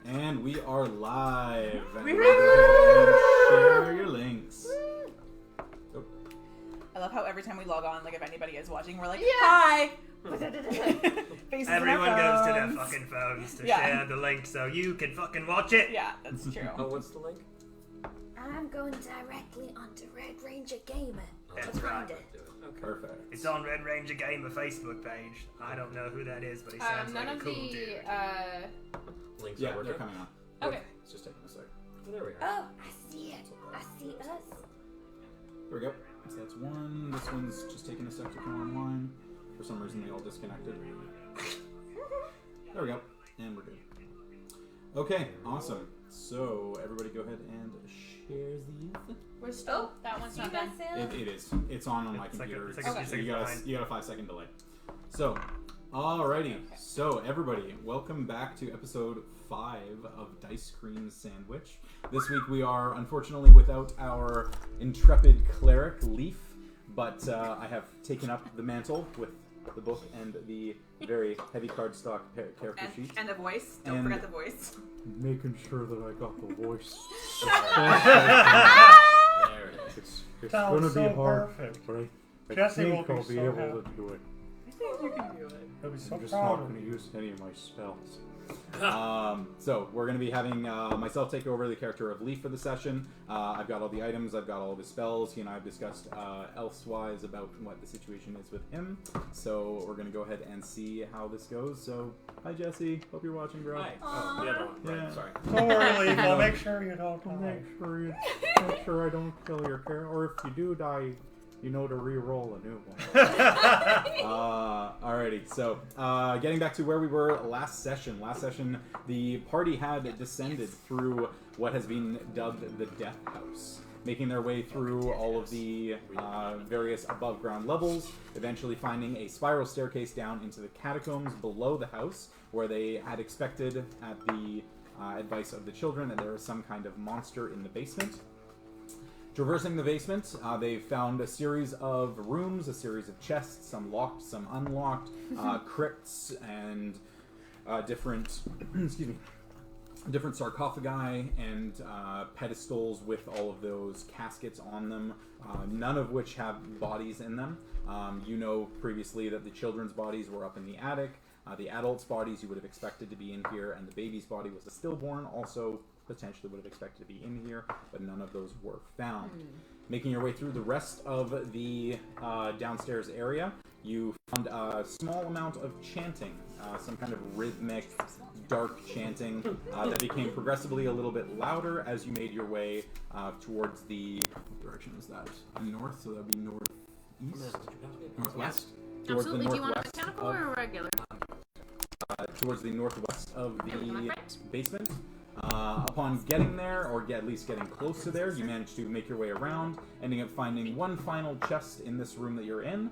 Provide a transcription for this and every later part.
And we are live. And go ahead and share your links. Oh. I love how every time we log on, like if anybody is watching, we're like, hi! Everyone goes to their fucking phones to share the link so you can fucking watch it. Yeah, that's true. Oh, what's the link? I'm going directly onto Red Ranger Gamer. That's right. Okay. Perfect. It's on Red Ranger Gamer Facebook page. I don't know who that is, but he sounds like a cool dude. Links Yeah, are working. they're coming on. Okay. It's just taking a sec. Oh, there we are. Oh, I see it. I see us. There we go. So that's one. This one's just taking a sec to come online. For some reason, they all disconnected. There we go. And we're good. Okay, awesome. So, everybody go ahead and share these. We're still, that one's not done. It is. It's on my computer. It's like a few you seconds got a 5-second delay. So, alrighty. So, everybody, welcome back to episode 5 of Dicecream Sandwich. This week we are unfortunately without our intrepid cleric, Leaf, but I have taken up the mantle with the book and the very heavy cardstock character sheet. And the voice. Don't forget the voice. Making sure that I got the voice. There it is. It's Sounds going to so be hard, perfect. but I Jesse will think be I'll be so able happy. to do it. I think you can do it. He'll be so I'm just proud not of going you. to use any of my spells. So we're going to be having myself take over the character of Leaf for the session. I've got all the items, I've got all of his spells. He and I have discussed elsewise about what the situation is with him. So we're going to go ahead and see how this goes. So, hi Jesse, hope you're watching, bro. Hi. Oh, the other one. Yeah. Right, sorry. Don't worry, Leaf. We'll make sure you don't die. Make sure I don't kill your character, or if you do die, you know to re-roll a new one. Alrighty, so getting back to where we were last session. Last session, the party had descended through what has been dubbed the Death House, making their way through all of the various above-ground levels, eventually finding a spiral staircase down into the catacombs below the house, where they had expected, at the advice of the children, that there was some kind of monster in the basement. Traversing the basement, they found a series of rooms, a series of chests, some locked, some unlocked, crypts, and different, different sarcophagi and pedestals with all of those caskets on them, none of which have bodies in them. You know previously that the children's bodies were up in the attic. The adults' bodies you would have expected to be in here, and the baby's body was the stillborn, also potentially would have expected to be in here, but none of those were found. Making your way through the rest of the downstairs area, you found a small amount of chanting, some kind of rhythmic, dark chanting that became progressively a little bit louder as you made your way towards the... What direction is that? North, so that would be northeast? Northwest? Towards Absolutely. the Do you want a northwest mechanical of- or a regular? towards the northwest of There we go, my the friend. basement. Upon getting there, or at least getting close to there, you manage to make your way around, ending up finding one final chest in this room that you're in.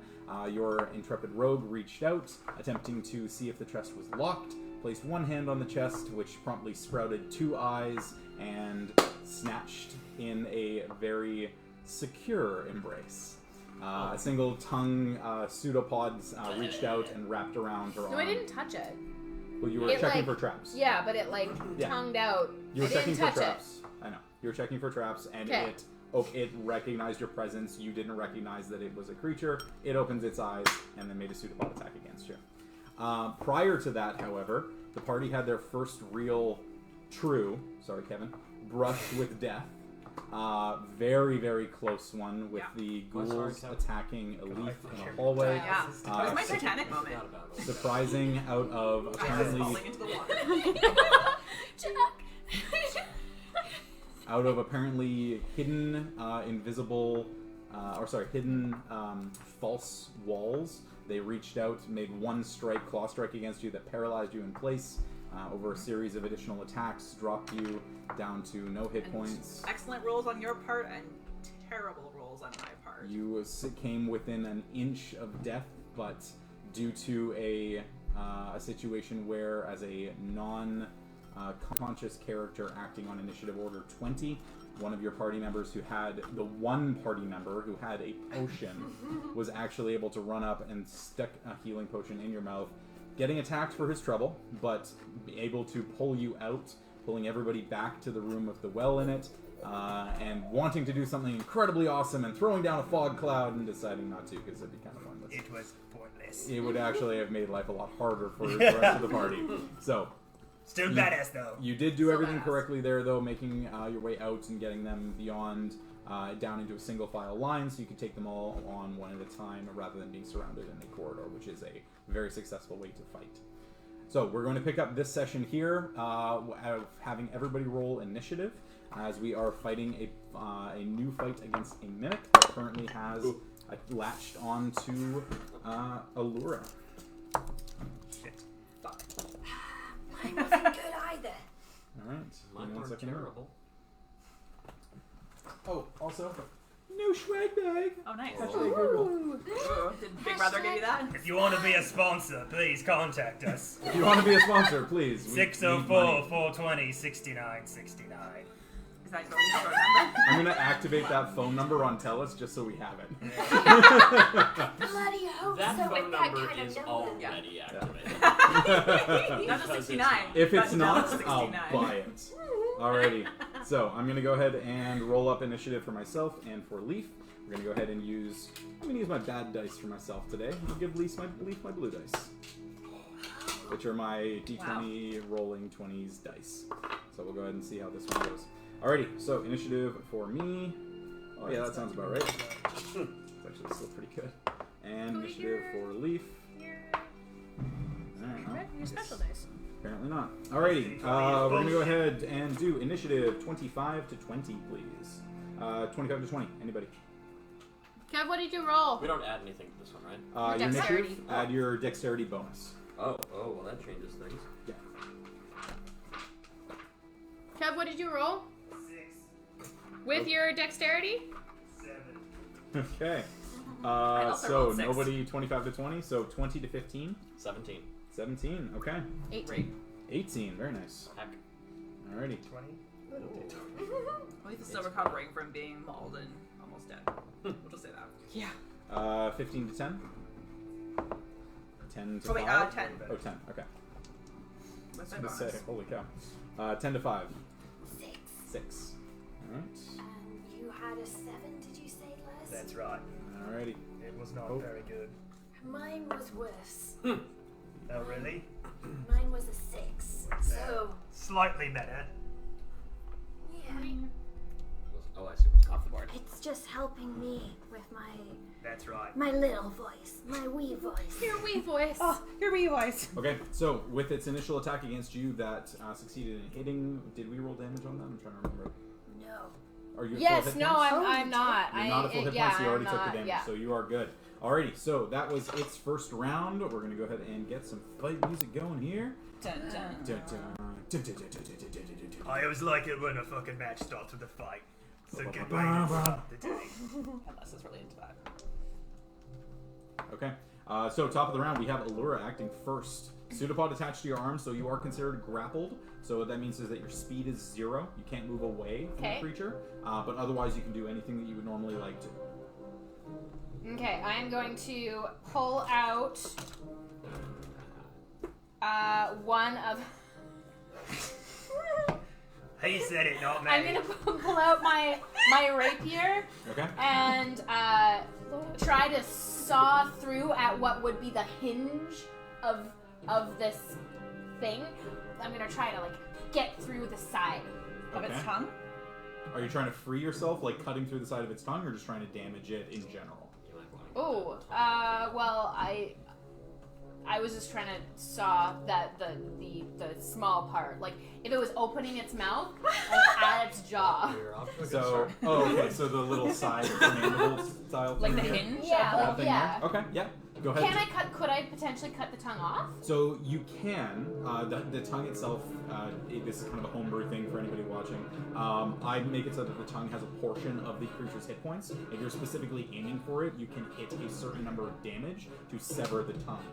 Your intrepid rogue reached out, attempting to see if the chest was locked, placed one hand on the chest, which promptly sprouted 2 eyes, and snatched in a very secure embrace. A single tongue pseudopod reached out and wrapped around her arm. No, I didn't touch it. Well, you were It, checking like- for traps. Yeah, but it Yeah. tongued out. You were I checking didn't for touch traps. I know. You were checking for traps, and Okay. it recognized your presence. You didn't recognize that it was a creature. It opens its eyes and then made a pseudopod attack against you. Prior to that, however, the party had their first real, sorry, Kevin, brush with death. Very, very close one with the ghouls attacking a leaf in a hallway. Yeah. That was my Titanic moment. Not a battle. Surprising out of I was apparently falling into the water. out of apparently hidden, hidden false walls. They reached out, made one claw strike against you that paralyzed you in place. Over a series of additional attacks, dropped you down to no hit points. Excellent rolls on your part and terrible rolls on my part. You came within an inch of death, but due to a situation where, as a non-conscious character acting on initiative order 20, one of your party members a potion was actually able to run up and stick a healing potion in your mouth, getting attacked for his trouble, but able to pull you out, pulling everybody back to the room with the well in it, and wanting to do something incredibly awesome and throwing down a fog cloud and deciding not to because it'd be kind of pointless. It was pointless. It would actually have made life a lot harder for the rest of the party. So, Still badass though. you did do So everything badass. correctly there, though, making your way out and getting them beyond down into a single file line, so you could take them all on one at a time rather than being surrounded in a corridor, which is a very successful way to fight. So we're going to pick up this session here, of having everybody roll initiative, as we are fighting a new fight against a mimic that currently has latched on to Allura. Shit. Mine wasn't good either. All right. Mine One weren't second here. terrible. Oh, also, no swag bag. Oh, nice. That's really cool. Ooh, did Big Brother give you that? If you want to be a sponsor, please contact us. If you want to be a sponsor, please. we need money. 604-420-6969. Is that your number? I'm gonna activate that phone number on Telus just so we have it. Bloody hope That so phone with that number kind is of number. already activated. Not just 69. If it's but not, just I'll 69. buy it. Alrighty. So I'm gonna go ahead and roll up initiative for myself and for Leaf. We're gonna go ahead and use. I'm gonna use my bad dice for myself today. I'll give Leaf my blue dice, which are my D20 rolling 20s dice. So we'll go ahead and see how this one goes. Alrighty. So initiative for me. Oh yeah, that sounds about right. It's actually still pretty good. And initiative for Leaf. Alright, well, Your special dice. apparently not. Alrighty, we're gonna go ahead and do initiative 25 to 20, please. 25 to 20. Anybody? Kev, what did you roll? We don't add anything to this one, right? Your Dexterity. initiative. Add your dexterity bonus. Oh, well that changes things. Yeah. Kev, what did you roll? 6, With your dexterity? 7. Okay. also So rolled 6. nobody 25 to 20. So 20 to 15. 17. 17. Okay. 18. 18. Very nice. Heck. Alrighty. 20. Leaf is still recovering from being mauled and almost dead. We'll just say that. Yeah. 15 to 10. 10 to Oh, wait, 5. 10. Oh, 10. Okay. What's I my was gonna bonus? say, holy cow. 10 to 5. 6. 6. Alright. You had a 7, did you say, Les? That's right. Alrighty. It was not Oh. very good. Mine was worse. Oh, really? Mine was a 6. So, Slightly better. yeah. Oh, I see what's Off the board. It's just helping me with That's right. my little voice, my wee voice. Your wee voice. Oh, your wee voice. Okay, so with its initial attack against you that succeeded in hitting, did we roll damage on that? I'm trying to remember. No. Are you Yes, full hit no, points? I'm not. You're not at full hit yeah, points, so you already I'm took the not, damage, yeah. so you are good. Alrighty, so that was its first round. We're going to go ahead and get some fight music going here. Dun, dun. Dun, dun, dun, dun, dun, dun, dun, dun, dun, dun. I always like it when a fucking match starts with a fight. It's a good way to start the day. Unless it's really into that. Okay, so top of the round, we have Allura acting first. Pseudopod attached to your arm, so you are considered grappled. So what that means is that your speed is 0. You can't move away from the Okay. creature, but otherwise you can do anything that you would normally like to. Okay, I'm going to pull out one of. He said it, not me. I'm gonna pull out my rapier Okay. and try to saw through at what would be the hinge of this thing. I'm gonna try to get through the side. Of its Okay. tongue? Are you trying to free yourself, like cutting through the side of its tongue, or just trying to damage it in general? You might want Oh, well, I was just trying to saw that the small part. Like if it was opening its mouth, at its jaw. You're off to a good So, start. oh, okay, so the little side mandible style Like thing the there? hinge? Yeah, That like, thing yeah. there? Okay, yeah. Go ahead. Could I potentially cut the tongue off? So you can. The tongue itself, this is kind of a homebrew thing for anybody watching. I make it so that the tongue has a portion of the creature's hit points. If you're specifically aiming for it, you can hit a certain number of damage to sever the tongue.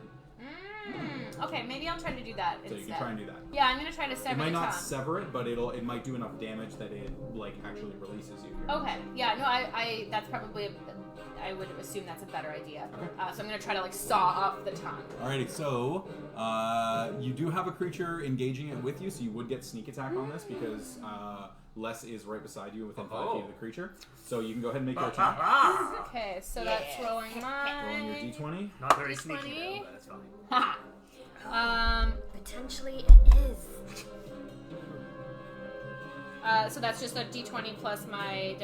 Okay, maybe I'll try to do that So instead. you can try and do that. Yeah, I'm gonna try to sever It might the not tongue. sever it, but it might do enough damage that it actually releases you. Okay, yeah, no, I that's probably I would assume that's a better idea. Okay. So I'm gonna try to like saw off the tongue. Alrighty, so you do have a creature engaging it with you, so you would get sneak attack on this because Les is right beside you within 5 feet of the creature. So you can go ahead and make your attack. Okay, so that's rolling my Rolling your d20. Not very sneaky D20. though, but it's fine. Haha. Potentially it is. So that's just a d20 plus my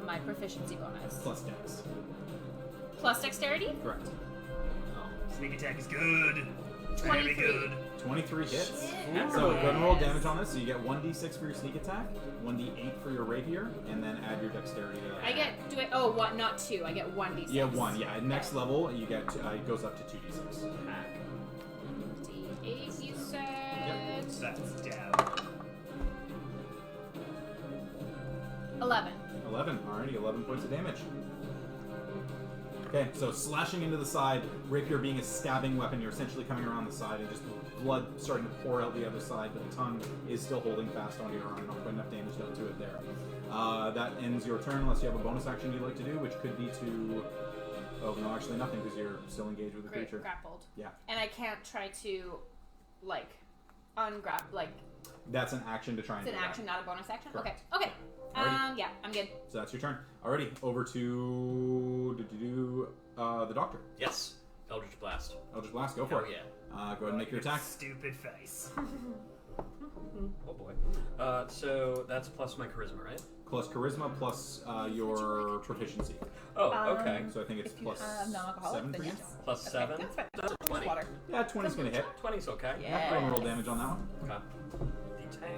my proficiency bonus. Plus dex. Plus dexterity? Correct. Sneak attack is good. 23. Very good. 23 hits. Shit. So go ahead and roll damage on this. So you get 1d6 for your sneak attack, 1d8 for your rapier, and then add your dexterity to that. I get oh what not 2. I get 1d6. Yeah, 1. Yeah, at next level you get it goes up to 2d6. D8 you said. That's down. 11. 11. Alrighty, 11 points of damage. Okay, so slashing into the side, rapier being a stabbing weapon, you're essentially coming around the side and just blood starting to pour out the other side, but the tongue is still holding fast onto your arm. Not quite enough damage done to it there. That ends your turn unless you have a bonus action you'd like to do, which could be to... Oh, no, actually nothing because you're still engaged with the Great, creature. grappled. Yeah. And I can't try to like ungrap like That's an action to try and it's an do that. action, not a bonus action? Correct. Okay. Okay. Alrighty. Yeah, I'm good. So that's your turn. Alrighty, over to the doctor. Yes. Eldritch Blast. Eldritch Blast, go for Oh it. yeah. Go ahead and make your attack. Stupid face. Oh boy. So that's plus my charisma, right? Plus charisma plus your proficiency. Oh, okay. So I think it's If you plus have non-alcoholic, 7 for then you? yes. Plus Okay, 7. That's fine. That's 20. Water. Yeah, 20's gonna hit. 20's okay. Yeah, go ahead and roll damage on that one. Okay. D10.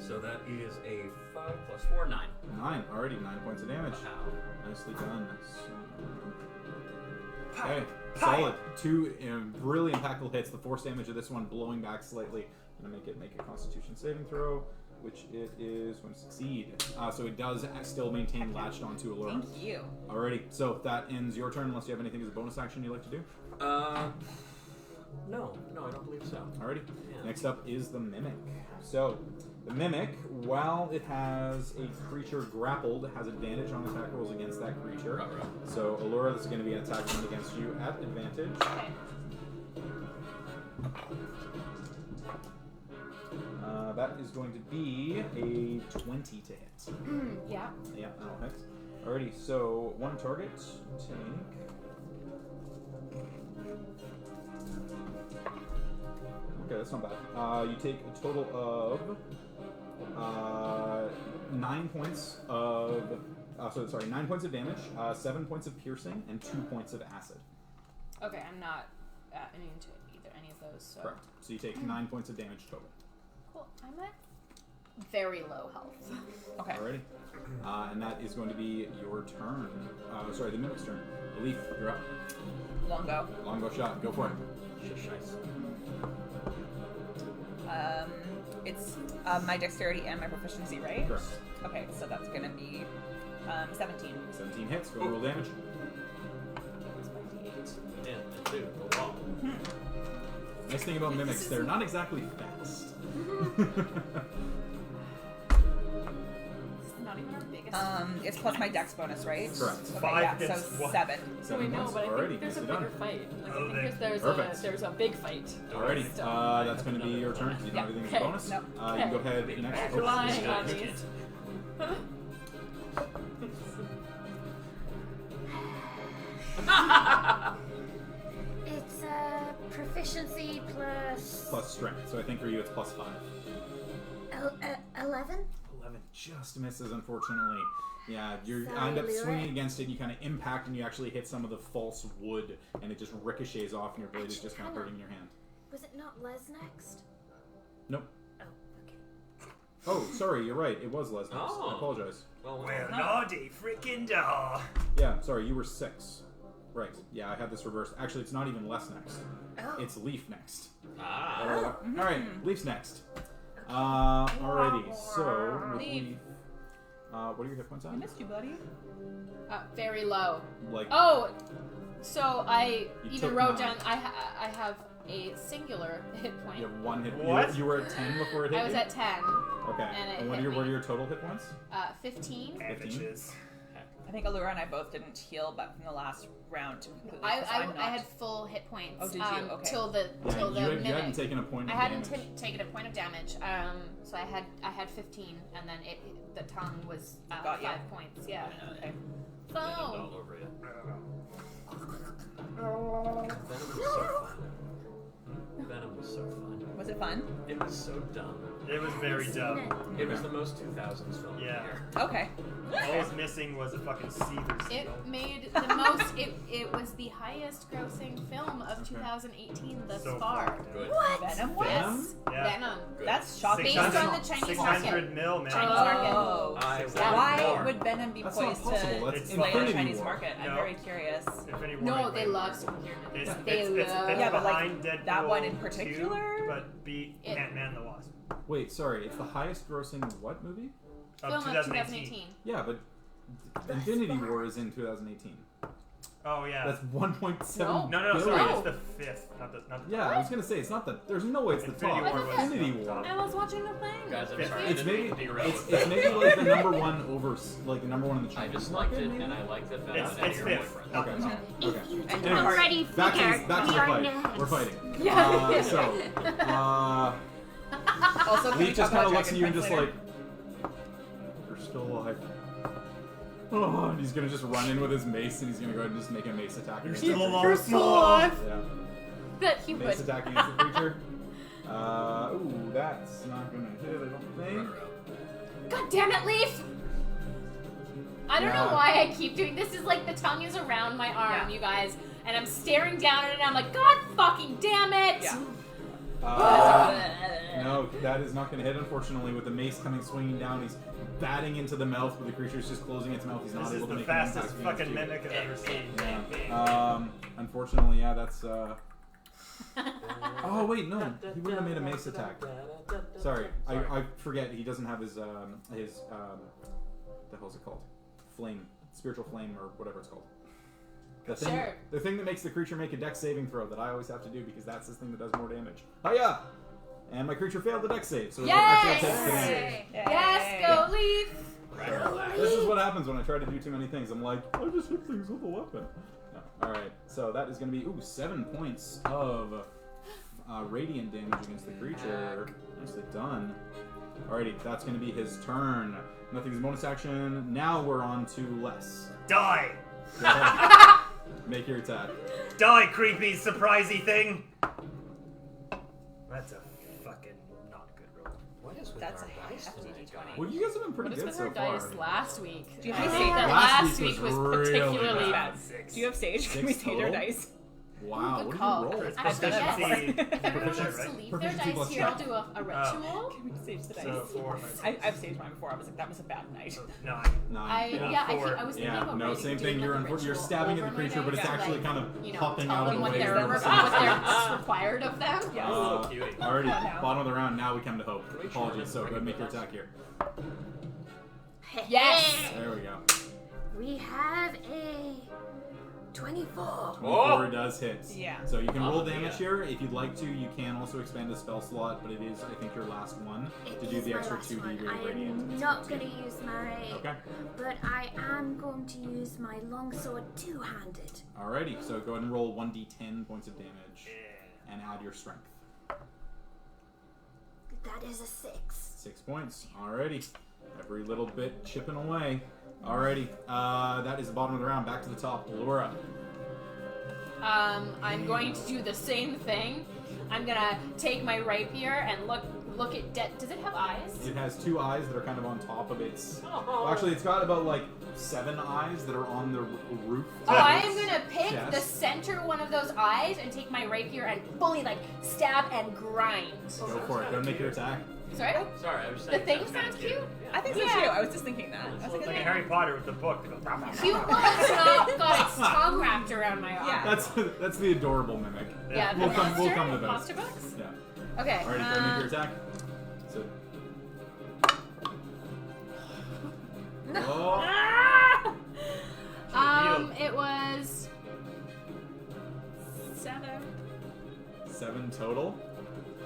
So that is a 5 plus 4, 9. 9. Already 9 points of damage. Wow. Nicely done. Okay, solid. 2 really impactful hits. The force damage of this one blowing back slightly. I'm gonna make a Constitution saving throw, which it is going to succeed. So it does still maintain latched onto Allura. Thank you. Alrighty, so that ends your turn unless you have anything as a bonus action you'd like to do. No, I don't believe so. Alrighty. Yeah. Next up is the Mimic. So, the Mimic, while it has a creature grappled, has advantage on attack rolls against that creature. Alright. So, Allura, this is going to be an attack roll against you at advantage. Okay. That is going to be a 20 to hit. Yeah. Yeah, that'll hit. Alrighty, so one target. Take. Okay, that's not bad. You take a total of 9 points of. 9 points of damage, 7 points of piercing, and 2 points of acid. Okay, I'm not immune to any of those. So. Correct. So you take 9 points of damage total. Cool. I'm at very low health. Okay. Alrighty. And that is going to be your turn. The Mimic's turn. Leaf, you're up. Longbow. Longbow shot, go for it. It's my dexterity and my proficiency, right? Correct. Okay, so that's gonna be 17. 17 hits, go roll damage. That's my D8. And 2. Oh, wow. Nice thing about Mimics, they're not exactly fast. This is not even our biggest. It's plus my dex bonus, right? Correct. Okay, 5 yeah, hits, so what? 7. 7 know, points. but I Alrighty, think there's a nicely bigger done. fight. Like, Oh, I think Perfect. there's a big fight. Alrighty, that's going to be your turn. You don't have anything as a Okay. bonus. Nope. You can go ahead next. Relying on these. It's proficiency plus Plus strength, so I think for you it's plus 5. 11. 11 just misses, unfortunately. Yeah, you Sorry, end up Leroy. swinging against it, you kind of impact, and you actually hit some of the false wood, and it just ricochets off, and your blade is just kind of hurting your hand. Was it not Les next? Nope. Oh, okay. Oh, sorry, you're right. It was Les next. Oh. I apologize. Well, Well, naughty freaking dog. Yeah, sorry, you were 6. Right. Yeah, I had this reversed. Actually, it's not even Les next. Oh. It's Leaf next. Ah. Alright, Leaf's next. Alrighty, so with Leaf. Leaf, what are your hit points I at? missed you, buddy. Very low. Like, Oh, So I You even took wrote 9. down I have a singular hit point. You have 1 hit. What? You were at 10 before it hit I was you? at 10. Okay. and it And what hit are me. your total hit points? 15. 15? Bitches. I think Allura and I both didn't heal, but from the last round to completely. 'cause I'm not- I had full hit points. Oh, did you? Okay. Till the Yeah, till the you minute. hadn't taken a point I of hadn't damage. taken a point of damage. So I had 15, and then the tongue was Got ya. 5 points. Yeah. Okay. So All over you. I don't know. Venom was so fun. Venom was so fun. Was it fun? It was so dumb. It was very dumb. It was the most 2000s film Yeah. of the year. Okay. All was missing was a fucking Seether it seal. made the most. It was the highest grossing film of 2018 thus So far. fucking Good. Venom was? Yes, Yeah. Venom. Good. That's shocking. Based on the Chinese 600 mil, man. Chinese market. Oh. I Yeah. Why want more. would Venom be That's not poised possible. to That's slay the Infinity Chinese War. market? I'm No. very curious. Infinity War No, made they way love more. superhero It's, movies. They it's love. Yeah, but, like, behind Deadpool that one in 2, particular? but beat It- Ant-Man the Wasp Wait, sorry. It's the highest grossing what movie? of Film of 2018. 2018. Yeah, but Infinity War is in 2018. Oh yeah. That's 1.7 no, sorry, billion. it's the fifth, not the. Yeah, I was gonna say it's not the. There's no way it's the Infinity top. War was Infinity the War. top. I was watching the thing. Guys, I'm It's sorry. It's I maybe didn't mean to derail it's, it. it's maybe like the number one over like the number one in the I Chinese just liked market, it, maybe? and I liked it better It's than your fifth. boyfriend. Not Okay. the top. Okay. You And don't then already Back to figure the fight. we are We're nerds. fighting. Yeah. Also, can we Leaf just talk kind about of looks at Dragon you and Prince just later? like, you're still alive. Oh, and he's gonna just run in with his mace and he's gonna go ahead and just make a mace attack. You're against still the alive. creature. Yeah. That he Mace would. attack against the creature. Ooh, that's not gonna hit, I don't think. Run around. God damn it, Leaf! I don't Yeah. know why I keep doing this. Is like the tongue is around my arm, Yeah. you guys, and I'm staring down at it. And I'm like, God fucking damn it! Yeah. No, that is not gonna hit. Unfortunately, with the mace coming swinging down, he's batting into the mouth, but the creature's just closing its mouth. He's not This is able to the make an fastest impact against fucking you. mimic I've ever seen. Yeah. Unfortunately, yeah, that's. Oh wait, no, he would have made a mace attack. Sorry, I forget. He doesn't have his the hell's it called? Flame, spiritual flame, or whatever it's called. Sure. The thing that makes the creature make a dex saving throw that I always have to do because that's the thing that does more damage. Hiya! And my creature failed the dex save, so it actually takes the damage. Yes, go Leaf! This is what happens when I try to do too many things. I'm like, I just hit things with a weapon. No. Alright, so that is going to be, 7 points of radiant damage against the creature. Nicely done. Alrighty, that's going to be his turn. Nothing's bonus action. Now we're on to Les. Die! Go ahead. Make your attack. Die, creepy, surprisey thing! That's a fucking not good roll. What is with That's our a dice hefty tonight, D20. guys? Well, you guys have been What pretty is good with so our far. dice last week? Do you I have think that Last last week week was was really particularly bad. bad. 6. Do you have sage? Can we Six sage our total? dice? Wow, Good what did call. you roll? Actually, yes. Proficiency. If everyone wants Proficiency, to right? leave their Proficiency dice plus here, I'll check. do a ritual. Can we sage the dice? So 4. I've saged mine before. I was like, that was a bad night. 9. 9. Yeah, I was thinking Yeah, about no, writing, same doing thing. You're like a you're ritual stabbing at the over my creature, but it's dice, actually like, kind of you know, popping tell out them of the what way. they're- where what's required of them. Yes. Cutie. Alrighty, now. bottom of the round. Now we come to Hope. Apologies. So go ahead and make your attack here. Yes! There we go. We have a 24. 24 does hit. Yeah. So you can roll Oh, damage yeah. here. If you'd like to, you can also expand a spell slot, but it is, I think, your last one to do Is the my extra last 2d one. I radiant. am not going to use my... Okay. But I am going to use my longsword two-handed. Alrighty. So go ahead and roll 1d10 points of damage and add your strength. That is a 6. 6 points. Alrighty. Every little bit chipping away. Alrighty. That is the bottom of the round. Back to the top. Laura. I'm going to do the same thing. I'm gonna take my rapier and look at does it have eyes? It has 2 eyes that are kind of on top of its... Well, actually, it's got about, like, 7 eyes that are on the roof. Oh, of I its am gonna pick chest. the center one of those eyes and take my rapier and fully like stab and grind. Go for it. Go and make your attack. Sorry? Sorry, I was The saying. thing that's kinda sounds cute? I think so Yeah. too. I was just thinking that. I was like, Like okay. in Harry Potter with the book. They go, Cute while it's not got its tongue wrapped around my arm. Yeah. That's the adorable mimic. Yeah, the We'll monster, come to those. monster books? Yeah. Okay. Alrighty, go ahead and make your attack. So. Oh. It was 7 total.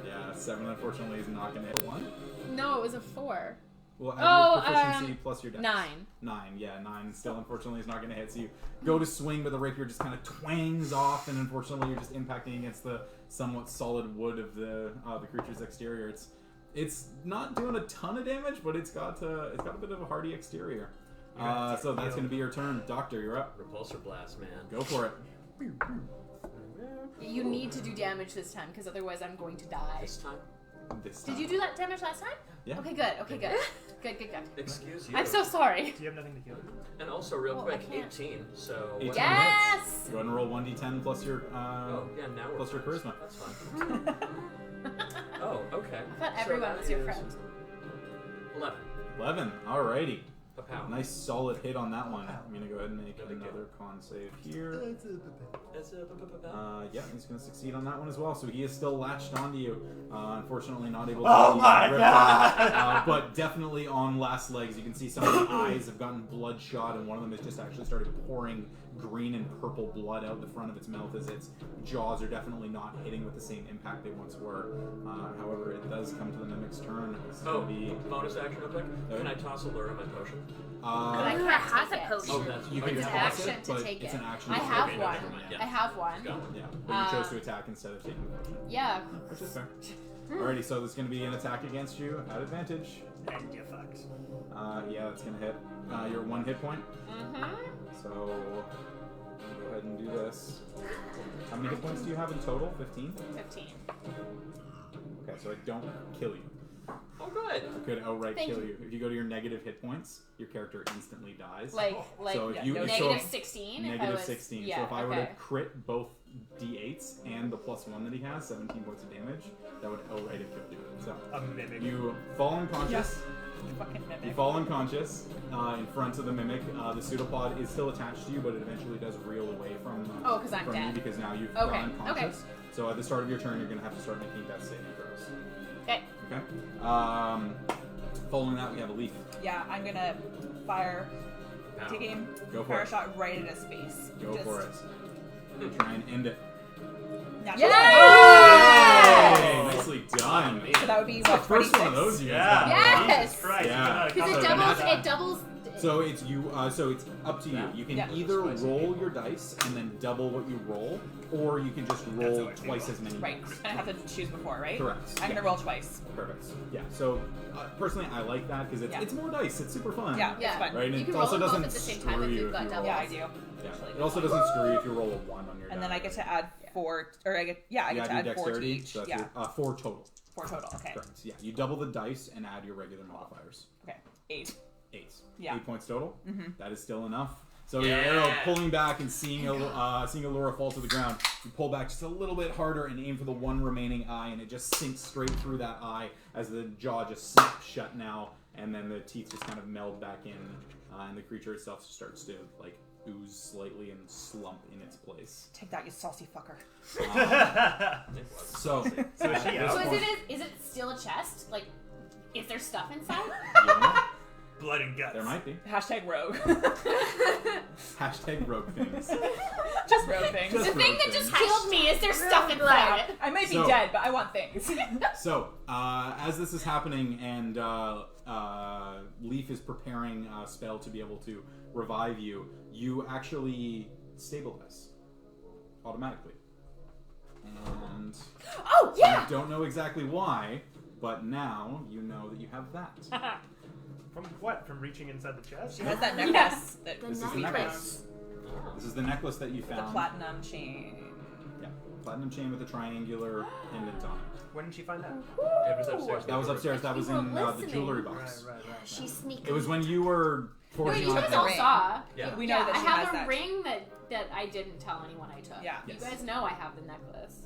Yeah, 7 unfortunately is not going to hit 1. No, it was a 4. Well, add your proficiency plus your dex. 9. 9, yeah, 9 still unfortunately is not going to hit. So you go to swing, but the rapier just kind of twangs off, and unfortunately you're just impacting against the somewhat solid wood of the creature's exterior. It's not doing a ton of damage, but it's got a bit of a hardy exterior. So that's going to be your turn. Doctor, you're up. Repulsor blast, man. Go for it. You need to do damage this time, because otherwise I'm going to die. This time. Did you do that damage last time? Yeah. Okay, good. Good. Excuse you. I'm so sorry. Do you have nothing to heal? And also, real Well, quick, I can't. 18. So. 18 Yes! hits. Go ahead and roll 1d10 plus your Oh yeah, now we're plus your friends. charisma. That's fine. Oh, okay. I thought everyone was your friend. 11. 11. Alrighty. A pow. Nice solid hit on that one. I'm gonna go ahead and make another con save here. Yeah, he's gonna succeed on that one as well. So he is still latched onto you. Unfortunately, not able to. Oh my rip God! but definitely on last legs. You can see some of the eyes have gotten bloodshot, and one of them has just actually started pouring green and purple blood out the front of its mouth as its jaws are definitely not hitting with the same impact they once were. However, it does come to the mimic's turn. This is Oh, gonna be. bonus action real quick. Can I toss a lure in my potion? But I Ooh, can't has take a it. potion. Oh, that's You can It's an toss action it, to but take it's it. an action. I to have take it. one. never mind, yeah. I have one. Go. Yeah, but you chose to attack instead of taking the potion. Yeah. Which is fair. Alrighty, so there's going to be an attack against you at advantage. And you fucks. Yeah, that's going to hit your 1 hit point. Mm-hmm. So go ahead and do this. How many hit points do you have in total? 15? 15. Okay, so I don't kill you. Oh, good. I could outright Thank kill you. you. If you go to your negative hit points, your character instantly dies. Like So if you- negative so- 16. if I Negative was, 16. Yeah, So if I were okay. to crit both d8s and the +1 that he has, 17 points of damage, that would outright have killed you. So A mimic. you fall unconscious. Fucking mimic. You fall unconscious in front of the mimic. The pseudopod is still attached to you, but it eventually does reel away from, Oh, 'cause I'm from dead. you because now you've Okay, gone unconscious. So at the start of your turn, you're going to have to start making death saving throws. Okay. Okay. Following that, we have a leaf. Yeah, I'm gonna fire. Pow. Take aim. Go for Fire it. shot right in his face. Go Just for it. Try and end it. natural Hey! Nicely done. So that would be That's the what, first 26? one of those you guys Yeah. got. Yes! Jesus Christ. Yeah. You got a Because couple it of doubles. them. It doubles. So it's you. So it's up to you. You can Yeah. either roll your dice and then double what you roll, or you can just roll how I feel. twice as many. Right. dice. And I have to choose before, right? Correct. I'm Yeah. gonna roll twice. Perfect. Yeah. So personally, I like that because Yeah. it's more dice. It's super fun. Yeah, Yeah. it's fun. Right. And You it can also roll them both doesn't at the same screw time if you you've got you doubles. roll. Yeah, I do. Yeah. Actually, It also doesn't screw you if you roll a 1 on your. And then die. I get to add 4, or I get, I You get to add your add 4 to dexterity. each. So that's Yeah, your, 4 total. 4 total. Okay. Correct. Yeah. You double the dice and add your regular modifiers. Okay. 8. 8. Yeah. 8 points total. Mhm. That is still enough. So your arrow pulling back and seeing Allura fall to the ground, you pull back just a little bit harder and aim for the one remaining eye, and it just sinks straight through that eye as the jaw just snaps shut now, and then the teeth just kind of meld back in, and the creature itself just starts to like ooze slightly and slump in its place. Take that, you saucy fucker. So So is she at this out? So point- is it still a chest? Like, is there stuff inside? yeah, Blood and guts. there might be. Hashtag rogue. Hashtag rogue things. Just rogue things. Just The thing that just killed me is there stuff inside it. I might be So- dead, but I want things. So, as this is happening and Leaf is preparing a spell to be able to revive you, you actually stabilize automatically. And Oh yeah. you don't know exactly why, but now you know that you have that. From what? From reaching inside the chest? She has that necklace that The This is the necklace. necklace. This is the necklace that you the found. platinum chain. Yeah, platinum chain with a triangular pendant on it. When did she find that? It was upstairs. That was upstairs. That was You were in the listening. jewelry box. Right. She's sneaking. It was when you were No, forging you on guys it. all ring. saw. Yeah. We know that I she have has a that. ring that I didn't tell anyone I took. Yeah. Yes. You guys know I have the necklace.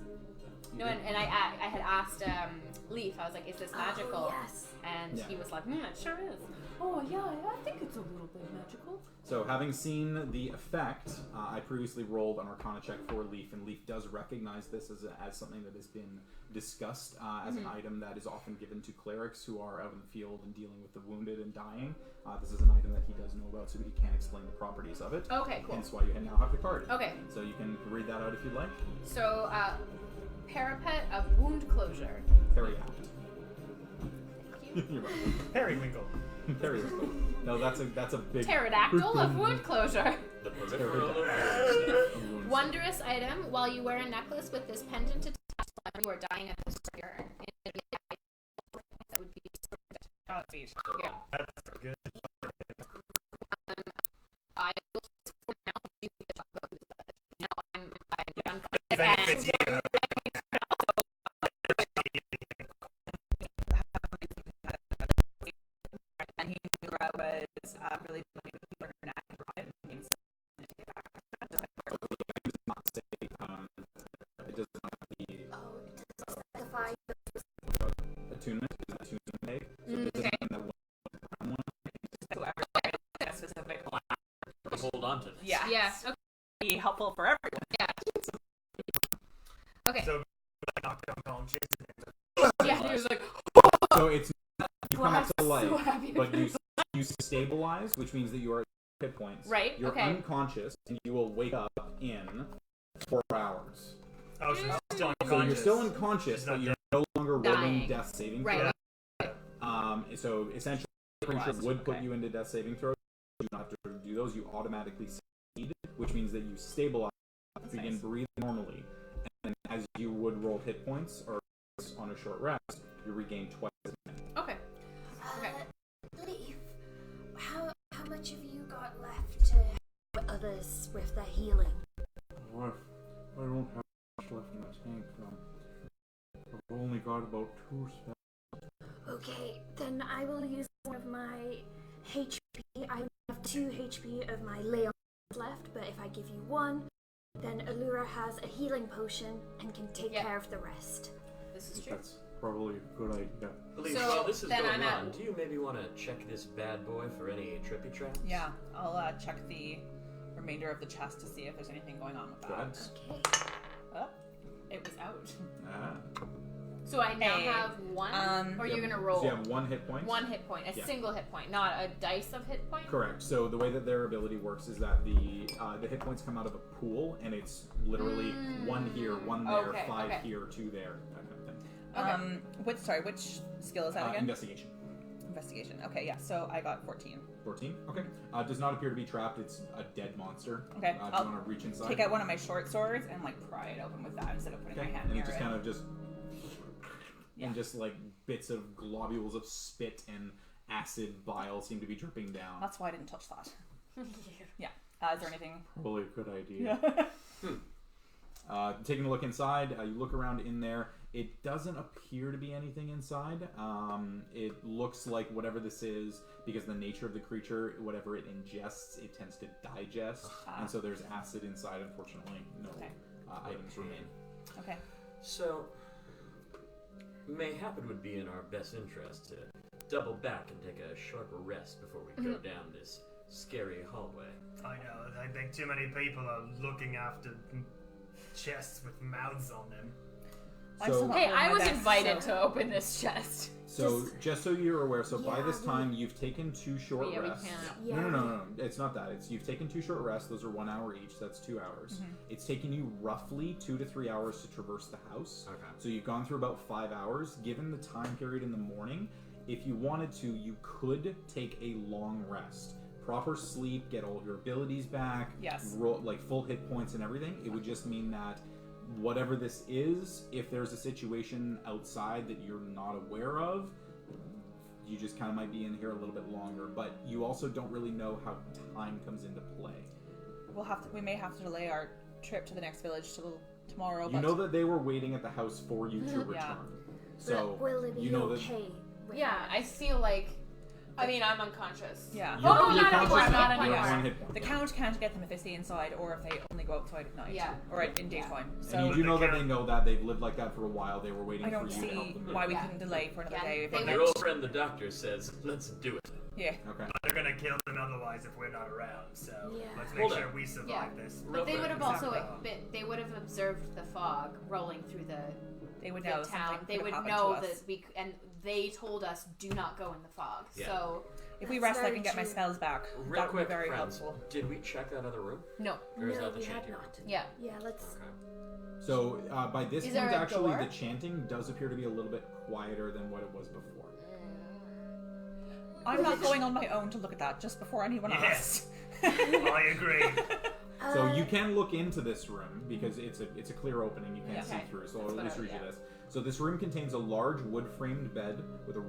You No, did. and I had asked Leaf. I was like, "Is this magical?" Oh, yes. And Yeah. he was like, "It sure is." Oh yeah, I think it's a little bit magical. So, having seen the effect, I previously rolled an Arcana check for Leaf, and Leaf does recognize this as something that has been discussed as an item that is often given to clerics who are out in the field and dealing with the wounded and dying. This is an item that he does know about, so he can explain the properties of it. Okay, cool. Hence why you now have the card. Okay, So you can read that out if you'd like. so parapet of wound closure. Periapt. Thank you. You're right. Periwinkle. Periwinkle. No, that's a big Pterodactyl of wound closure. The peripheral of Pterodactyl. Wondrous item. While you wear a necklace with this pendant attached, you are dying at the start. That would be Oh, sweet. yeah. That's good. I will for now do the job of this. Now I'm If it fits you. And he knew I was really looking for her neck and brought it and things. It does not be Oh, it does specify. attunement. Is attunement egg. So Mm, it doesn't okay. mean that one. Whoever that specific one. hold on to this. Yeah. Yeah. Okay. Be helpful for everyone. Okay. So, knocked unconscious. Yeah. He was like, So it's you come up to I'm life, so happy. but you stabilize, which means that you are at hit points. Right, You're okay. unconscious, and you will wake up in 4 hours. Oh, she's still unconscious. So you're still unconscious, She's not but you're no longer rolling Dying. death saving Right. throws. So essentially, the creature Stabilized, would put okay. you into death saving throws. You don't have to do those. You automatically succeed, which means that you stabilize, begin nice. breathing normally, and as you would roll hit points or on a short rest, you regain twice as many. okay. Okay. Leaf, how much have you got left to help others with their healing? Well, I don't have much left in the tank. I've only got about 2 spells. Okay, then I will use one of my HP. I have 2 HP of my Leon left, but if I give you 1, then Allura has a healing potion and can take Yep. care of the rest. This is true. That's probably a good idea. Believe So, while this is then going I'm at- on, do you maybe want to check this bad boy for any trippy traps? Yeah. I'll check the remainder of the chest to see if there's anything going on with Go that. ahead. Okay. Oh, it was out. Ah. So I now Hey, have 1, or Yep. you're gonna roll So you have 1 hit point. 1 hit point, a Yeah. single hit point, not a dice of hit point. Correct. So the way that their ability works is that the hit points come out of a pool, and it's literally 1 here, 1 there, Okay, 5 okay. here, 2 there, that kind of thing. Which skill is that again? Investigation. Investigation. Okay, yeah. So I got 14. 14. Okay. Does not appear to be trapped. It's a dead monster. Okay, Do you I'll want to reach inside? Take out one of my short swords and like pry it open with that instead of putting Okay. my hand And it near just it. kind of just Yeah. and just like bits of globules of spit and acid bile seem to be dripping down. That's why I didn't touch that. Yeah. Is there anything? Probably a good idea. Taking a look inside, you look around in there. It doesn't appear to be anything inside. It looks like whatever this is, because the nature of the creature, whatever it ingests, it tends to digest. And so there's acid inside, unfortunately. No Okay. items remain. Okay. So, mayhap it would be in our best interest to double back and take a sharp rest before we go down this scary hallway. I know. I think too many people are looking after chests with mouths on them. So, Hey, I was That's invited so- to open this chest. so just so you're aware, so by Yeah, this we- time you've taken 2 short Yeah, we rests. can't. Yeah. No. It's not that. It's you've taken 2 short rests. Those are 1 hour each. That's 2 hours. It's taken you roughly 2 to 3 hours to traverse the house. Okay. So you've gone through about 5 hours. Given the time period in the morning, if you wanted to, you could take a long rest. Proper sleep, get all your abilities back. Yes. Like full hit points and everything. It would just mean that whatever this is, if there's a situation outside that you're not aware of, you just kind of might be in here a little bit longer. But you also don't really know how time comes into play. We may have to delay our trip to the next village till tomorrow. You but know that they were waiting at the house for you to return. Yeah. So But will it be you know that okay? with Yeah, that? I feel like. I mean, I'm unconscious. Yeah. You're- Oh, you're not conscious, anymore, not you have anymore. 1 hit point. The count can't get them if they stay inside or if they only go outside at night. Yeah. Or in daytime. And So you do know the that they count- know that they've lived like that for a while. They were waiting I for don't you to help see them. why we Yeah. can delay for another Yeah, day. they But Your old friend the doctor says, let's do it. yeah. Okay. They're gonna kill them otherwise if we're not around. So Yeah. let's make Hold sure on. we survive this. But they would have also Exactly. they would have observed the fog rolling through the They would the know town. something They could would have know happened to us. that and they told us do not go in the fog. Yeah. So If we That's rest, I very can get my true. spells back. Real That would be quick, very friends, helpful. did we check that other room? no. Or is No, that the we had chanting room? not. Yeah. Yeah, let's. Okay. So by this Is point, there a actually, door? the chanting does appear to be a little bit quieter than what it was before. I'm not going on my own to look at that just before anyone Yes. else. I agree. So you can look into this room because it's a clear opening. You can't see Okay. through. So That's I'll at what least I- read you yeah. this. So this room contains a large wood-framed bed with a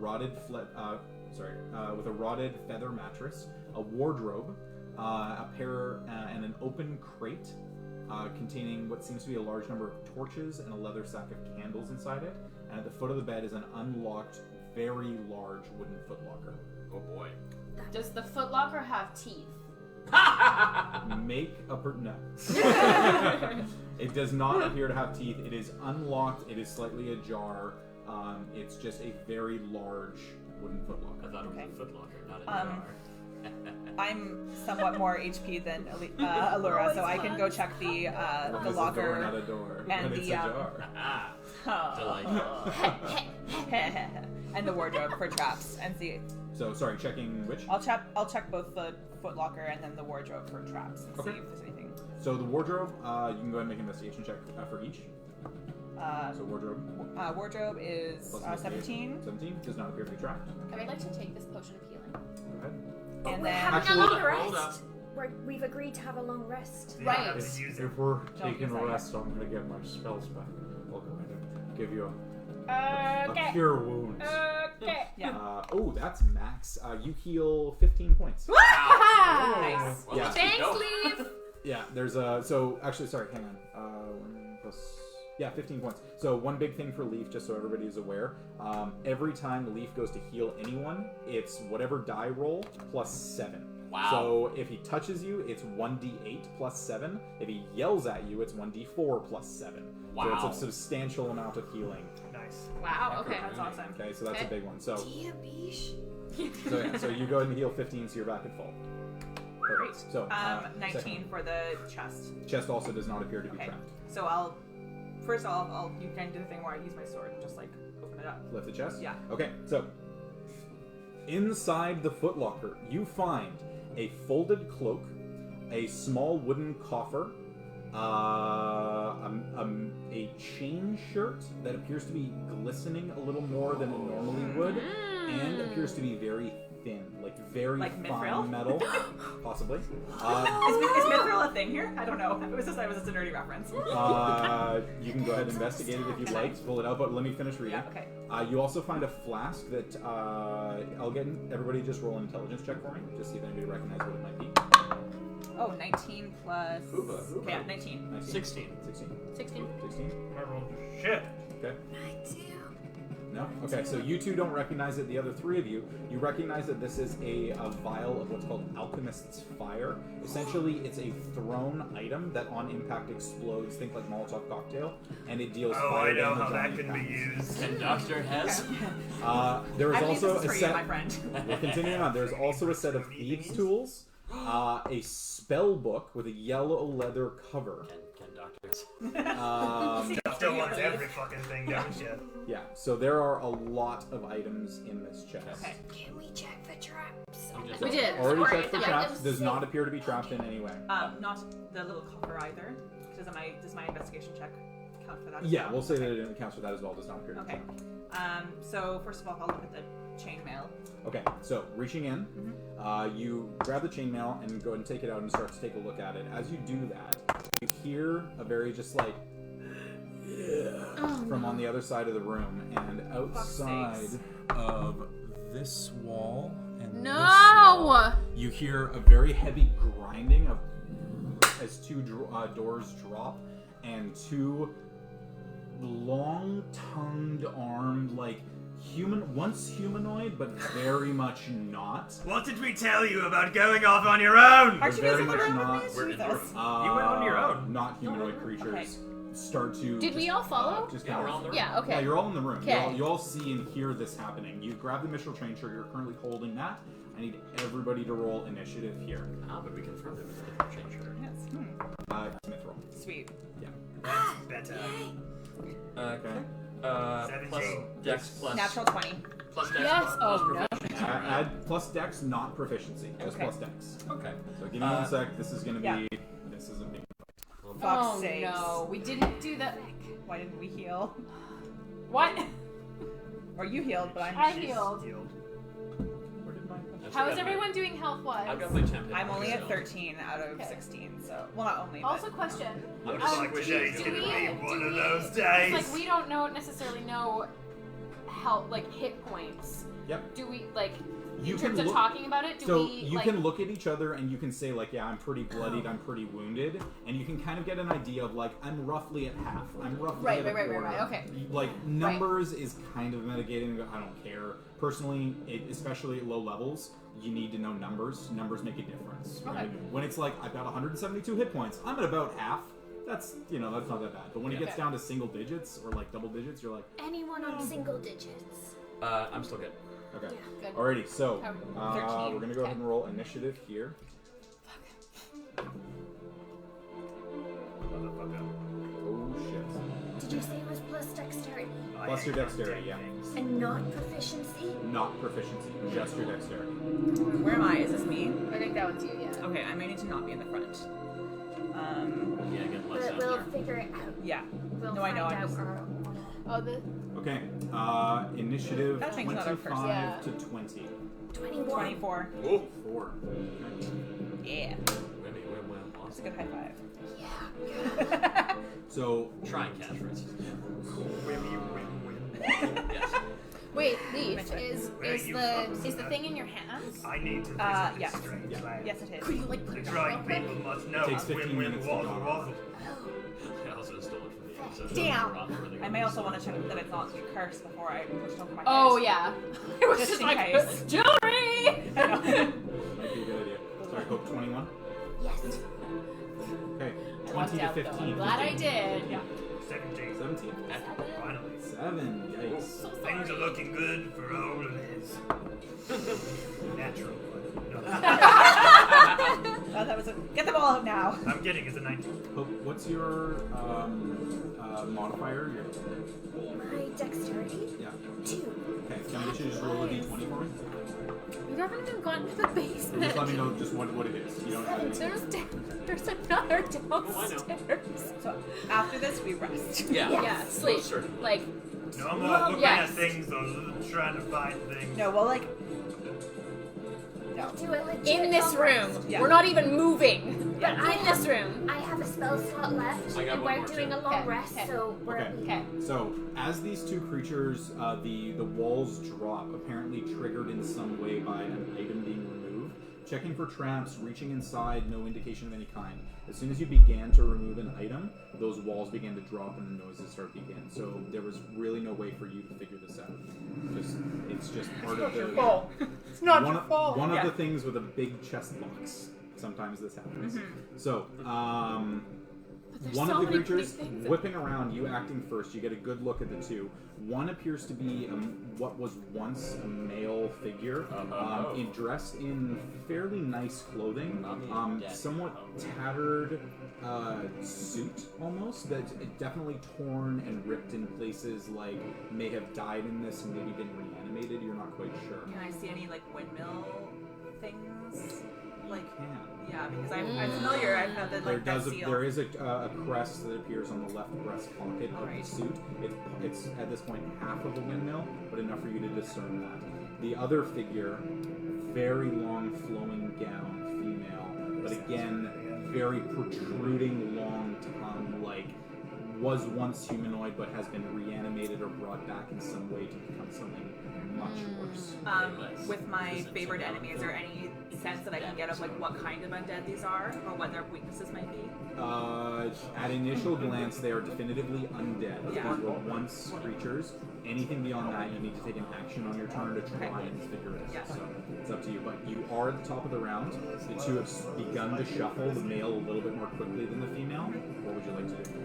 with a rotted feather mattress, a wardrobe, a pair and an open crate containing what seems to be a large number of torches and a leather sack of candles inside it. And at the foot of the bed is an unlocked, very large wooden footlocker. Oh boy. Does the footlocker have teeth? Make a no. It does not appear to have teeth. It is unlocked. It is slightly ajar. It's just a very large wooden I footlocker. thought it was Okay. a footlocker, not a Um, jar. I'm somewhat more HP than Allura, so I can go check the One is a door, locker. not a door, and but it's the, a jar. Ah, delightful. and the wardrobe for traps and see. So sorry, checking which. I'll check both the footlocker and then the wardrobe for traps and Okay. see if there's anything. So the wardrobe, you can go ahead and make an investigation check for each. So wardrobe. Wardrobe is plus investigation. 17, 17 does not appear to be trapped. I would like to take this potion of healing. Go ahead. Oh, and we're then having Actually- a long Hold up. rest. We've agreed to have a long rest. You Right. don't have to use it. If we're Don't taking use a that rest, I'm gonna get my spells back. I'll go ahead and give you a Okay. cure wounds. Okay. Yeah. Oh, that's max. You heal 15 points. Nice. Well, Yeah. let's keep Thanks, going. Leaf. Yeah, there's a. So, actually, sorry, hang on. 1 plus. Yeah, 15 points. So, one big thing for Leaf, just so everybody is aware, every time Leaf goes to heal anyone, it's whatever die roll plus 7. Wow. So, if he touches you, it's 1d8 plus 7. If he yells at you, it's 1d4 plus 7. So, Wow. it's a substantial amount of healing. Nice. Wow. Okay. That's awesome. Okay, so that's a Okay. big one. So, Dear Bish. so you go ahead and heal 15, so you're back at full. Perfect. So, 19 second for the chest. one. Chest also does not appear to be Okay. trapped. So you can do the thing where I use my sword and just like open it up. Lift the chest? Yeah. Okay, so inside the footlocker, you find a folded cloak, a small wooden coffer, a chain shirt that appears to be glistening a little more than it normally would, and appears to be very thin, like very Like fine mithril? metal, possibly. Is mithril a thing here? I don't know. It was just a nerdy reference. You can go ahead and investigate it if you'd like to pull it out, but let me finish reading. Yeah. Okay. You also find a flask that I'll get everybody just roll an intelligence check for me, just see if anybody recognizes what it might be. Oh, 19 plus. Hooba. Yeah, 19. 19. 16. 16. 16. 16. I rolled shit. Okay. I do. No? Okay, so you two don't recognize it. The other three of you recognize that this is a vial of what's called Alchemist's Fire. Essentially, it's a thrown item that on impact explodes. Think like Molotov cocktail. And it deals Oh, fire I know damage how on that can be impact. used. And Dr. Hez? There is I believe also this is a for set... you, my friend. We're continuing on. There's also a set of thieves' tools, a spell book with a yellow leather cover. Can doctors? Still wants every fucking thing, don't you? Yeah, so there are a lot of items in this chest. Okay. Can we check for traps? We just- We did. Already Sorry. checked for Yeah, traps. it was Does safe. not appear to be trapped in any way. Not the little coffer either. Does my investigation check count for that? As Yeah, well? we'll say that it accounts for that as well. Does not appear to be Okay. trapped. So first of all, I'll look at the chainmail. Okay, so reaching in, you grab the chainmail and go ahead and take it out and start to take a look at it. As you do that, you hear a very just like from on the other side of the room, and outside sakes. of this wall and this No! wall, you hear a very heavy grinding of as two doors drop, and two long-tongued, armed, like once humanoid, but very much not. What did we tell you about going off on your own? Aren't you guys Very in the much room not. with me? We're in the Jesus. room. You went on your own. Not humanoid creatures start to. Did we just, all follow? just Yeah, kind we're of- all in the room. Yeah. Okay. Yeah, you're all in the room. Okay. You all see and hear this happening. You grab the mithril train trigger. You're currently holding that. I need everybody to roll initiative here. But we confirmed it with a different change order. Yes. Mithril. Sweet. Yeah. Better. Okay. Plus 17. Dex plus Natural 20. plus Dex Yes. plus Oh, no. proficiency. Add plus Dex, not proficiency. Just Okay. plus Dex. Okay. So give me 1 sec. This is gonna yeah. be. This is a big. Fox Oh sakes. no, we didn't do that. Why didn't we heal? What? Or you healed, but I I'm. healed. Where did my? How is everyone doing health-wise? I've got my temp. I'm only at so- 13 out of Okay. 16, so well, not only. Also, but question. Looks Um, like do today's we- gonna do be we- one do of we- those It's days. like we don't necessarily know health, like hit points. Yep. Do we like You in can terms of look- talking about it? Do So we you like? can look at each other and you can say like, yeah, I'm pretty bloodied, I'm pretty wounded, and you can kind of get an idea of like, I'm roughly at half, I'm roughly Right, at a right, quarter. right, okay. Like numbers is kind of mitigating. I don't care personally, especially at low levels. You need to know numbers. Numbers make a difference. Right? Okay. When it's like I've got 172 hit points, I'm at about half. That's that's not that bad. But when it gets Okay. down to single digits or like double digits, you're like, Anyone on single digits? I'm still good. okay. Yeah. Good. Alrighty, so 13. we're gonna go ahead and roll initiative here. Motherfucker. Oh shit. Did you say it was plus dexterity? I Plus your hate dexterity, dead yeah. things. And not proficiency? Not proficiency, just your dexterity. where am I? Is this me? I think that one's you. Yeah. Okay, I may need to not be in the front. Yeah, get less But out we'll there. figure it out. Yeah. We'll No, I find know, I out just- our Oh, the Okay, initiative That thing's not our 25 first. Yeah. to 20. 21. 24. Oh, 4. Okay. Yeah. well, That's a awesome. good high five. Yeah. So, Try and catch, for instance. Wimmy, wim, wim. Yes. wait, Leaf Mention it. is Where is you the focus is the on thing that? in your hands? I need to visit this yes. strange Yeah. land. Yes, it is. Could you like put The it drying on real people quick? must know. Takes 15 Wim, wim, minutes to wazzle, go. wazzle. I also stole it from the episode. Damn. I may also want to check that it's not cursed before I push it over my head. Oh yeah. It was Just just in like case. jewelry. I know. might be a good idea. Sorry, hope 21. Yes. Okay, I 20 lucked to out, though. 15. I'm glad I did. Yeah. 17. 17. Finally. 7. Yikes. So Things are sorry. looking good for old Liz. Natural. But no. Oh, that was a. Get them all out now. I'm getting is a 19. Hope, what's your modifier? My dexterity? Yeah. 2. Okay, can I get you to just roll a d20 for me? We haven't even gone to the And basement. just let me know just what it is. You don't have to. There's another downstairs. So after this, we rest. Yeah. Yeah, sleep. Most certainly. Like, No more Well, looking yes. at things or trying to find things. No, well, like. No. Do a legit in this long room. rest. Yeah. We're not even moving. Yeah. But in this room. I have a spell slot left, I got and one we're more, doing too. a long Okay, rest, okay. so we're Okay. Okay. So, as these two creatures, the walls drop, apparently triggered in some way by an item being removed. Checking for traps, reaching inside, no indication of any kind. As soon as you began to remove an item, those walls began to drop and the noises started to begin. So there was really no way for you to figure this out. It's just part of the. It's not one, your fault. One Yeah. of the things with a big chest box. Sometimes this happens. So, there's one so of the many creatures pretty things. whipping around, you acting first, you get a good look at the two. One appears to be what was once a male figure, dressed in fairly nice clothing, somewhat tattered suit almost, that's definitely torn and ripped in places, like may have died in this and maybe been reanimated, you're not quite sure. Can I see any like windmill things? Like, Yeah. yeah, because I'm familiar. I've had the like that seal. There is a crest that appears on the left breast pocket of Alright. the suit. It's at this point half of a windmill, but enough for you to discern that. The other figure, very long flowing gown, female, but again, very protruding long tongue, like was once humanoid but has been reanimated or brought back in some way to become something much worse. With my favorite enemy, is there any sense that I can get of like what kind of undead these are, or what their weaknesses might be? At initial glance, they are definitively undead. Yeah. These were once creatures. Anything beyond that, you need to take an action on your turn to try Okay. and figure it out. Yeah. So it's up to you. But you are at the top of the round. The two have begun to shuffle, the male a little bit more quickly than the female. What would you like to do?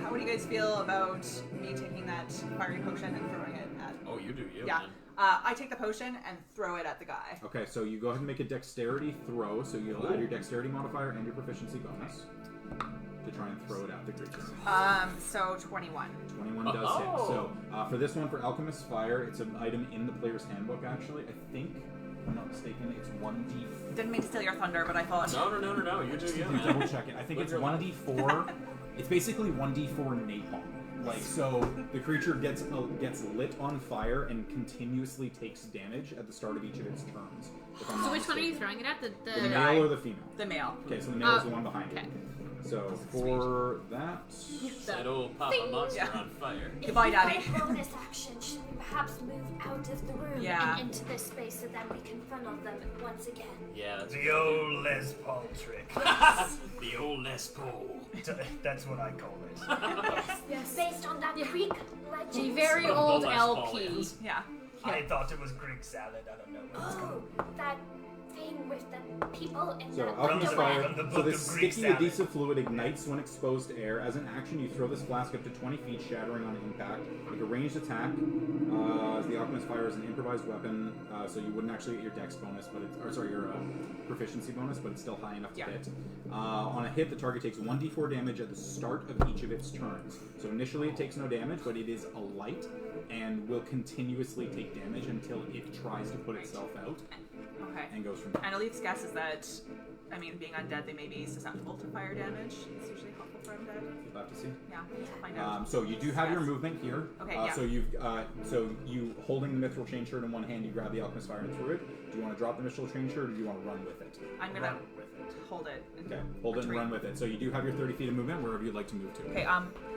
How would you guys feel about me taking that fiery potion and throwing it at? Oh, you do, you. Yeah. Man. I take the potion and throw it at the guy. Okay, so you go ahead and make a dexterity throw. So you'll add your dexterity modifier and your proficiency bonus. to try and throw it at the creature. So 21. 21 does hit. So for this one, for Alchemist's Fire, it's an item in the player's handbook, actually. I think, if I'm not mistaken, it's 1d4. Didn't mean to steal your thunder, but I thought. No. You're doing good, man. Double check it. I think it's 1d4. It's basically 1d4 napalm. Like, so the creature gets lit on fire and continuously takes damage at the start of each of its turns. If I'm So not which one are you mistaken. throwing it at? The The guy. male or the female? The male. Okay, so the male is the one behind okay. it. So for that, Set old Papa Monster Yeah. on fire. Goodbye, Daddy. If my bonus action, should we perhaps move out of the room Yeah. and into this space so that we can funnel them once again? Yeah, that's The old Les Paul trick. the old Les Paul. That's what I call it. Yes. Based on that Greek legend. The very The old Les LP. Paulians. Yeah. I thought it was Greek salad. I don't know what it's called. Oh, that thing with the people in so the Alchemist's the- Fire. from the So book this of Greek sticky salad. adhesive fluid ignites when exposed to air. As an action, you throw this flask up to 20 feet, shattering on impact. Make a ranged attack. As the Alchemist's Fire is an improvised weapon, so you wouldn't actually get your dex bonus, but your proficiency bonus, but it's still high enough to hit. On a hit, the target takes 1d4 damage at the start of each of its turns. So initially, it takes no damage, but it is a light and will continuously take damage until it tries to put itself out Okay. and goes from there. And Aleth's guess is that, I mean, being undead, they may be susceptible to fire damage. It's usually helpful for undead. You'll have to see. Yeah, we'll find out. So you do have your movement here. Okay, yeah. So you holding the mithril chain shirt in one hand, you grab the Alchemist Fire and throw it. Do you want to drop the mithril chain shirt, or do you want to run with it? I'm gonna hold it. Okay, hold it and retreat. run with it. So you do have your 30 feet of movement wherever you'd like to move to. Okay,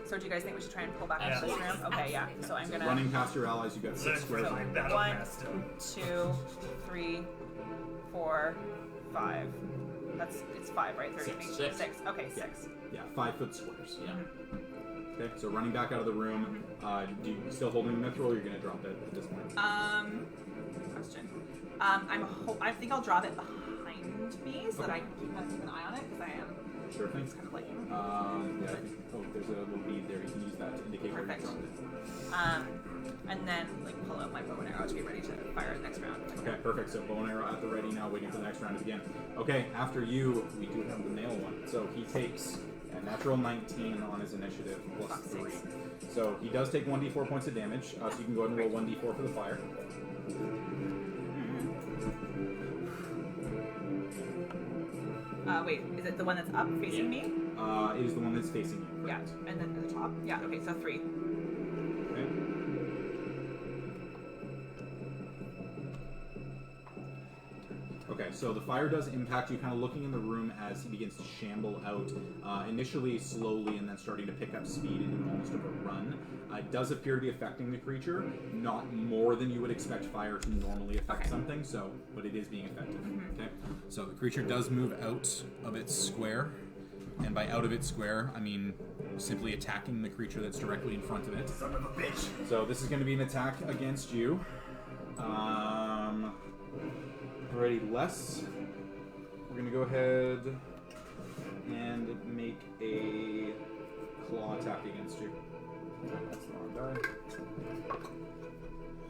so do you guys think we should try and pull back into this Yeah. room? Okay, yeah. So I'm gonna Running past your allies, you've got 6 Learn squares. from my on. battle 1, master. 2, 3, 4, 5. It's 5, right? 30 feet. Six. 6. Okay, 6. Yeah, 5-foot squares. Yeah. Okay, so running back out of the room, do you still holding the mithril, or you're going to drop it at this point? Question. I think I'll drop it behind me so that I can keep an eye on it because I am Sure thing. kind of like. Yeah, I think, there's a little bead there. You can use that to indicate where you Perfect. dropped it. And then pull out my bow and arrow to get ready to fire the next round. Okay, perfect. So bow and arrow at the ready now, waiting for the next round to begin. Okay, after you, we do have the male one. So he takes a natural 19 on his initiative, plus Fuck 3. sakes. So he does take 1d4 points of damage, so you can go ahead and roll 1d4 for the fire. Wait, is it the one that's up facing me? It is the one that's facing you. Yeah, Correct. and then at the top. Yeah, okay, so 3. Okay. Okay, so the fire does impact you, kind of looking in the room as he begins to shamble out, initially slowly and then starting to pick up speed into almost of a run. It does appear to be affecting the creature, not more than you would expect fire to normally affect Okay. something, so, but it is being affected. Okay, so the creature does move out of its square, and by out of its square, I mean simply attacking the creature that's directly in front of it. Son of a bitch. So this is going to be an attack against you. Already less. We're going to go ahead and make a claw attack against you. That's the wrong die.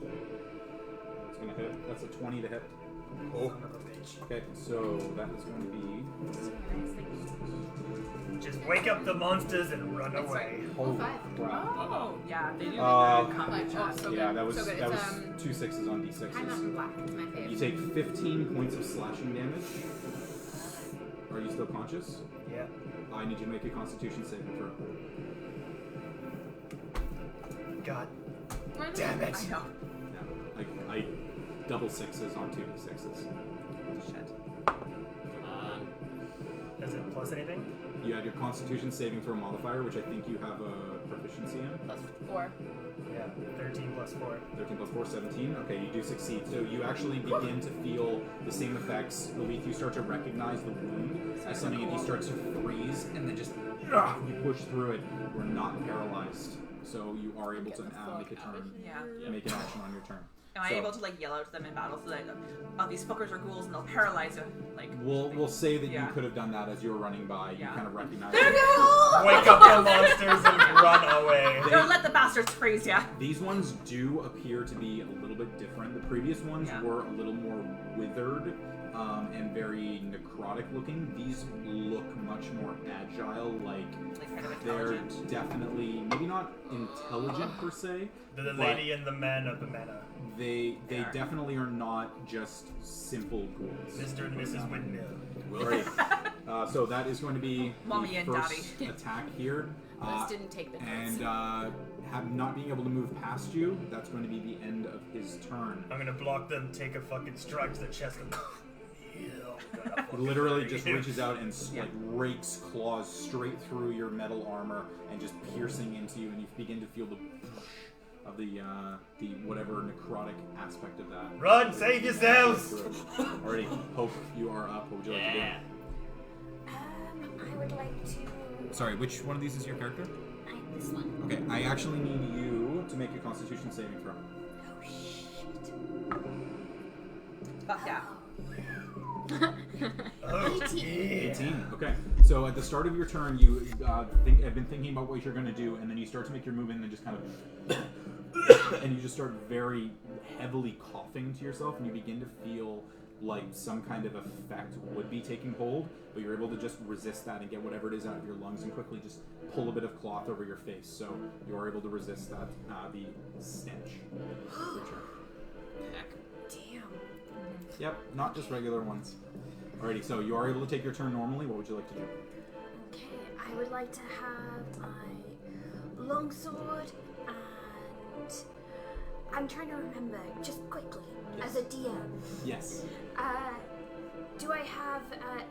That's going to hit. That's a 20 to hit. Son of a bitch. Okay, so that is going to be... Just wake up the monsters and run That's away. Holy 5. crap. Oh, yeah, they do make Uh, a combat check. so yeah, good. that was So good. that It's, was 2 6s on Time d6s. Mountain Black. It's my favorite. You take 15 points of slashing damage. Are you still conscious? Yeah. I need you to make a Constitution saving throw. God Where is damn it? it. I know. Yeah, I double 6s on 2d6s. Shit. Is it plus anything? You add your Constitution saving throw modifier, which I think you have a proficiency in. Plus 4. Yeah. 13 plus 4. 13 plus 4, 17. Okay, you do succeed. So you actually begin to feel the same effects. Aleth, you start to recognize the wound as something, and he starts to freeze, and then just you push through it. We're not paralyzed, so you are able to make a turn, Yeah. make an action on your turn. Am I So- able to yell out to them in battle so that these fuckers are ghouls and they'll paralyze you? We'll say that Yeah. you could have done that as you were running by. You Yeah. kind of recognize They're it. ghouls! Wake up the monsters and run away. Don't let the bastards freeze ya. These ones do appear to be a little bit different. The previous ones Yeah. were a little more withered. and very necrotic looking. These look much more agile, like kind of they're intelligent. definitely, maybe not intelligent per se, The but lady and the man of the meta. they are. definitely are not just simple ghouls. Mr. and Mrs. Windmill. Alright, so that is going to be Mommy the and first attack here. Most didn't take the And notes. not being able to move past you, that's going to be the end of his turn. I'm gonna block them, take a fucking strike to the chest, and He literally just reaches out and like rakes claws straight through your metal armor and just piercing into you, and you begin to feel the of the whatever necrotic aspect of that. Run, save yourselves! Already, Hope, you are up. What would you like to do? I would like to. Sorry, which one of these is your character? This one. Okay, I actually need you to make a Constitution saving throw. Oh shit. Fuck yeah. Oh, 18. Okay. So at the start of your turn, you have been thinking about what you're going to do, and then you start to make your movement, and then just kind of, and you just start very heavily coughing to yourself, and you begin to feel like some kind of effect would be taking hold, but you're able to just resist that and get whatever it is out of your lungs, and quickly just pull a bit of cloth over your face, so you are able to resist that the stench. Heck. Damn. Yep, not just regular ones. Alrighty, so you are able to take your turn normally. What would you like to do? Okay, I would like to have my longsword, and I'm trying to remember just quickly as a DM. Yes. Do I have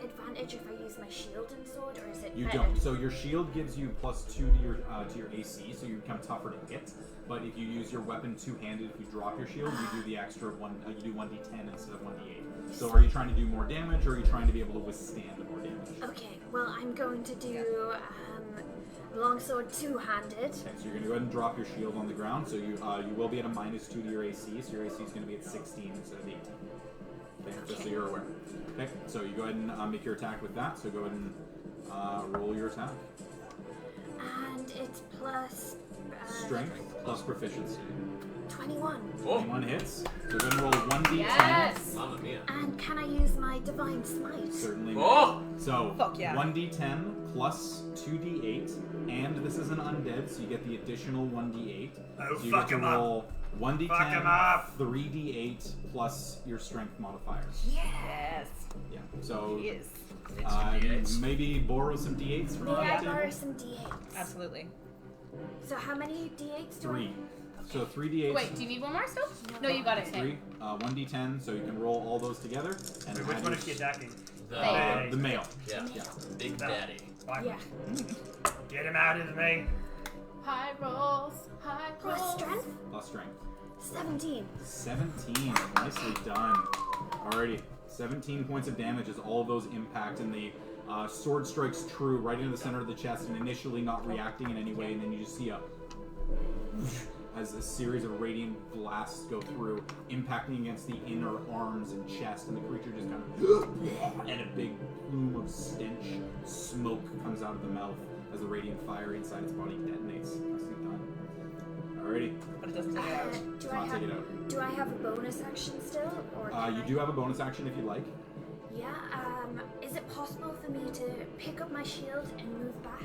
advantage if I use my shield and sword, or is it You better? don't. So your shield gives you +2 to your AC, so you become tougher to hit. But if you use your weapon two-handed, if you drop your shield, you do the extra one. You do 1d10 instead of 1d8. So are you trying to do more damage, or are you trying to be able to withstand more damage? Okay, well I'm going to do longsword two-handed. Okay, so you're going to go ahead and drop your shield on the ground. So you will be at a -2 to your AC. So your AC is going to be at 16 instead of 18. Okay, just so you're aware. Okay, so you go ahead and make your attack with that. So go ahead and roll your attack. And it's plus Strength plus proficiency. 21. 21 hits. So go ahead and roll 1d10. Yes! Mamma mia. And can I use my divine smite? Certainly. Oh! So Fuck yeah. 1d10 plus 2d8, and this is an undead, so you get the additional 1d8. Oh, so you fuck get to him up. roll 1d10, Fuck him up. 3d8 plus your strength modifier. Yes. Yeah. So He is. maybe borrow some d8s from May I the borrow table. some d8s? Absolutely. So how many d8s do I 3. So 3d8s. Wait, do you need one more still? No, you got it. 3. 1d10, so you can roll all those together. And Wait, which add one your is he attacking? the male. Yeah. Yeah. Big No. daddy. Fine. Yeah. Get him out of me. High rolls, high rolls. Plus strength? Plus strength. 17. 17. Nicely done. Alrighty. 17 points of damage as all of those impact, and the sword strikes true right into the center of the chest, and initially not reacting in any way, and then you just see as a series of radiant blasts go through, impacting against the inner arms and chest, and the creature just kind of and a big plume of stench smoke comes out of the mouth as the radiant fire inside its body detonates. Nicely done. Alrighty. But it doesn't take it out. Do Not take it out. Do I have a bonus action still, or can You I- do have a bonus action if you like. Yeah. Is it possible for me to pick up my shield and move back?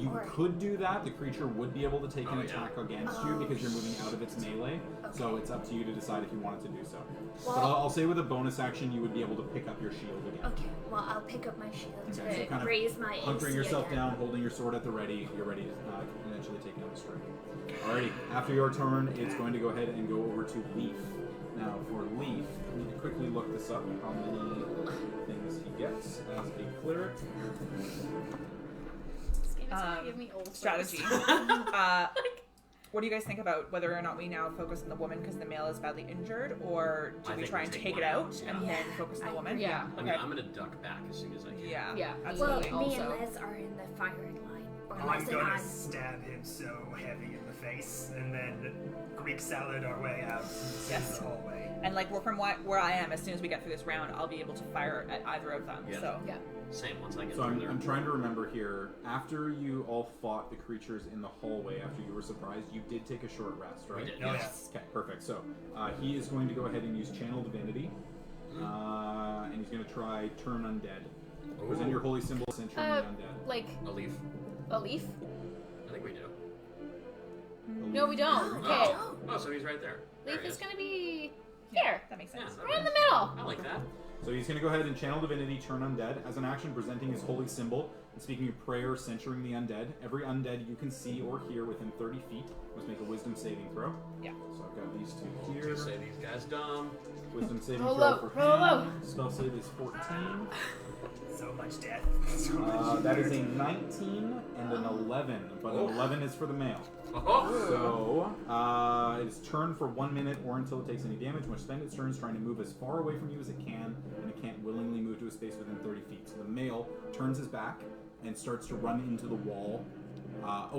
You Or- could do that. The creature would be able to take an Oh, yeah. attack against you because you're moving out of its melee. So it's up to you to decide if you wanted to do so. Well- But I'll say with a bonus action, you would be able to pick up your shield again. Okay. Well, I'll pick up my shield Okay, so to kind of raise my hunkering AC yourself again. down, holding your sword at the ready. You're ready to eventually take another strike. Alrighty. After your turn, it's going to go ahead and go over to Leaf. Now, for Leaf, I need to quickly look this up, how many things he gets as a cleric. This game is gonna give me old Strategy. clothes. What do you guys think about whether or not we now focus on the woman because the male is badly injured, or do I we think try we and take take one it out out, and yeah. then focus on the woman? Yeah. I mean, Okay. I'm gonna duck back as soon as I can. Yeah. Yeah. Well, Absolutely. me and Also- Liz are in the firing line. Or I'm Liz and gonna I. stab him so heavy in the face, and then Greek salad our way out into Yes. the hallway. And like from where I am, as soon as we get through this round, I'll be able to fire at either of them. Yeah. So Yeah. Same once I get So through there. I'm trying to remember here. After you all fought the creatures in the hallway, after you were surprised, you did take a short rest, right? We did, Oh, yes. Okay, perfect. So he is going to go ahead and use Channel Divinity And he's going to try turn undead. Present your holy symbol, censuring the undead. Like A leaf. a leaf? I think we do. No, we don't. Okay. Oh, so he's right there. There Leaf he is gonna be here, That makes sense. Yeah, right in the middle. I like that. So he's going to go ahead and channel divinity, turn undead. As an action, presenting his holy symbol and speaking a prayer, censuring the undead. Every undead you can see or hear within 30 feet must make a wisdom saving throw. Yeah. So I've got these two here. Just say these guys dumb. Wisdom saving Roll throw low, for roll him. low. Spell save is 14. So much death. So much That is a dirt. 19 and an 11, but an 11 is for the male. Oh. So, it is turn for 1 minute or until it takes any damage. Must spend its turns trying to move as far away from you as it can, and it can't willingly move to a space within 30 feet. So the male turns his back and starts to run into the wall.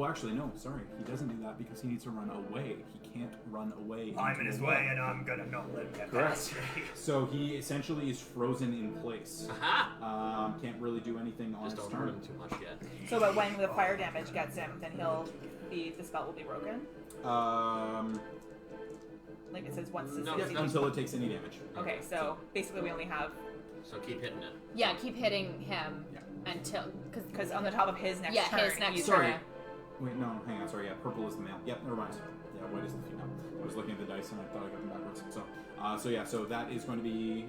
Actually, no, sorry. He doesn't do that because he needs to run away. He can't run away. I'm into in his the way, wall. and I'm gonna not let him get Correct. past me. So he essentially is frozen in place. Aha! Can't really do anything on Just his don't hurt turn. him too much yet. So, but when the fire damage gets him, then the spell will be broken. Like it says once the No, Yep, until it takes any damage. Okay, so basically we only have So keep hitting it. Yeah, keep hitting him Yeah. until because on the top of his next yeah, turn, his next he's Sorry. turn. Wait, no, hang on. Sorry, yeah, purple is the male. Yep, never mind. Yeah, white is the female. I was looking at the dice and I thought I got them backwards. So that is going to be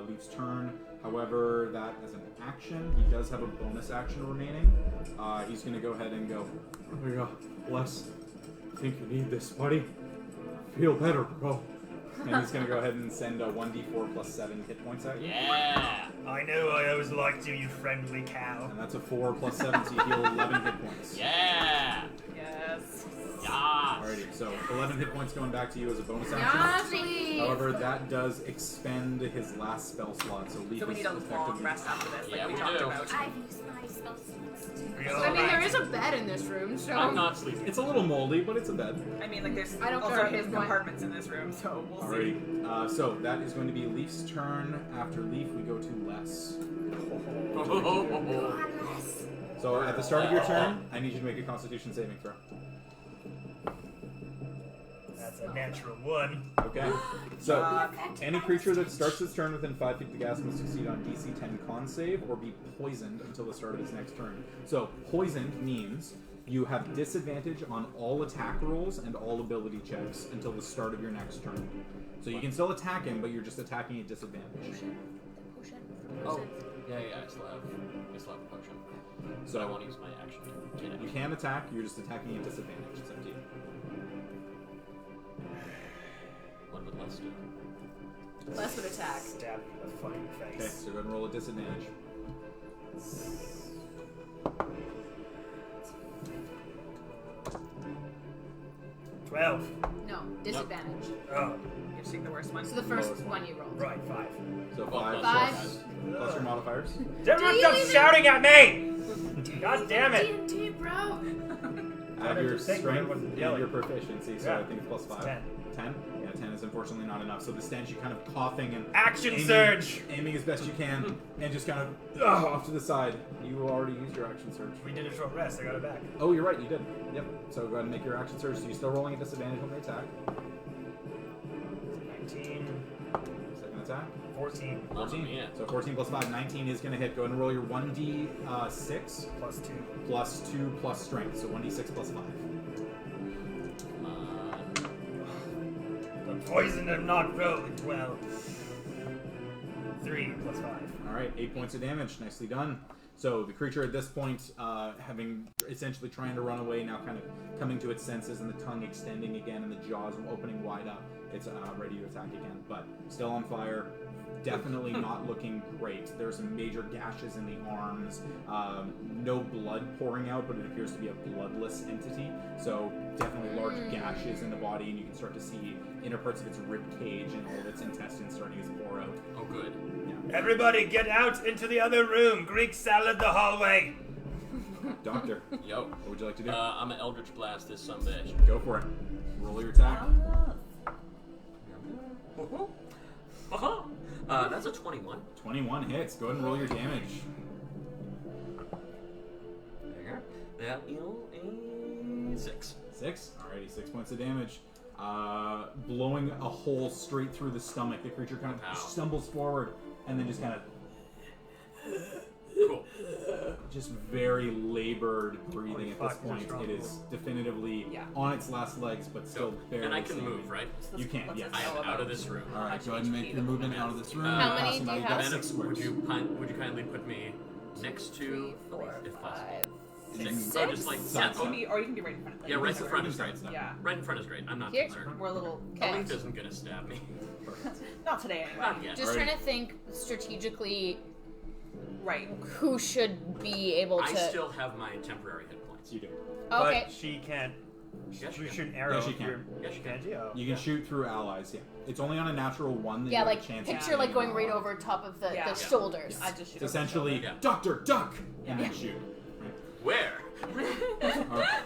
Leaf's turn. However, that as an action, he does have a bonus action remaining. He's going to go ahead and go. Oh yeah, bless. I think you need this, buddy. Feel better, bro. And he's going to go ahead and send a 1d4 plus 7 hit points at you. Yeah! I know I always liked you, you friendly cow. And that's a 4 plus 7, so you heal 11 hit points. Yeah! yes. Yes! Alrighty, so 11 hit points going back to you as a bonus action. Yassi! However, that does expend his last spell slot, so Leaf So we is need a long effectively- rest after this, like Yeah, we we talked do. about. I've used my spell slots too. I mean, there is a bed in this room, so I'm not sleeping. It's a little moldy, but it's a bed. I mean, like there's I don't also care at hidden this point. compartments in this room, so we'll see. Alrighty, so that is going to be Leaf's turn. After Leaf, we go to Les. Unless So at the start of your turn, I need you to make a Constitution saving throw. That's a natural 1. Okay. So any creature that starts its turn within 5 feet of the gas must succeed on DC 10 Con save or be poisoned until the start of its next turn. So poisoned means you have disadvantage on all attack rolls and all ability checks until the start of your next turn. So you can still attack him, but you're just attacking at disadvantage. potion. Oh, yeah, I still have a potion. So I want to use my action to get it. You can attack, you're just attacking at disadvantage. It's up to you. What would less do? Less would attack. Stab him in the fucking Okay, face. so go ahead and roll a disadvantage. $12. No, disadvantage. Oh, You're seeing the worst one. So the first one you rolled. right, 5. So Well, 5 Five. plus your modifiers. Everyone you stop even- shouting at me! God damn it! D&D, bro. Add your just think when strength everyone's and yelling. your proficiency, so Yeah. I think it's plus 5. 10. 10? Yeah, 10 is unfortunately not enough. So the stench, you kind of coughing and Action aiming, surge! aiming as best you can, and just kind of off to the side. You already used your action surge. We did a short rest, I got it back. Oh, you're right, you did. Yep. So go ahead and make your action surge. So you're still rolling a disadvantage when they attack. 19, Second attack. 14, 14. Yeah. So 14 plus 5, 19 is going to hit. Go ahead and roll your 1d6 plus 2. plus 2 plus strength. So 1d6 plus 5. The poison are not rolling well. 3 plus 5. Alright, 8 points of damage. Nicely done. So the creature at this point, having essentially trying to run away, now kind of coming to its senses and the tongue extending again and the jaws opening wide up. It's ready to attack again, but still on fire. Definitely not looking great. There's some major gashes in the arms. No blood pouring out, but it appears to be a bloodless entity. So definitely large gashes in the body, and you can start to see inner parts of its rib cage and all of its intestines starting to pour out. Oh, good. Yeah. Everybody get out into the other room! Greek salad the hallway! Doctor, Yo. what would you like to do? I'm an Eldritch Blast this sumbitch. Go for it. Roll your attack. That's a 21. 21 hits. Go ahead and roll your damage. There. That is a 6. 6. Alrighty, 6 points of damage. blowing a hole straight through the stomach. The creature kind of stumbles forward and then just kind of Cool. just very labored breathing at this fuck, point. just It is definitively on its last legs, but still barely And I can standing. move, right? You can, yes. I am out of this room. All right, go ahead and make your movement out of this room. How many Passing do by, you got have? 6 squares. Would you kindly put me next to, 3, 4, if 5, possible? 6. Six. Oh, just like Side You can be, or you can be right in front of them. yeah, right in front is great. Yeah. Right in front is great. I'm not Here. concerned. We're a little. Okay. Leaf isn't gonna stab me. Not today, anyway. Not yet. Just trying to think strategically Right. who should be able I to. still have my temporary hit points. You do. Okay. But she can't Yes, she shoot can. an arrow. Yeah, she if can. you're- Yes, she can. Can she? Oh, You can shoot through allies, yeah. It's only on a natural 1 that Yeah, you have like a chance picture of like hitting going right over top of the, Yeah. the shoulders. I just shoot. It's essentially, Yeah. Doctor, duck! And Yeah. then shoot. Where? Alright,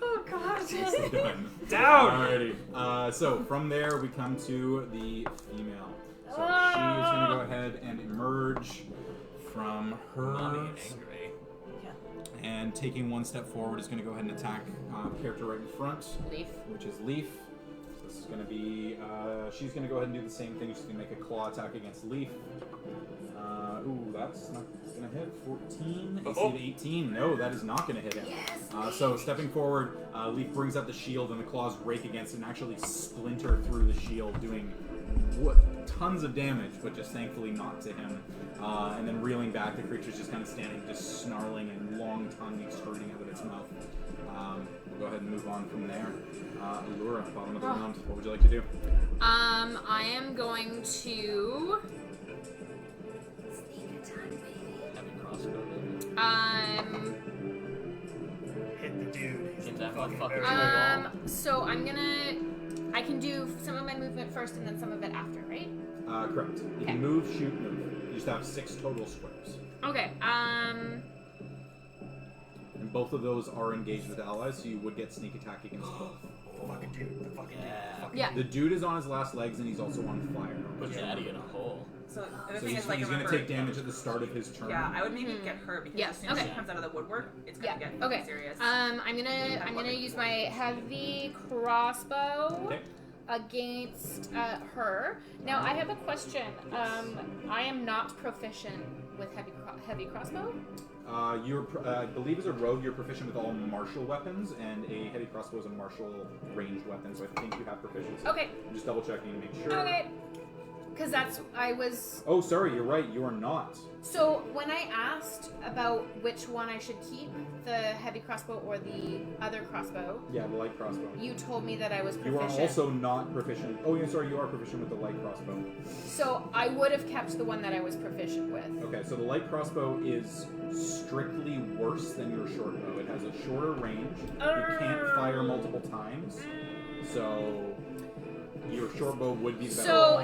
Oh god. it's done. Down! Alrighty. So from there we come to the female. So she is going to go ahead and emerge from Mommy her, angry. and taking 1 step forward is going to go ahead and attack character right in front, Leaf. which is Leaf. So this is going to be, she's going to go ahead and do the same thing. She's going to make a claw attack against Leaf. Ooh, that's not going to hit. 14, AC to 18. No, that is not going to hit him. So stepping forward, Leaf brings up the shield and the claws rake against it and actually splinter through the shield, doing tons of damage, but just thankfully not to him. And then reeling back, the creature's just kind of standing, just snarling and long tongue extruding out of its mouth. We'll go ahead and move on from there. Allura, bottom of the round. What would you like to do? I am going to. Heavy crossbow. Hit the dude. He's Hit the that fucking motherfucker. barrel. So I'm gonna. I can do some of my movement first and then some of it after, right? Correct. You Okay. can move, shoot, move. You just have 6 total squares. Okay. And both of those are engaged with allies, so you would get sneak attack against both. The fucking dude. The fucking dude. The fucking Yeah. The dude is on his last legs and he's also on fire. Put daddy in a hole. So the So thing he's, is, like, he's going to remember- take damage at the start of his turn. Yeah, I would maybe get her because Yeah, as soon as okay. she comes out of the woodwork, it's Yeah. gonna get Okay. serious. I'm gonna use my heavy crossbow Okay. against her. Now I have a question. I am not proficient with heavy crossbow. I believe as a rogue, you're proficient with all martial weapons, and a heavy crossbow is a martial ranged weapon, so I think you have proficiency. Okay. I'm just double checking to make sure. Okay. Because I was. Oh, sorry, you're right. You are not. So when I asked about which one I should keep, the heavy crossbow or the other crossbow, Yeah, the light crossbow. you told me that I was You proficient. are also not proficient. Oh, yeah, sorry, you are proficient with the light crossbow. So I would have kept the one that I was proficient with. Okay, so the light crossbow is strictly worse than your short bow. It has a shorter range. It can't fire multiple times. So your short bow would be better. So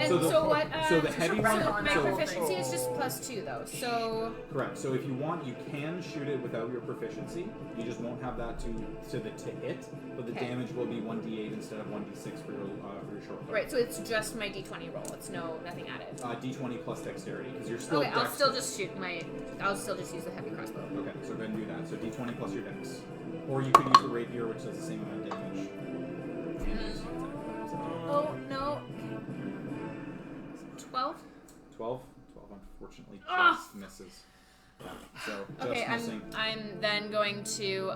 so the heavy one. My So, proficiency is just +2 though. So correct. So if you want, you can shoot it without your proficiency. You just won't have that to hit, but the Okay. damage will be 1d8 instead of 1d6 for your short bow. right. So it's just my d20 roll. It's nothing added. D20 plus dexterity because you're still. Okay, I'll dex- still just shoot I'll still just use the heavy crossbow. Okay, so go ahead and do that. So d20 plus your dex, or you could use the rapier, which does the same amount of damage. Oh no. 12. 12 unfortunately Ah! just misses. Yeah, so just Okay, missing. I'm then going to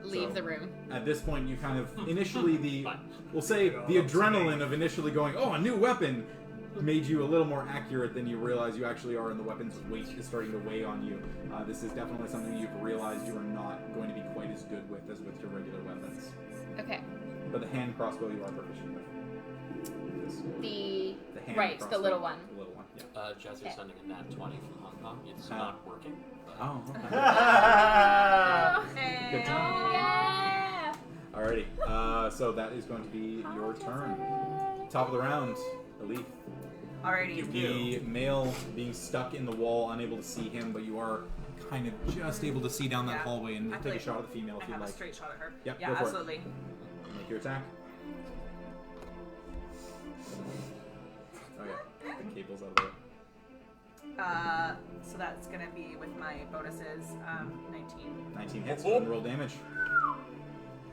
leave So- the room. At this point, you kind of initially we'll say the adrenaline of initially going, oh, a new weapon, made you a little more accurate than you realize you actually are, and the weapon's weight is starting to weigh on you. This is definitely something you've realized you are not going to be quite as good with as with your regular weapons. Okay. But the hand crossbow you are proficient with. The hand right, crossbow, the little one. The little one, yeah. Jazz, you're sending a nat 20 from Hong Kong. It's Oh. not working. But Oh, okay. Good Oh yeah. Alrighty, so that is going to be your turn. Top of the round, Elite. Alrighty. The male being stuck in the wall, unable to see him, but you are kind of just able to see down that Yeah. hallway and I take feel a like shot at the female I if you'd have a like. straight shot at her. Yep, Yeah, go for it. absolutely. Make your attack. Oh yeah, the cable's out of the way. So that's gonna be with my bonuses, 19. 19 hits, go ahead and roll damage.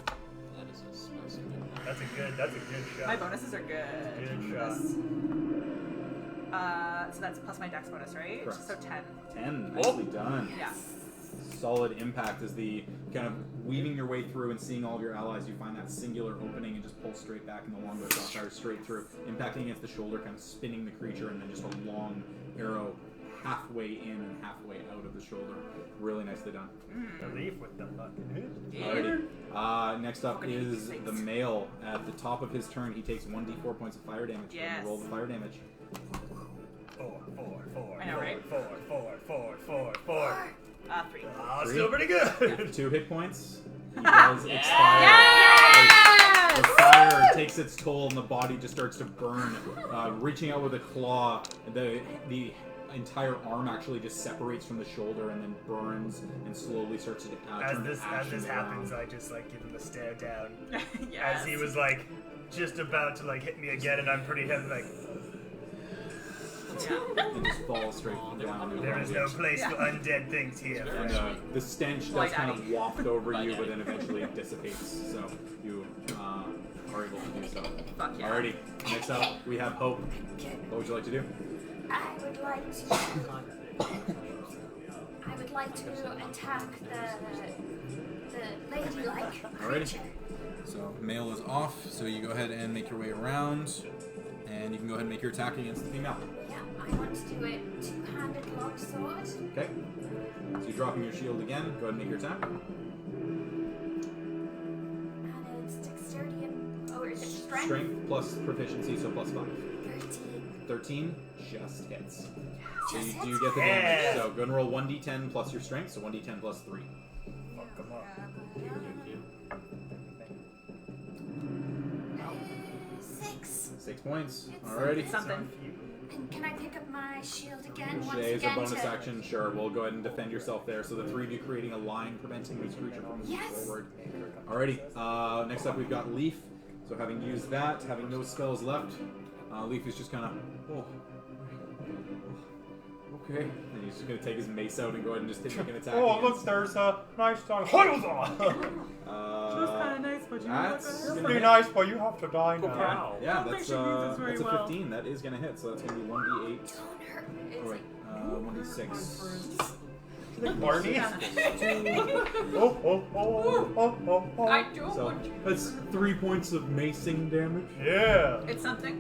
that is is a spicy one. That's a good shot. My bonuses are good. Good shot. So that's plus my dex bonus, right? Correct. So 10. 10. Nicely done. Yeah. Solid impact as the kind of weaving your way through and seeing all of your allies. You find that singular opening and just pull straight back, and the longbow shot fires straight through, impacting against the shoulder, kind of spinning the creature, and then just a long arrow halfway in and halfway out of the shoulder. Really nicely done. Relief with the fucking hit. Alrighty. Next up Fucking hate is these things. the male. At the top of his turn, he takes 1d4 points of fire damage. Yes. Roll the fire damage. 4. I know, right? 4. 3. Oh, Three. still pretty good. 2 hit points. He does expire. Yes! The fire takes its toll and the body just starts to burn. Reaching out with a claw, the entire arm actually just separates from the shoulder and then burns and slowly starts to turn to As ashes this around. happens, I just like give him a stare down. Yes. As he was like just about to like hit me again, and I'm pretty heavy. Like And just falls straight down. there is no place for undead things here. And the stench does White kind of Daddy. waft over White you, but Daddy. then eventually it dissipates. So you are able to do so. Fuck yeah. Alrighty, next up we have Hope. What would you like to do? I would like to attack the ladylike Alrighty. creature. So male is off, so you go ahead and make your way around, and you can go ahead and make your attack against the female. Yeah, I want to do it two-handed longsword. Okay. So you're dropping your shield again. Go ahead and make your attack. And it's dexterity and... Oh, is it strength? Strength plus proficiency, so plus 5. 13. 13 just hits. So you Just do hits? get the Yeah. damage. So go ahead and roll 1d10 plus your strength, so 1d10 plus 3. Fuck him up. 6. 6 points. It's Alrighty. Something. And can I pick up my shield again? Once Ricochet is a again bonus to... action. Sure, we'll go ahead and defend yourself there. So the 3 of you creating a line preventing this creature from moving Yes. forward. Alrighty. Next up we've got Leaf. So having used that, having no spells left, Leaf is just kind of, okay. And he's just going to take his mace out and go ahead and just make an attack. Oh, look, against- there's a nice dog. Hold on. Just kind of nice, but you know That's what? You're gonna pretty hit. nice, but you have to die now. Wow. Yeah, I don't that's think she reads this very that's a well. 15. That is going to hit. So that's going to be 1d8. Oh wait, 1d6. Barney? Oh. I don't So want that's 3 points of macing damage. Yeah. It's something.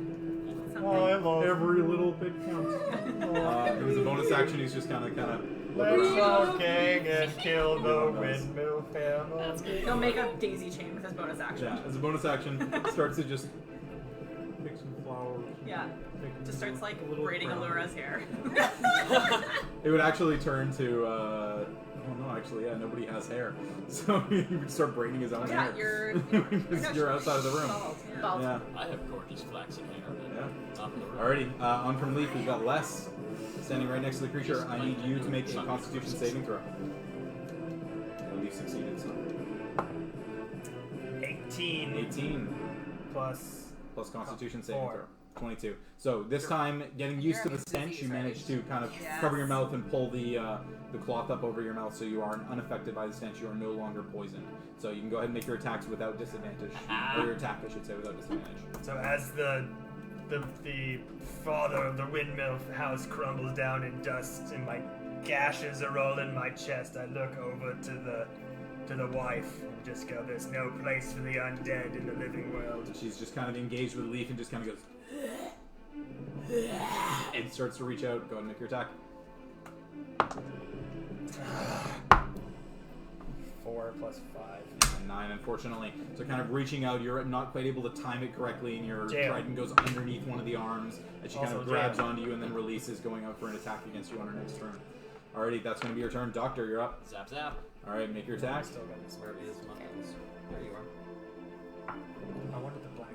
It's something. Oh, I love Every little bit counts. It was a bonus action. He's just kind of look Let's around. all gang and kill the windmill family. He'll make a daisy chain with his bonus action. Yeah, as a bonus action, starts to just pick some flowers. Yeah. Just starts like A little braiding crown. Allura's hair. It would actually turn to, oh no, actually, yeah, nobody has hair. So he would start braiding his own Yeah, hair. you're You're outside of the room. Bald, yeah. Bald. Yeah, I have gorgeous flaxen hair. yeah. Top of the room. Alrighty, on from Leaf, we've got Les. Standing right next to the creature. I need you to make a Constitution saving throw. Leaf succeeded, so. 18 18 plus. plus Constitution saving 4. throw. 22. So this time, getting used to the stench, you manage to kind of Yes. cover your mouth and pull the cloth up over your mouth, so you are unaffected by the stench. You are no longer poisoned. So you can go ahead and make your attacks without disadvantage, or your attack, I should say, without disadvantage. So as the father of the windmill house crumbles down in dust and my gashes are all in my chest, I look over to the wife and just go, "There's no place for the undead in the living world." So she's just kind of engaged with Leaf and just kind of goes and starts to reach out. Go ahead and make your attack. 4 plus 5. 9, unfortunately. So kind of reaching out, you're not quite able to time it correctly, and your Jail. trident goes underneath one of the arms, and she kind Also of grabs jail. onto you and then releases, going out for an attack against you on her next turn. Alrighty, that's going to be your turn. Doctor, you're up. Zap zap. Alright, make your attack. Still got this. Where is Miles? There you are. I wanted the black.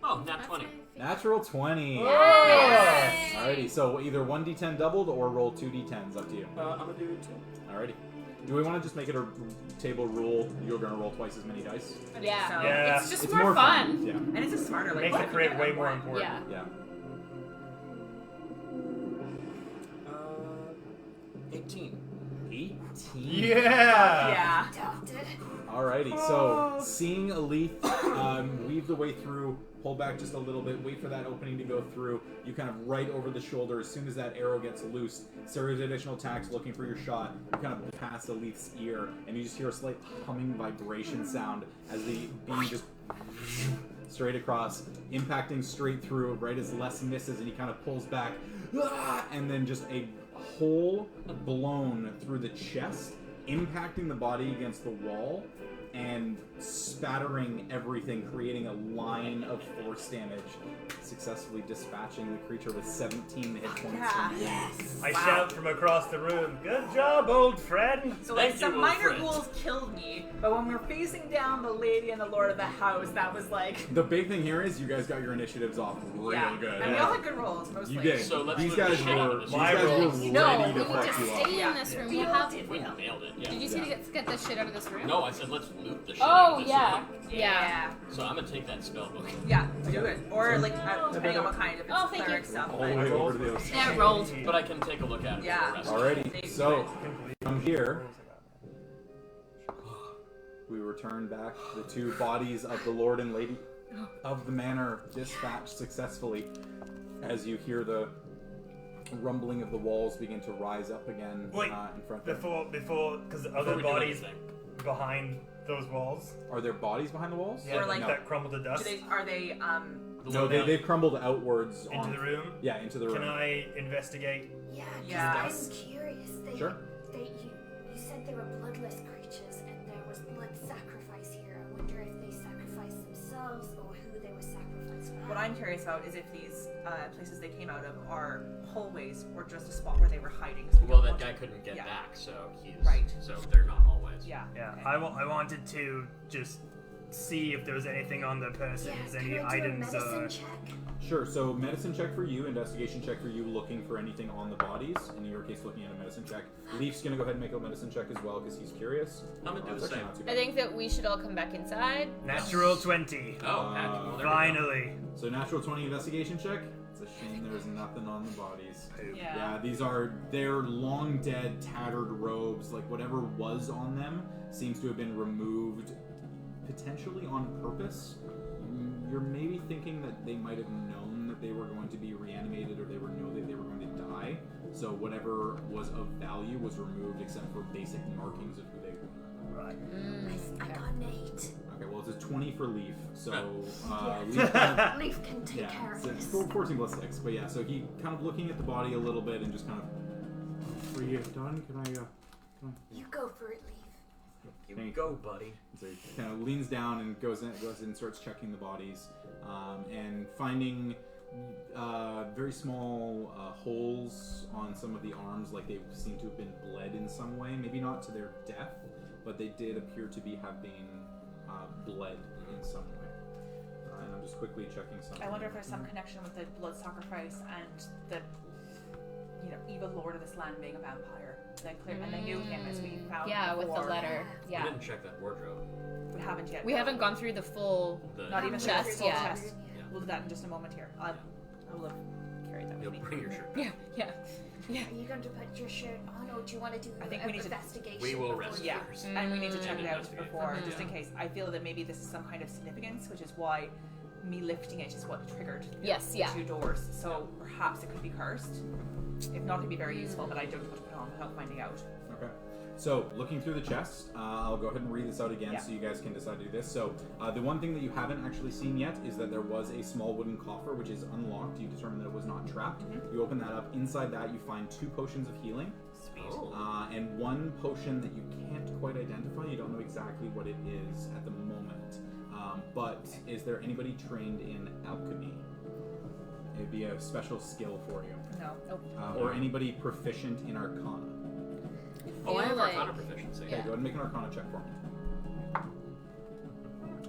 Oh, nat 20. Natural 20. Yes. Alrighty, so either 1d10 doubled or roll 2d10s, up to you. I'm gonna do 2. Alrighty. Do we want to just make it a table rule? You're going to roll twice as many dice? Yeah. So- Yeah. It's just It's more fun. Yeah. And it's just smarter. Like, Makes what the if crit you get way a more one? important. Yeah. Yeah. 18. 18. Yeah! Yeah. Adopted. Alrighty, so seeing a leaf weave the way through, pull back just a little bit, wait for that opening to go through. You kind of right over the shoulder. As soon as that arrow gets loose, series of additional attacks looking for your shot. You kind of pass the leaf's ear, and you just hear a slight humming vibration sound as the beam just straight across, impacting straight through right as Les misses, and he kind of pulls back, and then just a hole blown through the chest, impacting the body against the wall and spattering everything, creating a line of force damage, successfully dispatching the creature with 17 hit points. Yes. I shout from across the room, "Good job, old friend!" So Thank like some you, minor friend. ghouls killed me, but when we were facing down the lady and the lord of the house, that was like The big thing here is you guys got your initiatives off real yeah. good. And we all had good rolls mostly. You did. So let's these move guys the shit out of were this My ready rolls. to No, we need to fuck you up. stay in this room. We'll have. We nailed it. Yeah. Did you say to get the shit out of this room? No, I said let's loot the shit out Oh of this yeah, room. yeah. So I'm gonna take that spell book. Yeah, do it. Or like depending on what kind, if it's Oh, thank cleric you. stuff. All the But way over to the other side. Yeah, rolled. But I can take a look at it. Yeah. For the rest of it. Alrighty, so from here, we return back the two bodies of the Lord and Lady of the Manor dispatched successfully as you hear the rumbling of the walls begin to rise up again Wait, in front of them. Before, because the Before other we do bodies anything. behind those walls. Are there bodies behind the walls? Yeah, Or like- that crumble to dust. are they No, they've crumbled outwards into on the room. Yeah, into the room. Can I investigate? Yeah, 'cause Yeah. I'm curious. Sure. You said they were bloodless creatures and there was blood sacrifice here. I wonder if they sacrificed themselves or who they were sacrificed by. what I'm curious about is if these places they came out of are hallways or just a spot where they were hiding. So we Well, don't that want guy to- couldn't get yeah. back, so he's Right. So they're not hallways. Yeah. Yeah, okay. I wanted to just see if there was anything on the persons, Yeah, any can I do a items. medicine check? Sure, so medicine check for you, investigation check for you, looking for anything on the bodies. In your case, looking at a medicine check. Leaf's gonna go ahead and make a medicine check as well because he's curious. I'm gonna do It's the actually same. not too I bad. think that we should all come back inside. Natural 20. Oh, heck. Well, there we go. Finally. So natural 20 investigation check. It's a shame there's nothing on the bodies. Yeah. They're long dead, tattered robes. Like whatever was on them seems to have been removed, potentially on purpose. You're maybe thinking that they might have known that they were going to be reanimated, or they know that they were going to die. So whatever was of value was removed, except for basic markings of who they were. Right. I got an 8. Okay, well it's a 20 for Leaf. So Yeah. Leaf kind of, Leaf can take care yeah, of so this. 14 plus 6. But yeah, so he kind of looking at the body a little bit and just kind of, "Are you done? Can I You go for it, Leaf. You go, buddy. So he kind of leans down and goes in and starts checking the bodies, and finding very small holes on some of the arms, like they seem to have been bled in some way. Maybe not to their death, but they did appear to have been bled in some way. And I'm just quickly checking something. I wonder if there's some connection with the blood sacrifice and the evil lord of this land being a vampire. And they knew him as we found Yeah, with the before. letter. We Yeah. didn't check that wardrobe. We haven't yet. We haven't gone through the full. Not even chest through the full yet. chest. We'll do that in just a moment here. I will have carried that with You'll me. bring your shirt. Yeah, yeah. Are you going to put your shirt on, or do you want to do I think an we need to- investigation? We will before rest you- Yeah, first. and we need to check And it out investigate. before, Mhm. just in case. I feel that maybe this is some kind of significance, which is why me lifting it is what triggered Yes, the yeah. 2 doors. So perhaps it could be cursed. If not, it'd be very useful, but I don't want to put it on without finding out. Okay. So, looking through the chest, I'll go ahead and read this out again Yeah. so you guys can decide to do this. So, the one thing that you haven't actually seen yet is that there was a small wooden coffer which is unlocked. You determined that it was not trapped. You open that up. Inside that, you find 2 potions of healing Sweet. Oh. and 1 potion that you can't quite identify. You don't know exactly what it is at the moment. But is there anybody trained in alchemy? It'd be a special skill for you. No. Nope. Or anybody proficient in Arcana. Oh, I feel have like- Arcana proficiency. Okay, go ahead and make an Arcana check for me.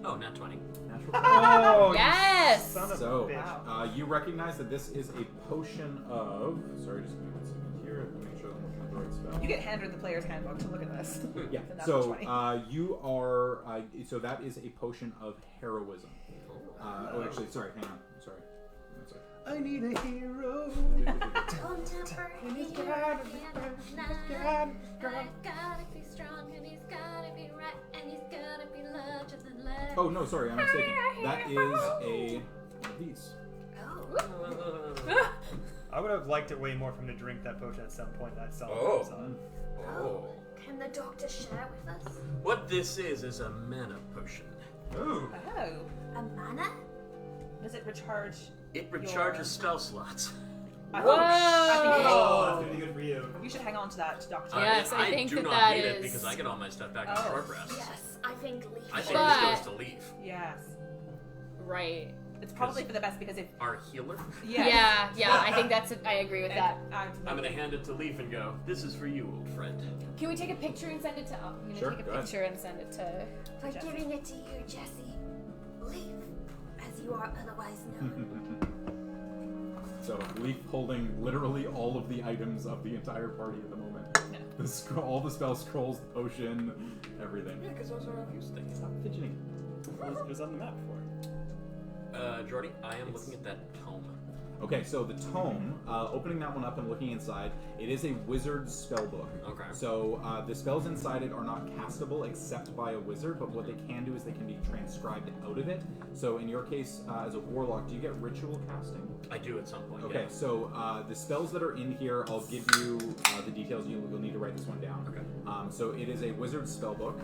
Oh, not 20. Natural. Oh, Yes! Son of So, a bitch. you recognize that this is a potion of. Sorry, just give me 1 second here to make sure that I'm looking at the right spell. You get handed the player's handbook to look at this. Yeah. The natural So 20. you are. So that is a potion of heroism. Actually, sorry. Hang on. Sorry. That's right. I need a hero. Don't temper him, he's gotta be strong, and he's gotta be right, and he's gotta be Oh no, sorry, I'm mistaken. That is one of these. I would have liked it way more from to drink that potion at some point. That saw Oh. was on. Oh. Can the doctor share with us? What this is a mana potion. Ooh. Oh. A mana? Does it recharge? It recharges spell slots. I Whoa! think Oh, that's gonna be good for you. you should hang on to that, Doctor. Yes, I think do that not that need it is- because I get all my stuff back in Oh. short rest. Yes, I think Leaf. I think But- this goes to Leaf. Yes. Right. It's probably for the best because if. Our healer. Yes. Yeah, I think that's. I agree with that. I'm gonna hand it to Leaf and go, this is for you, old friend. Can we take a picture and send it to? I'm gonna Sure, take a go ahead. picture and send it to. We're Jesse. giving it to you, Jesse. Leaf, as you are otherwise known. So Leaf holding literally all of the items of the entire party at the moment. All the spell scrolls, the potion, everything. Yeah, because those are obvious things. Stop fidgeting. It was on the map before. Jordy, I am looking at that tome. Okay, so the tome, opening that one up and looking inside, it is a wizard's spell book. Okay. So the spells inside it are not castable except by a wizard, but what they can do is they can be transcribed out of it. So in your case, as a warlock, do you get ritual casting? I do at some point. Okay, Yeah. so the spells that are in here, I'll give you the details. You'll need to write this one down. Okay. So it is a wizard's spell book.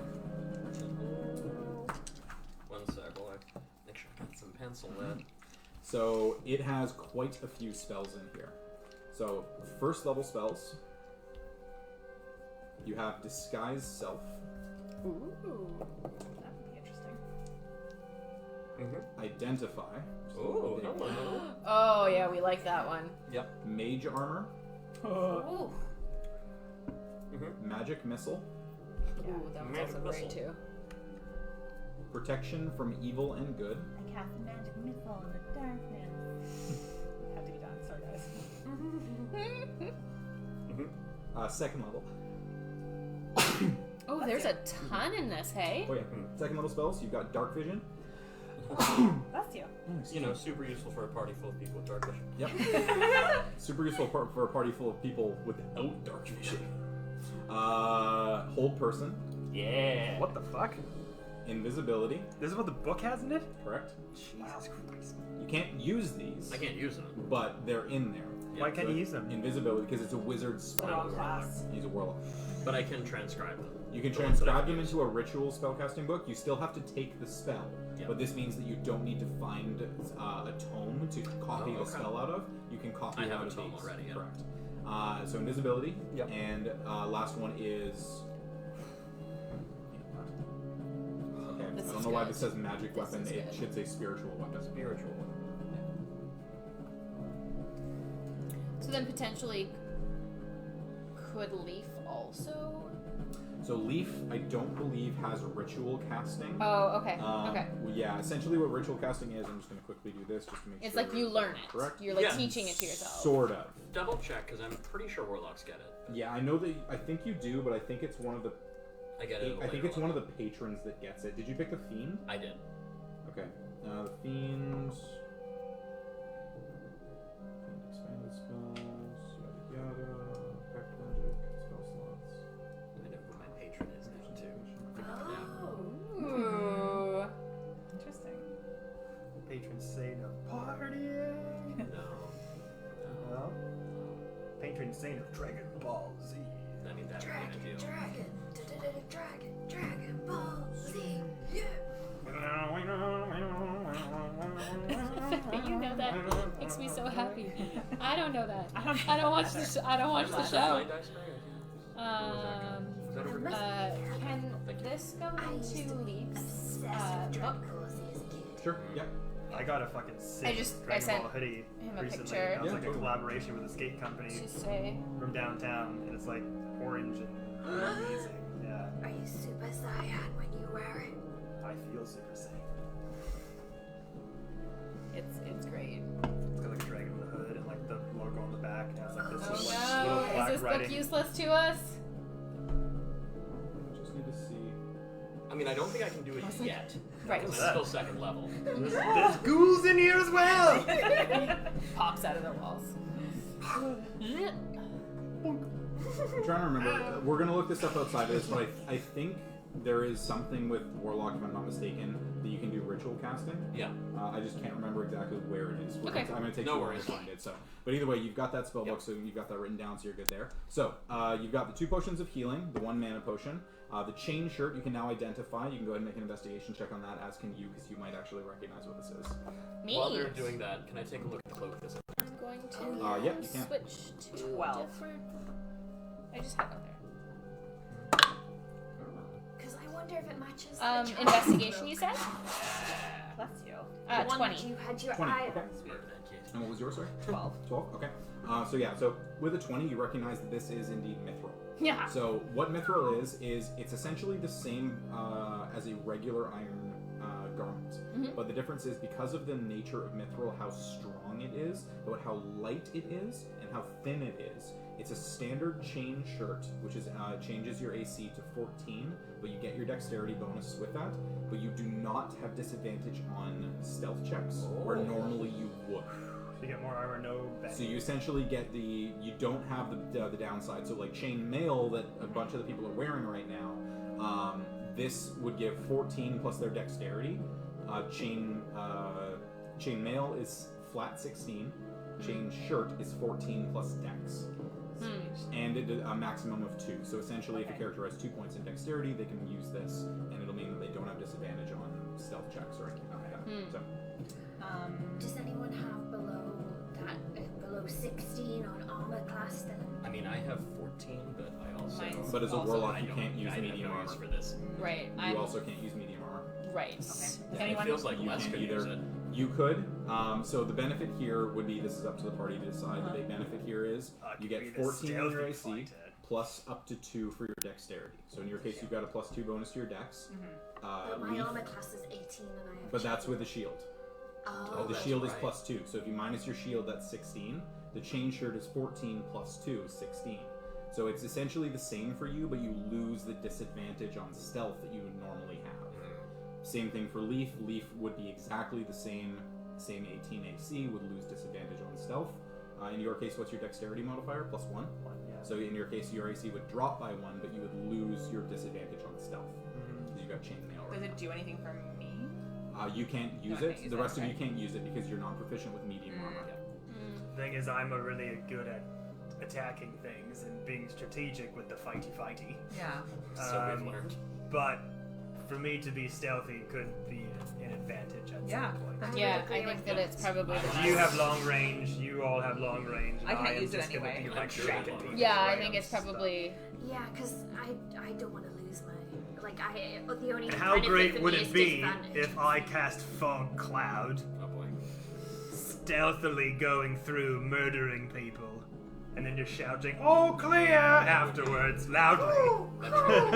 One sec, while I make sure I got some pencil lead. So it has quite a few spells in here. So first level spells. You have Disguise Self, Ooh. That would be interesting. Identify, Oh, hello. Oh yeah, we like that one. Yep. Mage Armor, Ooh, Magic Missile, Ooh, that one's Magic also great missile. too. Protection from Evil and Good, I cast a magic missile in the darkness. Had to be done. Sorry, guys. second level. Oh, there's a ton in this. Hey. Oh yeah, second level spells. You've got Dark Vision. That's you. You know, super useful for a party full of people with dark vision. Yep. Super useful for a party full of people without Dark Vision. Hold Person, Yeah. What the fuck? Invisibility. This is what the book has in it? Correct. Jesus Christ. You can't use these, I can't use them. but they're in there. Why can't So you use them? Invisibility, because it's a wizard's spell. Wrong class. He's a warlock. But I can transcribe them. You can The ones that I transcribe can them use. into a ritual spellcasting book. You still have to take the spell, Yep. but this means that you don't need to find a tome to copy the okay. spell out of. You can copy I it have out a of tome these. already, yeah. Correct. So invisibility. Yep. And last one is. Okay. This I don't is know why good. this says magic This weapon. is It good. should say spiritual weapon. Spiritual. So then potentially, could Leaf also? So Leaf, I don't believe has ritual casting. Oh, okay. Okay. Well, yeah, essentially what ritual casting is, I'm just going to quickly do this just to make It's sure. like you learn it. Correct? You're like Yeah. teaching it to yourself. Sort of. Double check, because I'm pretty sure warlocks get it. Yeah, I know that. I think you do, but I think it's one of the. I get it. I think it's one of the patrons that gets it. Did you pick the fiend? I did. Okay. The fiend. Expanded spells. Yada yada. Effect magic. Spell slots. I know who my patron is now, too. Ooh. Interesting. Patron saint of partying. No. Well, patron saint of Dragon Ball Z. I mean, that would be ideal. Dragon Ball Z. Yeah. You know that makes me so happy. I don't know that. I don't watch the. I don't watch the show. Can this go into Leaf's book? Sure. Yep. I got a fucking sick Dragon sent Ball hoodie him a recently. picture. That was Yeah, like a totally. collaboration with a skate company To say. from downtown, and it's like orange and amazing. Yeah, Are you super Saiyan when you wear it? I feel super sick. It's great. It's got like a dragon on the hood and like the logo on the back, and it has like this Oh little no! Is black this book writing. useless to us? Just need to see. I mean, I don't think I can do it yet. Right. It's still second level. There's ghouls in here as well. Pops out of the walls. I'm trying to remember. We're gonna look this up outside of this, but I think there is something with warlock, if I'm not mistaken. that you can do ritual casting. Yeah. I just can't remember exactly where it is. Okay. I'm going to take No too long to worries. find it. So, but either way, you've got that spell book, so you've got that written down, so you're good there. So you've got the 2 potions of healing, the 1 mana potion, the chain shirt. You can now identify. You can go ahead and make an investigation check on that, as can you, because you might actually recognize what this is. Me. While they're doing that, can I take a look at the cloak? I'm going to Yeah, you can. switch to 12. different. I just had one there. Because I wonder if it matches. the charm Investigation, cloak. you said? Bless you. The one 20. that you had your 20, eye okay. on. And what was yours, sorry? 12. 12, okay. So with a 20, you recognize that this is indeed mithril. Yeah. So what mithril is it's essentially the same as a regular iron garment. But the difference is, because of the nature of mithril, how strong it is, but how light it is, and how thin it is. It's a standard chain shirt, which is changes your AC to 14, but you get your dexterity bonus with that. But you do not have disadvantage on stealth checks, where normally you would. So you get more armor, no benefit. So you essentially get you don't have the downside. So like chain mail that a bunch of the people are wearing right now, this would give 14 plus their dexterity. Chain mail is flat 16. Chain shirt is 14 plus dex. And a maximum of 2. So essentially, if a character has 2 points in dexterity, they can use this, and it'll mean that they don't have disadvantage on stealth checks or anything like that. So. Does anyone have below 16 on armor class then? I mean, I have 14, but I also. Mine's But as a also- warlock, I you don't- can't use I have medium no armor. use for this. Right. You also can't use medium armor. Right. Okay. Yeah, It feels like You less can't could use either. it. You could. So the benefit here would be, this is up to the party to decide. The big benefit here is you get 14 on your AC plus up to 2 for your dexterity. So in your case, you've got a plus 2 bonus to your dex. But my Leaf, armor class is 18 and I have. but that's with the shield. Oh. The that's shield is right. plus 2. So if you minus your shield, that's 16. The chain shirt is 14 plus 2 is 16. So it's essentially the same for you, but you lose the disadvantage on stealth that you would normally have. Same thing for Leaf. Leaf would be exactly the same 18 AC, would lose disadvantage on stealth. In your case, what's your dexterity modifier? Plus 1? 1, yeah. So in your case, your AC would drop by 1, but you would lose your disadvantage on stealth. Because you got chainmail. Does it do anything for me? You can't use I it. can't use The it, rest of you okay. can't use it because you're not proficient with medium armor. Thing is, I'm really good at attacking things and being strategic with the fighty. Yeah. So we've learned. But for me to be stealthy could be an advantage at Yeah. some point. Yeah, I think that it's probably the You have long range. You all have long range. And I can't am use it just gonna anyway. be I'm like sure shooting I people. Yeah, I right think on it's stuff. probably. Yeah, because I don't want to lose my. Like, the only. How benefit great for would me it is be disadvantage. if I cast Fog Cloud, Oh boy. stealthily going through, murdering people, and then just shouting, "All clear!" afterwards, loudly. That's really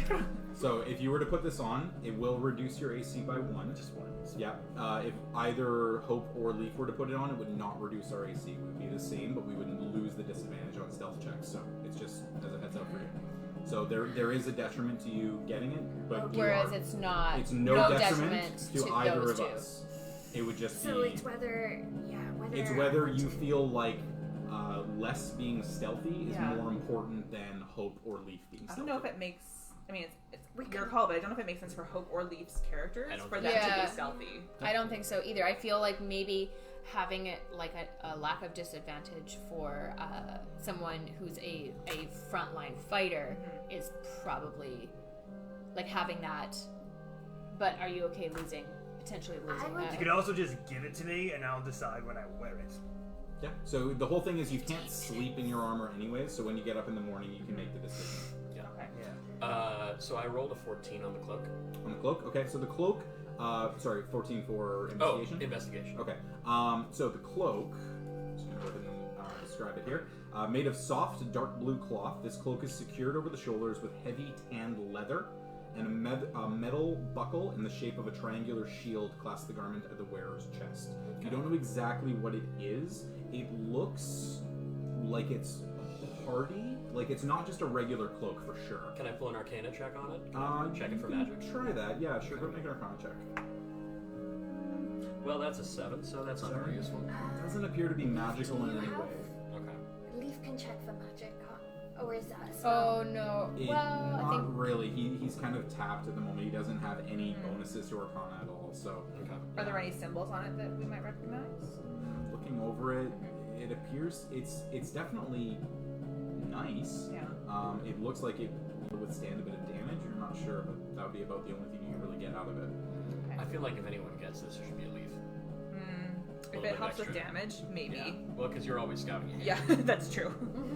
good. So if you were to put this on, it will reduce your AC by 1. Just one. Yeah. If either Hope or Leaf were to put it on, it would not reduce our AC. It would be the same, but we wouldn't lose the disadvantage on stealth checks. So it's just as a heads up for you. So there is a detriment to you getting it, but you Whereas are- it's not. it's no detriment to either those of two. us. It would just So be. it's whether. Yeah, whether. It's I whether want you to- feel like less being stealthy is Yeah. more important than Hope or Leaf being I stealthy. don't know if it makes. I mean, it's We your could- call, but I don't know if it makes sense for Hope or Leaf's characters I don't for think them so. to Yeah. be stealthy. I don't think so either. I feel like maybe having it like a lack of disadvantage for someone who's a frontline fighter is probably like having that. But are you okay potentially losing would- that? You could also just give it to me, and I'll decide when I wear it. Yeah. So the whole thing is you can't sleep in your armor anyways. So when you get up in the morning, you can make the decision. Okay. Yeah. So I rolled a 14 on the cloak. On the cloak. Okay. So the cloak. Sorry, 14 for investigation. Oh, investigation. Okay. So the cloak. Just gonna go ahead and describe it here. Made of soft, dark blue cloth. This cloak is secured over the shoulders with heavy tanned leather, and a metal buckle in the shape of a triangular shield clasps the garment at the wearer's chest. You don't know exactly what it is. It looks like it's hardy. Like it's not just a regular cloak for sure. Can I pull an Arcana check on it? Can I check it for you can magic? Try that. Yeah, sure. Go make an Arcana check. Well, that's a 7, so that's not very useful. It doesn't appear to be magical in any way. Okay. Leaf can check for magic Or is that a spell? Oh no. It, Well, I not think really. He's kind of tapped at the moment. He doesn't have any bonuses to Arcana at all. So, Are there any symbols on it that we might recognize? looking over it, it appears it's definitely nice. Yeah. It looks like it will withstand a bit of damage. You're not sure, but that would be about the only thing you can really get out of it. I feel like if anyone gets this, there should be a leaf. If little it bit helps with extra. damage, maybe. Yeah. Well, because you're always scouting ahead. Yeah, that's true.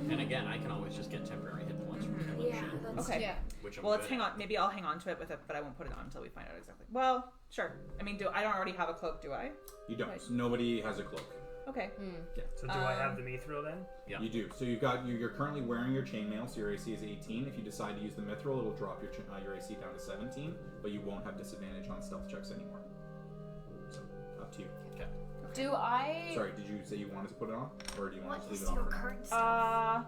And again, I can always just get temporary hit points from killing Yeah, shit, that's Okay. yeah. which I'm Well, let's good hang at. on. Maybe I'll hang on to it with it, but I won't put it on until we find out exactly. Well, sure. I mean, I don't already have a cloak, do I? You don't. Right. Nobody has a cloak. Okay. So do I have the mithril then? Yeah. You do. So you're currently wearing your chainmail, so your AC is 18. If you decide to use the mithril, it'll drop your AC down to 17, but you won't have disadvantage on stealth checks anymore. So up to you. Okay. do I? Sorry, did you say you wanted to put it on, or do you want What to just is leave it on your for now? current stuff?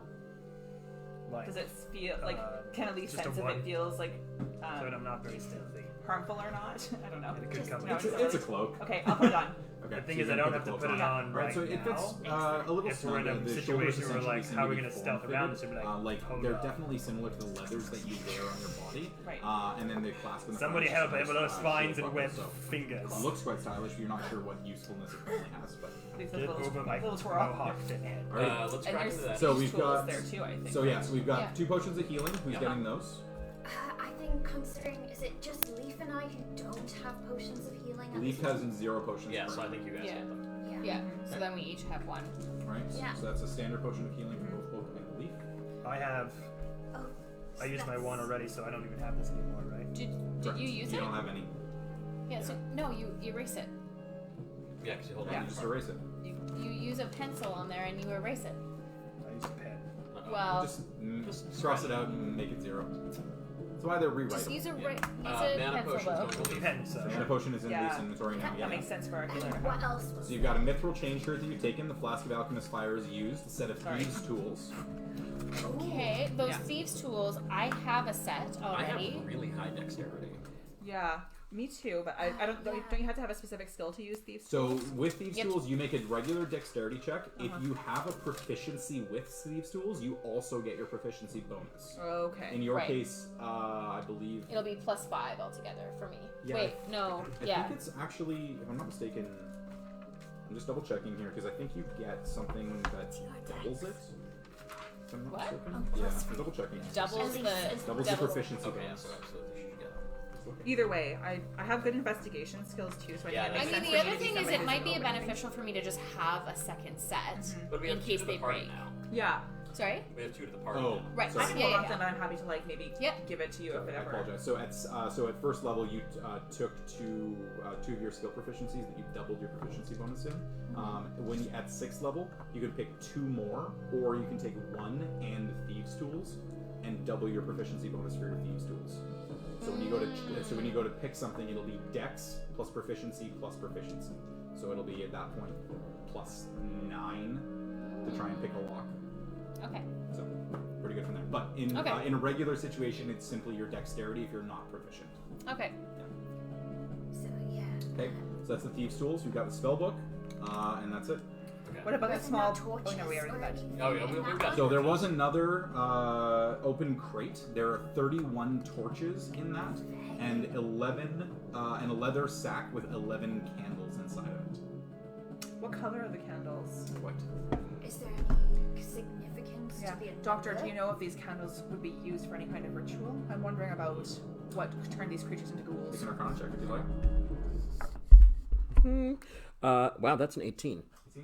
Like, Does it feel like can at least just a sense if one. it feels like so that I'm not very stealthy. harmful or not? I don't know. It could Just come no, with it's it. It's a cloak. Okay, I'll put it on. Okay. The thing so is, you're I gonna don't have to the put cloak it on Right, right so it fits now. a little If we're in snug. a The situation shoulders where we're essentially like, seem how to are we be gonna stealth form-fitted. around this? We'd be like, hold they're up. definitely similar to the leathers that you wear on your body. Right. And then they clasp in the Somebody front, help! I have a lot of shield spines and buckle, webbed so fingers. it looks quite stylish, but you're not sure what usefulness it currently has. But These Get little, over my little twirl. mohawk fit head. all right. Let's And crack there's into that. So these we've tools got- there too, I think. So yeah, so we've got Yeah. 2 potions of healing. Who's Yeah. getting those? I think considering, is it just Leaf and I who don't have potions of healing? at Leaf this has 0 potions. Yeah, per so I hand. think you guys Yeah. get them. time? Yeah. So then we each have one. Right. Yeah. So that's a standard potion of healing for both Cloak and Leaf. I have. Oh, I used my that's- one already, so I don't even have this anymore, right? Did Correct. you use You it? don't have any. Yeah. So no, you erase it. Yeah, because you hold Yeah. on. You just erase it. You use a pencil on there and you erase it. I used a pen. Well, Just Just cross scratch it it. out and make it 0. So either rewrite just it. use a Yeah. use Mana a pencil potions though. don't go leaf. Pen, so. And the potion is in Yeah. Leaf's inventory now. That Yeah. makes sense for a healer. And what else was So you've got a mithril chain shirt that you've taken, the flask of alchemist fire is used, a set of Sorry. thieves' tools. Okay, those Yeah. thieves' tools. I have a set I already. have really high dexterity. Yeah, me too. But I don't. Don't you have to have a specific skill to use thieves? So tools? with thieves' Yep. tools, you make a regular dexterity check. If Uh-huh. you have a proficiency with thieves' tools, you also get your proficiency bonus. Okay. In your Right. case, I believe. It'll be +5 altogether for me. Yeah, Wait, no. I Yeah. think it's actually, if I'm not mistaken, I'm just double checking here because I think you get something that doubles it. If I'm not What? mistaken. Yeah, I'm double checking. Doubles the Doubles the proficiency Okay, yeah, bonus. so absolutely you should get them. Either way, I have good investigation skills too, so I Yeah, think it I makes mean, sense the for other me to thing do is something it might be physical, but- beneficial for me to just have a second set But we in have case 2 to they the party break. now. Yeah, Sorry? We have 2 to the party Oh, now. Right. I sorry. can Yeah, hold yeah, on to them, yeah. and I'm happy to like maybe Yep. give it to you Sorry, if it I ever. apologize. So at first level, you took two of your skill proficiencies that you doubled your proficiency bonus in. When you, at 6th level, you can pick 2 more, or you can take 1 and thieves' tools and double your proficiency bonus for your thieves' tools. So when you go to pick something, it'll be Dex plus proficiency plus proficiency. So it'll be at that point +9 to try and pick a lock. Okay. So pretty good from there. But in Okay. in a regular situation, it's simply your dexterity if you're not proficient. Okay. So yeah. Okay, so that's the thieves' tools. You've got the spell book, and that's it. What about the There's small? no torches Oh no, we already or did that. anything Oh, yeah, in we've that got one? So there was another open crate. There are 31 torches in that, and 11 and a leather sack with 11 candles inside of it. What color are the candles? White. Is there any significance Yeah, to the Doctor, do number? you know if these candles would be used for any kind of ritual? I'm wondering about what turned these creatures into Take ghouls. an Arcana check if you like. Wow, that's an 18. See?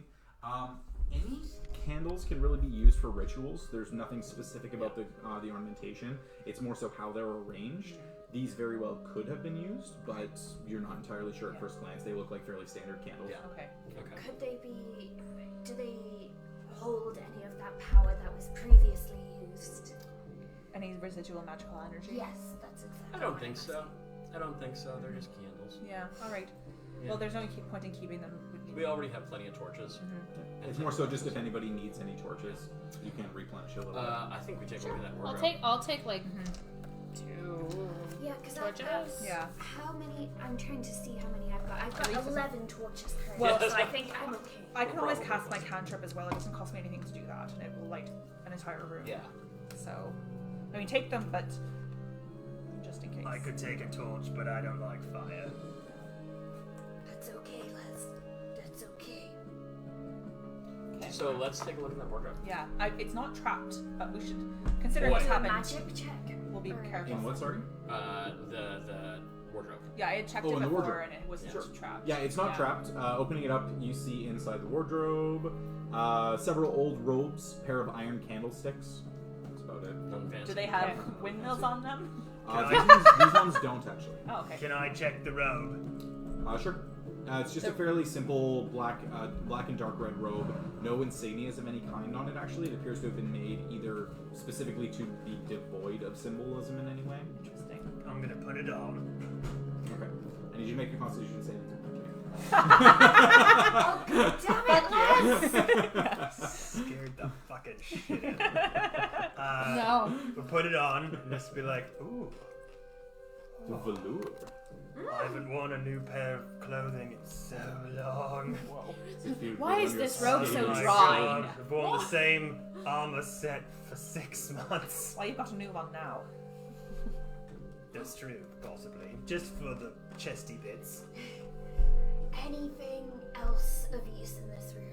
Any candles can really be used for rituals. There's nothing specific about the ornamentation. It's more so how they're arranged. These very well could have been used, but you're not entirely sure at first glance. They look like fairly standard candles. Yeah. Okay. Okay. Could they be? Do they hold any of that power that was previously used? Any residual magical energy? Yes, that's exactly. I don't what think was so. I don't think so. They're just candles. Yeah. All right. Yeah. Well, there's no point in keeping them. We already have plenty of torches. It's more so just if anybody needs any torches, you can replenish a little bit. I think we take away that I'll wardrobe. take like 2 Yeah, because torches. Yeah. How many? I'm trying to see how many I've got. I've At least got 11 torches currently. Well, so I think I'm okay. I can No always problem. cast my cantrip as well. It doesn't cost me anything to do that, and it will light an entire room. Yeah. So, I mean, take them, but just in case. I could take a torch, but I don't like fire. That's okay, Les. That's okay. Okay. So let's take a look at that wardrobe. Yeah, it's not trapped, but we should consider What? what's Do a happened. magic check. We'll be Or- careful. In what, sorry? The wardrobe. Yeah, I had checked Oh, it in the before, wardrobe. and it wasn't Sure. trapped. Yeah, it's not Yeah. trapped. Opening it up, you see inside the wardrobe several old robes, pair of iron candlesticks. That's about it. Nothing fancy. Do they have windmills on them? These ones don't actually. Oh, okay. Can I check the robe? Sure. It's just a fairly simple black and dark red robe. No insignias of any kind on it, actually. It appears to have been made either specifically to be devoid of symbolism in any way. Interesting. I'm gonna put it on. Okay. I need you to make your constitution saving Oh, God damn it, Les! Scared the fucking shit out of me. No. We'll put it on and just be like, ooh, throw. Velour. I haven't worn a new pair of clothing in so long. Why is this robe so Oh my dry? God, I've worn the same armor set for 6 months. Well, you've got a new one now. That's true, possibly. Just for the chesty bits. Anything else of use in this room?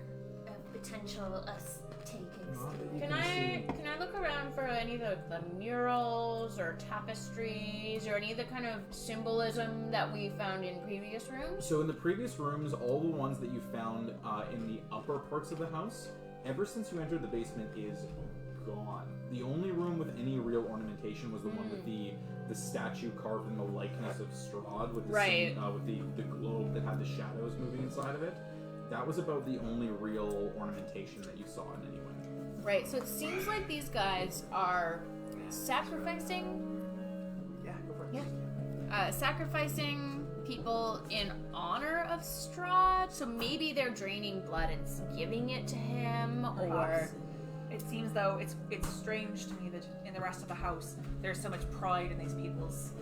Of potential us taking stuff? Can I look around for any of the murals or tapestries or any of the kind of symbolism that we found in previous rooms? So in the previous rooms, all the ones that you found in the upper parts of the house, ever since you entered the basement, is gone. The only room with any real ornamentation was the one with the statue carved in the likeness of Strahd with the Right. with the globe that had the shadows moving inside of it. That was about the only real ornamentation that you saw in any way. Right, so it seems like these guys are sacrificing Yeah, go for it. sacrificing people in honor of Strahd. So maybe they're draining blood and giving it to him, or Perhaps. It seems though it's strange to me that in the rest of the house there's so much pride in these people's.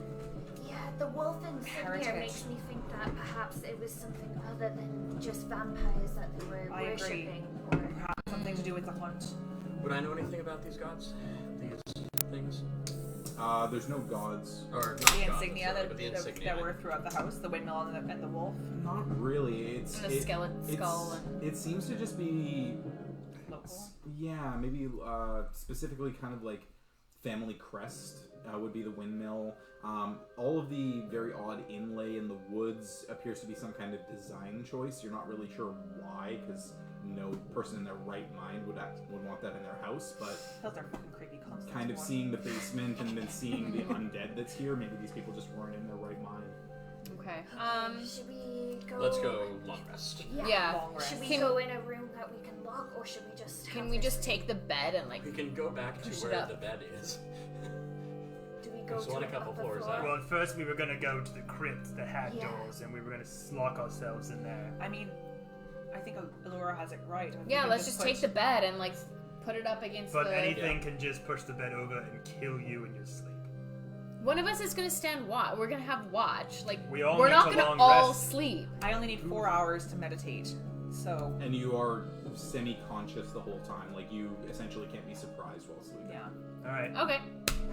Yeah, the wolf in Heritage. Sydney makes me think that perhaps it was something other than just vampires that they were I agree. worshipping. Or Perhaps something to do with the hunt. Would I know anything about these gods? These things? There's no gods. Or not The gods, insignia, sorry, but the insignia. that were throughout the house, the windmill and the wolf. Not really. It's and the skeleton skull. And It seems to just be Local. yeah, maybe specifically kind of like family crest would be the windmill. All of the very odd inlay in the woods appears to be some kind of design choice. You're not really sure why, because no person in their right mind would want that in their house. But Those are fucking creepy concepts. kind of seeing the basement and then seeing the undead that's here, maybe these people just weren't in their right mind. okay. should we go? Let's go long rest. Yeah. Long rest. Should we Can- go in a room that we can lock, or should we just? Can have we this just room? take the bed and like? We can go back to Push it where up. the bed is. Do we go There's to one a the couple upper floors floor? up. Well, first we were gonna go to the crypt that had Yeah. doors, and we were gonna lock ourselves in there. I mean, I think Allura has it right. I mean, Yeah, we let's can just put- take the bed and like put it up against But the. anything can just push the bed over and kill you in your sleep. One of us is gonna stand watch. We're gonna have watch. Like We all we're need not to gonna long all rest. sleep. I only need 4 hours to meditate, so And you are semi-conscious the whole time. Like you essentially can't be surprised while sleeping. yeah. All right. Okay,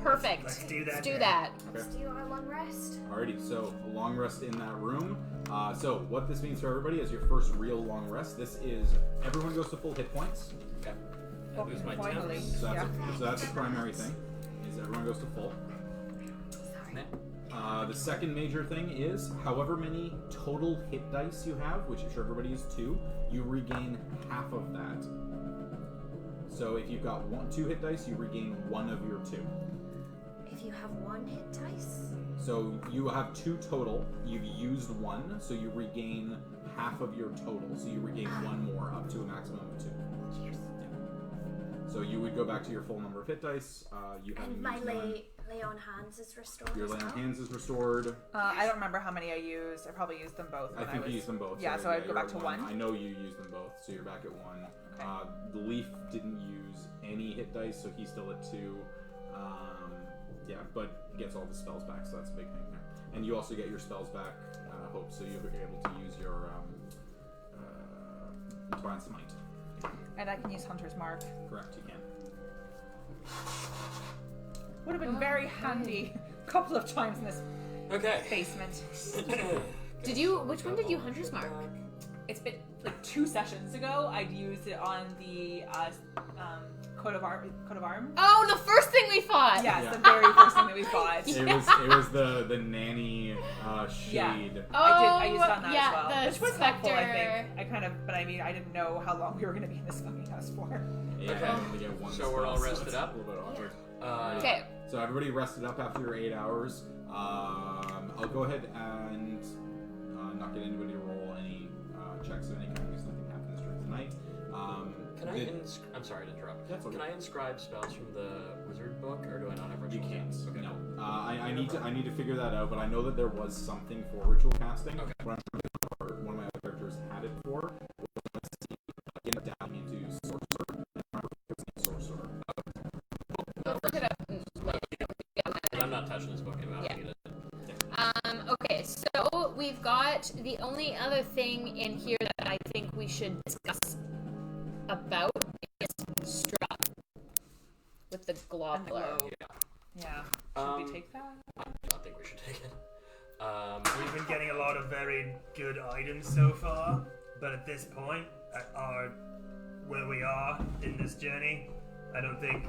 perfect. Let's do that Let's do then. that. Let's do our long rest. Alrighty, so a long rest in that room. So what this means for everybody is your first real long rest. This is everyone goes to full hit points. Okay. I lose my Finally. temps. So that's the primary thing. Is everyone goes to full. Sorry. The second major thing is however many total hit dice you have, which I'm sure everybody is 2, you regain half of that. So if you've got 2 hit dice, you regain 1 of your 2. If you have one hit dice, So you have 2 total. You've used 1, so you regain half of your total. So you regain 1 more, up to a maximum of 2. yes. So you would go back to your full number of hit dice. You haven't And my used none. lay on hands is restored. Your as lay on well. hands is restored. I don't remember how many I used. I probably used them both. I when think was... you used them both. Yeah, so I'd go you're back at to 1. I know you used them both, so you're back at 1. Okay. The Leaf didn't use any hit dice, so he's still at 2. Yeah, but gets all the spells back, so that's a big thing there. And you also get your spells back, Hope, so you'll be able to use your Divine Smite. And I can use Hunter's Mark. Correct, you can. Would have been very handy a couple of times in this Okay. basement. Did you? Which one did you Hunter's Mark? It's been like 2 sessions ago. I'd used it on the coat of arms. Oh, the first thing we fought. Yeah, it's Yeah. the very first thing that we fought. It was the nanny shade. I used it on that yeah, as well, the which was specter. helpful. I think. But I mean, I didn't know how long we were going to be in this fucking house for. Yeah, Okay. I only get one So we're all spell, rested it's up? A little bit awkward. Okay. So everybody rested up after your 8 hours. I'll go ahead and not get anybody to roll any checks of any kind because nothing happens during the night. Can I I'm sorry to interrupt. That's okay. Can I inscribe spells from the wizard book, or do I not have You ritual can't. casting? Okay. No. I need to figure that out, but I know that there was something for ritual casting. Okay. What I'm trying to one of my other characters had it for. Get down into sorcerer. Sorcerer. I'm not touching this book anymore. I don't need it. Okay, so we've got the only other thing in here that I think we should discuss about is Strahd with the And the globler. globe. Yeah. Yeah. Should we take that? I think we should take it. We've been getting a lot of very good items so far, but at this point, where we are in this journey, I don't think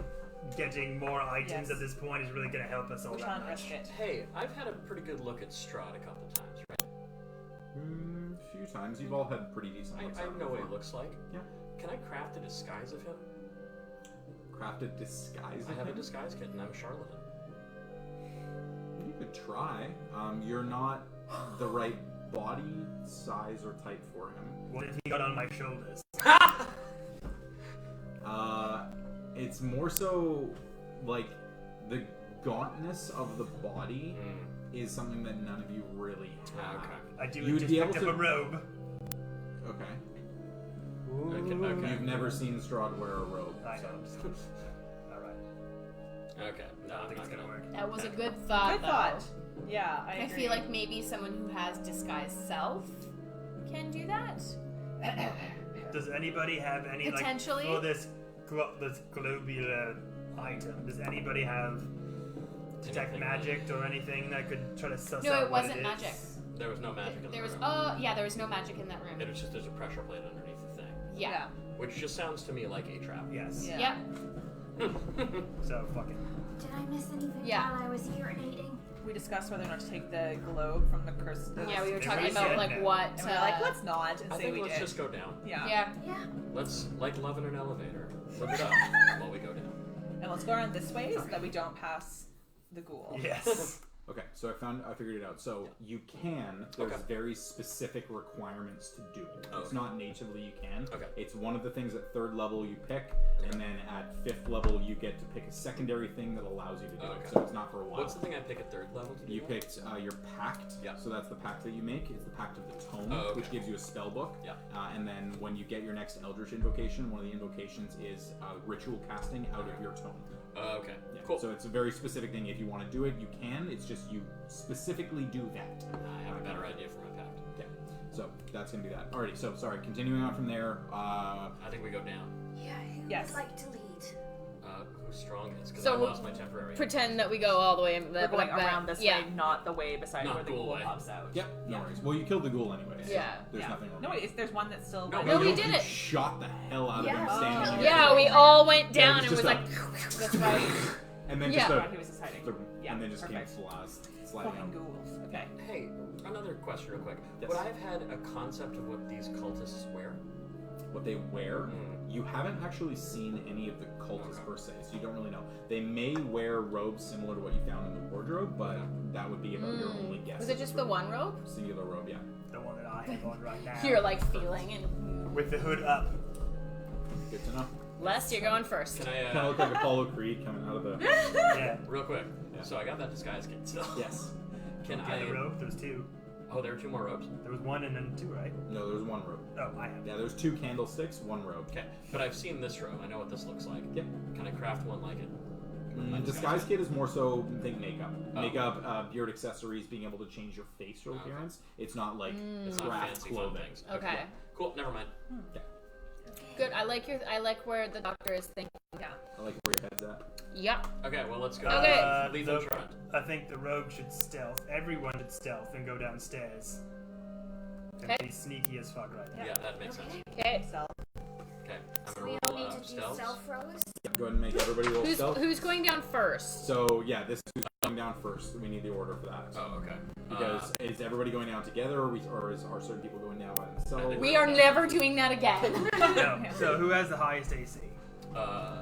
getting more items Yes. at this point is really going to help us all We that shan't much. risk it. Hey, I've had a pretty good look at Strahd a couple times, right? A few times. You've all had pretty decent looks I at him know what he before. looks like. Yeah. Can I craft a disguise of him? Crafted disguise. I of have a him? disguise kit, and I'm a charlatan. You could try. You're not the right body size or type for him. What if he got on my shoulders? It's more so like the gauntness of the body is something that none of you really have. Okay. I do You'd just be picked able up to- a robe. Okay. Okay. You've never seen Strahd wear a robe. I so. know. Alright. Okay. No, I don't I'm think it's not going to work. That was a good thought. Good though. thought. Yeah, I I agree. feel like maybe someone who has disguised self can do that. Does anybody have any, Potentially. like, for this globular item, does anybody have detect Anything. magic or anything that could try to suss No, out it what wasn't it is? magic. There was no magic in There the was room. there was no magic in that room. It was just there's a pressure plate underneath the thing, Yeah. which just sounds to me like a trap. Yes. Yeah. Yep. So, fucking. Did I miss anything Yeah. while I was urinating? We discussed whether or not to take the globe from the cursed. Yeah, we were It talking was about good, like man. what. And we're like, let's not, and I say think we let's did. just go down. Yeah. Yeah. Yeah. Let's, like love in an elevator, live it up while we go down. And let's go around this way so that we don't pass the ghoul. Yes. Okay, so I figured it out. So you can. There's Okay. very specific requirements to do. It's Okay. not natively you can. Okay. It's one of the things at 3rd level you pick, and then at 5th level you get to pick a secondary thing that allows you to do Okay. it. So it's not for a while. What's the thing I pick at 3rd level to do? You that? picked your pact. Yeah. So that's the pact that you make. It's the pact of the tome, Oh, okay. which gives you a spell book. Yeah. And then when you get your next Eldritch invocation, one of the invocations is ritual casting out of your tome. Okay. Yeah. Cool. So it's a very specific thing. If you want to do it, you can. It's just you specifically do that. I have a better idea for my pact. Okay. So that's gonna be that. Alrighty. So sorry. Continuing on from there. I think we go down. Yeah, who Yes. would like to lead? Who's strongest? Because So I lost my temporary. Pretend that we go all the way. We're going around this yeah. way, not the way beside Not where the ghoul ghoul way. pops out. Yep. No worries. Well, you killed the ghoul anyway. So Yeah. There's Yeah. nothing wrong. No, wait, there's one that's still. No, right No, we you did it. shot the hell out of him Yeah. standing there. Yeah, we all went down and just was a- like. That's right. And then Yeah. just Right, he was just hiding. Yeah, and then just perfect. came sliding Fucking out. ghouls. Okay. Hey, another question real quick. Yes. Would I have had a concept of what these cultists wear? What they wear. Mm. You haven't actually seen any of the cultists per se, so you don't really know. They may wear robes similar to what you found in the wardrobe, but that would be about your only guess. Was it just the one robe? Singular robe, yeah. The one that I have on right now. You're like feeling and. With the hood up. Good to know. Les, you're going first. Can I, Kind of look like Apollo Creed coming out of the. Yeah. real quick? Yeah. So I got that disguise kit still. Yes. Can Get the I? robe. There's 2. Oh, there are 2 more robes. There was 1 and then 2, right? No, there's one robe. Oh, I have. Yeah, there's 2 candlesticks, 1 robe. Okay, but I've seen this robe. I know what this looks like. Yep. Can I craft one like it? My Disguise kit is more so think makeup. Oh. Makeup, beard accessories, being able to change your facial appearance. It's not like It's not craft fancy fun clothing. things. Okay. Cool. Never mind. Yeah. Okay. Good. I like where the doctor is thinking. Yeah. I like where your head's at. Yep. Okay, well, let's go. Okay. Leave them front. I think the rogue should stealth. Everyone should stealth and go downstairs. And Okay. be sneaky as fuck right now. Yeah, that makes sense. Okay. So, Okay, I'm So gonna we all roll need to do stealth. stealth rolls. Yeah, go ahead and make everybody roll stealth. Who's going down first? So yeah, this is who's going down first. We need the order for that. Oh, okay. Because is everybody going down together, or are certain people going down by themselves? We are never doing that again. No. So who has the highest AC?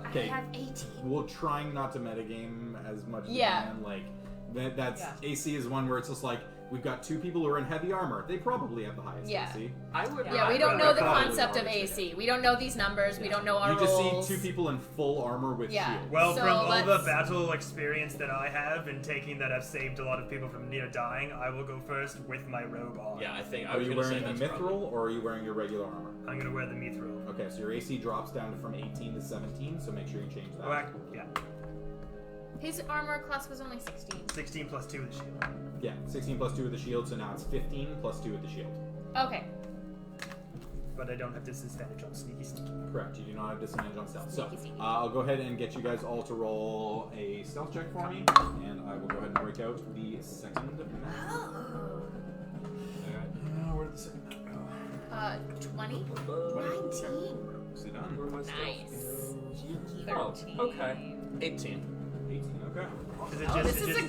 Okay. I have 18. We're trying not to metagame as much as Yeah. we can. Like that's Yeah. AC is one where it's just like we've got two people who are in heavy armor. They probably have the highest Yeah. AC. I would. Yeah, we don't know the Probably concept of already AC. We don't know these numbers. We don't know our You just roles. see two people in full armor with Yeah. shields. Well, So from all the let's- battle experience that I have and taking that I've saved a lot of people from near dying, I will go first with my robe on. Yeah, I think I Are was you gonna say wearing that's the probably- mithril or are you wearing your regular armor? I'm gonna wear the mithril. Okay, so your AC drops down from 18 to 17, so make sure you change that. Oh, yeah. His armor class was only 16. 16 plus 2 with the shield. Yeah, 16 plus 2 with the shield, so now it's 15 plus 2 with the shield. Okay. But I don't have disadvantage on sneaky. Correct, you do not have disadvantage on stealth. So, Sneaky, sneaky. I'll go ahead and get you guys all to roll a stealth check for me, and I will go ahead and break out the second map. Oh. Where did the second map go? 20? 19. Sit down. Nice. Oh, okay. 18. 18, okay. Is it Oh, just, this is a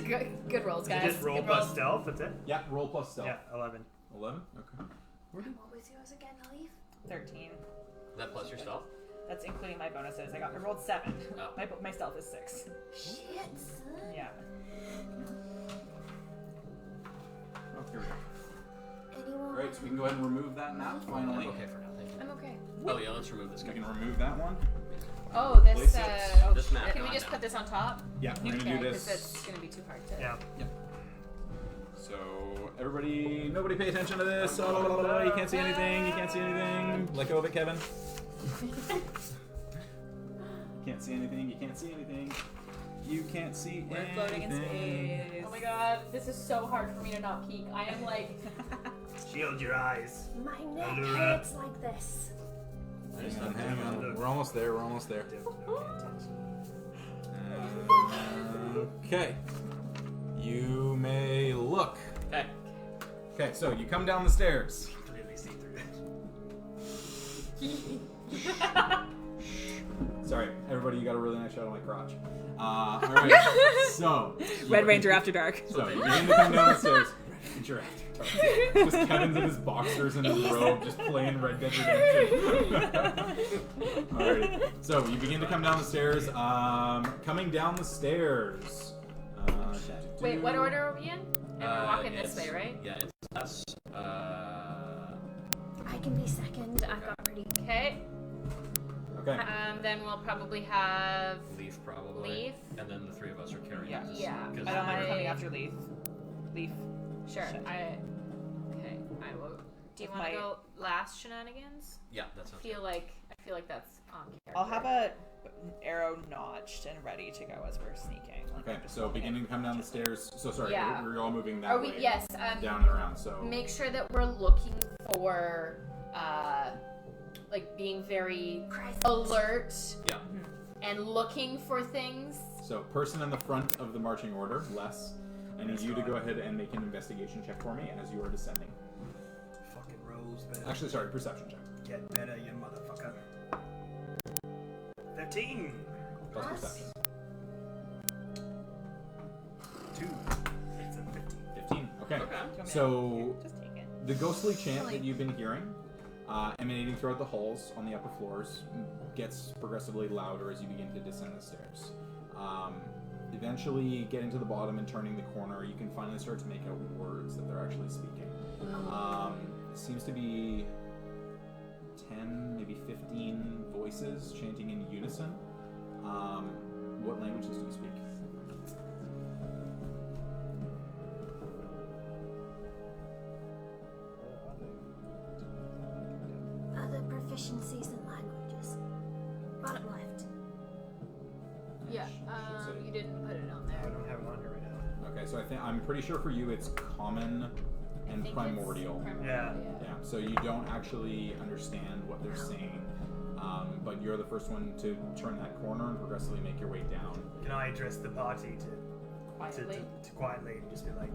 good rolls, is it guys. just roll Good plus rolls. stealth? That's it? Yeah, roll plus stealth. Yeah, 11. 11? Okay. And what was yours again, Leaf? 13. That plus your stealth? That's including my bonuses. I rolled 7. Oh. My stealth is 6. Shit, son. Yeah. Oh, here we go. Anyone? Alright, so we can go ahead and remove that map finally. I'm okay for now, thank you. I'm okay. Oh yeah, let's remove this We guy. can remove that one. Oh, this, Place it. This map can we gone just now. put this on top? Yeah, we're gonna Okay, do because this. it's gonna be too hard to... Yeah. So nobody pay attention to this. Oh, you can't see anything. You can't see anything. Let go of it, Kevin. Can't see anything. You can't see anything. You can't see We're floating in anything. space. Oh my god, this is so hard for me to not peek. I am like... Shield your eyes. My neck Allura. hurts like this. Hang on. We're almost there. We're almost there. Okay. You may look. Okay. Okay, so you come down the stairs. Clearly see through Sorry, everybody, you got a really nice shot of my crotch. Alright, so. Red Ranger After Dark. So you begin to come down the stairs. Red Ranger After Dark. Just Kevin's in his boxers and his robe, just playing Red Dead Redemption. Alright, so you begin to come down the stairs. Coming down the stairs. Wait, what order are we in? And we're walking this it's- way, right? Yeah, it's us. I can be second. I've got pretty. Okay. Okay. Then we'll probably have... Leaf probably. Leaf? And then the three of us are carrying Yeah. this. Yeah. 'Cause I don't mind I- coming after Leaf. Leaf. Sure. Shit. Okay. I will... Do you With want to my- go last shenanigans? Yeah, that sounds I feel like that's on character. I'll have an arrow notched and ready to go as we're sneaking. Like, Okay, I'm just so holding beginning it. to come down the stairs. So sorry, Yeah. we're all moving that Are way. we? Yes. Down and around, so. Make sure that we're looking for, like being very alert Yeah. and looking for things. So, person in the front of the marching order, Les, I need you to go ahead and make an investigation check for me as you are descending. Fucking rolls better. Actually, sorry, perception check. Get better, you motherfucker. 13. Plus perception. 2. It's a 15. 15. Okay. Okay. So, Just take it. the ghostly chant that you've been hearing, emanating throughout the halls on the upper floors, gets progressively louder as you begin to descend the stairs. Eventually, getting to the bottom and turning the corner, you can finally start to make out words that they're actually speaking. It seems to be 10, maybe 15 voices chanting in unison. What languages do you speak? Other proficiencies in languages. Bottom left. Yeah. Should say. You didn't put it on I there. don't have it on here right now. Okay, so I'm pretty sure for you it's common and I think primordial. It's Yeah. Yeah, so you don't actually understand what they're saying. But you're the first one to turn that corner and progressively make your way down. Can I address the party to quietly and just be like,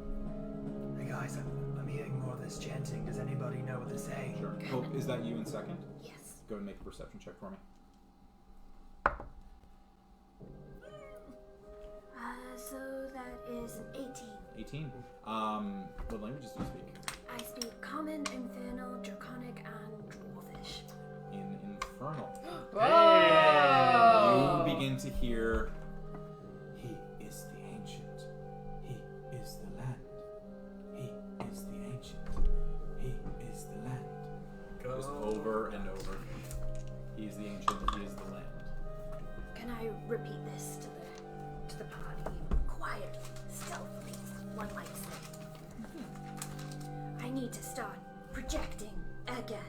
"Hey guys, I'm hearing more of this chanting. Does anybody know what they're saying?" Sure. Oh, is that you in second? Yes. Go ahead and make a perception check for me. So that is an 18. 18. What languages do you speak? I speak Common, Infernal, Draconic, and Dwarfish. In Infernal. Whoa! You begin to hear, "He is the ancient. He is the land. He is the ancient. He is the land." Just over and over. He is the ancient. He is the land. Can I repeat this to the party? Quietly, stealthily, one might say. I need to start projecting again.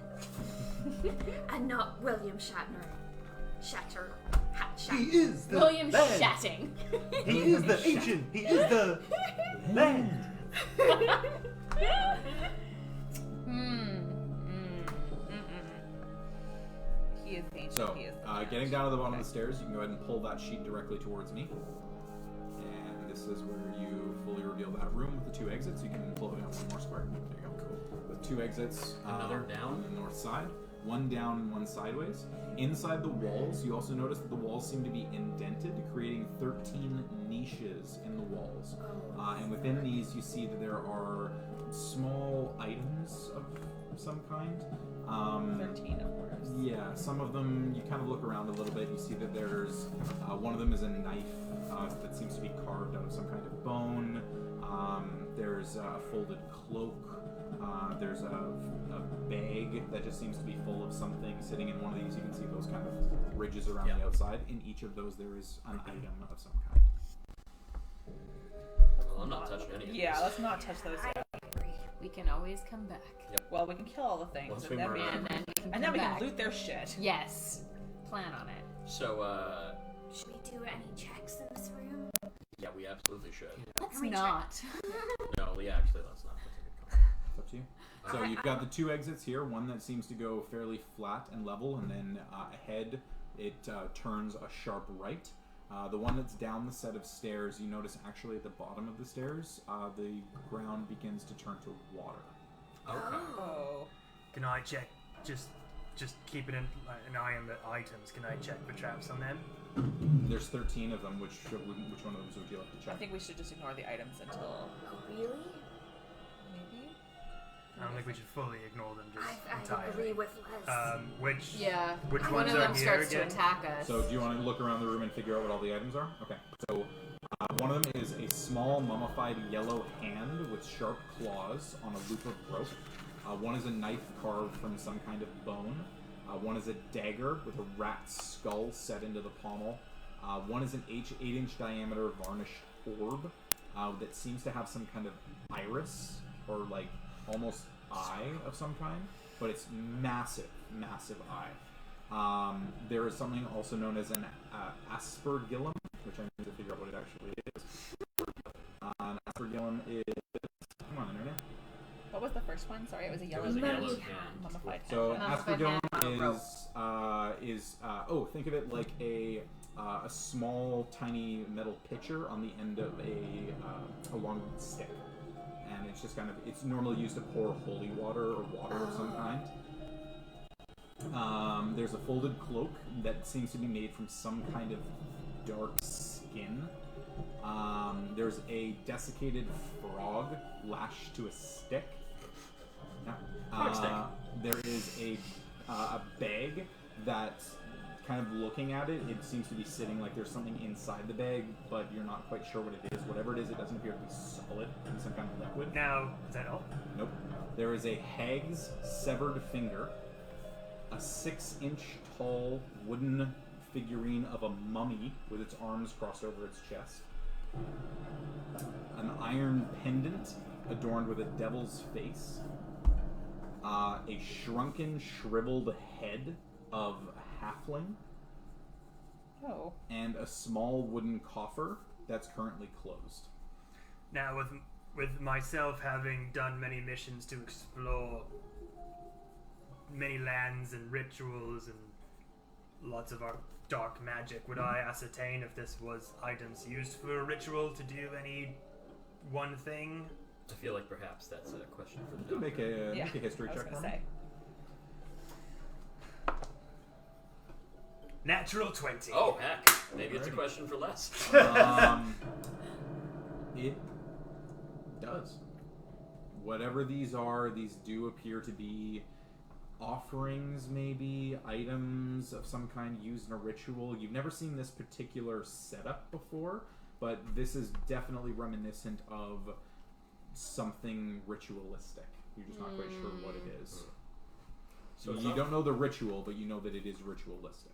And not William Shatner. He is the William land. Shatting. He is the ancient. He is the land. He is ancient. So, He is the getting down to the bottom of the stairs, you can go ahead and pull that sheet directly towards me. And this is where you fully reveal that room with the 2 exits. You can pull it out one more square. There you go. Cool. With 2 exits. Another down? On the north side. 1 down and 1 sideways. Inside the walls, you also notice that the walls seem to be indented, creating 13 niches in the walls. And within these, you see that there are small items of some kind. 13 of course. Yeah, some of them, you kind of look around a little bit, you see that there's, one of them is a knife that seems to be carved out of some kind of bone. There's a folded cloak. There's a bag that just seems to be full of something sitting in one of these. You can see those kind of ridges around the outside. In each of those, there is an item of some kind. Well, I'm not touching any of these. Yeah, let's not touch those yet. We can always come back. Well, we can kill all the things, Once and we then murder we them. And then we can come back. loot their shit. Yes. Plan on it. So, Should we do any checks in this room? yeah, we absolutely should. Let's Can we not. No, yeah, actually, let's not. That's a good call. It's up to you. So you've got the 2 exits here, one that seems to go fairly flat and level, and then ahead it turns a sharp right. The one that's down the set of stairs, you notice actually at the bottom of the stairs, the ground begins to turn to water. Okay. Oh. Can I check? Just keeping an eye on the items. Can I check for traps on them? There's 13 of them. Which one of them would you like to I check? think we should just ignore the items until Oh, really? maybe. I don't think we should fully ignore them just I entirely. agree with Les. Which Yeah. Which One ones of are them here starts again? to attack us. So do you want to look around the room and figure out what all the items are? Okay. So one of them is a small mummified yellow hand with sharp claws on a loop of rope. One is a knife carved from some kind of bone. One is a dagger with a rat's skull set into the pommel. One is an 8-inch diameter varnished orb that seems to have some kind of iris or like almost eye of some kind, but it's massive eye. There is something also known as an aspergillum, which I need to figure out what it actually is. An aspergillum is... Come on, internet. What was the first one? Sorry, it was a yellow. was a Mummy yellow hand. Mummified So hand. an Mummified aspergillum hand on a rope. think of it like a small, tiny metal pitcher on the end of a long stick, and it's just it's normally used to pour holy water or water of some kind. There's a folded cloak that seems to be made from some kind of dark skin. There's a desiccated frog lashed to a stick. There is a bag that, kind of looking at it, it seems to be sitting like there's something inside the bag, but you're not quite sure what it is. Whatever it is, it doesn't appear to be solid. It's some kind of liquid. now is that all? Nope. There is a hag's severed finger, a 6-inch tall wooden figurine of a mummy with its arms crossed over its chest, an iron pendant adorned with a devil's face, a shrunken, shriveled head of a halfling, Oh. and a small wooden coffer that's currently closed. Now with myself having done many missions to explore many lands and rituals and lots of our dark magic. Would I ascertain if this was items used for a ritual to do any one thing? I feel like perhaps that's a question for the You can doctor. make a history I was check gonna for me. say. Natural 20. Oh, heck. Maybe it's a Alrighty. question for Les. It does. Whatever these are, these do appear to be offerings, maybe items of some kind used in a ritual. You've never seen this particular setup before, but this is definitely reminiscent of something ritualistic. You're just not quite sure what it is. So it's you not- don't know the ritual, but you know that it is ritualistic.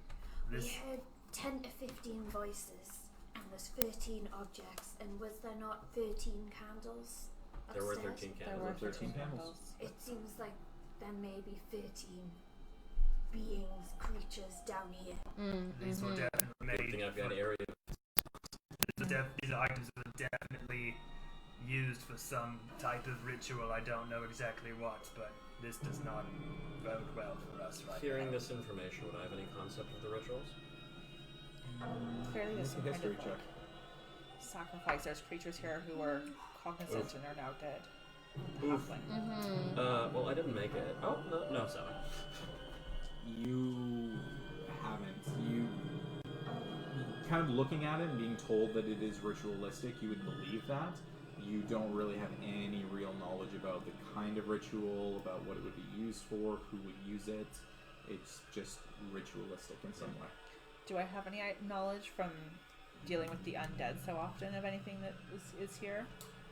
We This heard 10 to 15 voices, and there's 13 objects, and was there not 13 candles There were upstairs? 13 There candles. were 13 13 candles. It seems like there may be 13 beings, creatures down here. these were definitely Good made. thing I've got for- area. These items were definitely used for some type of ritual. I don't know exactly what, but this does not bode well for us right Hearing now. this information, would I have any concept of the rituals? Clearly, there's Make some a kind history of check. sacrifice. There's creatures here who were cognizant Oof. and are now dead. Oof. Halfling. Well, I didn't make it. Oh, no, 7. You haven't. You kind of looking at it and being told that it is ritualistic, you would believe that. You don't really have any real knowledge about the kind of ritual, about what it would be used for, who would use it. It's just ritualistic in some way. Do I have any knowledge from dealing with the undead so often of anything that is here?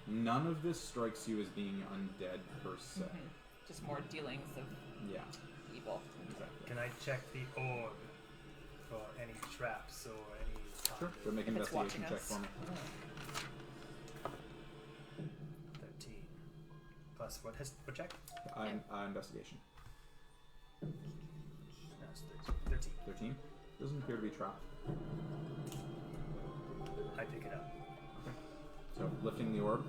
None of this strikes you as being undead per se. Just more dealings of Yeah, evil. exactly. Can I check the orb for any traps or any kind Sure. of Go make an If it's investigation watching check us. for me. 13 plus what check? Investigation. No, it's 13. 13. Doesn't appear to be trapped. I pick it up. So, lifting the orb.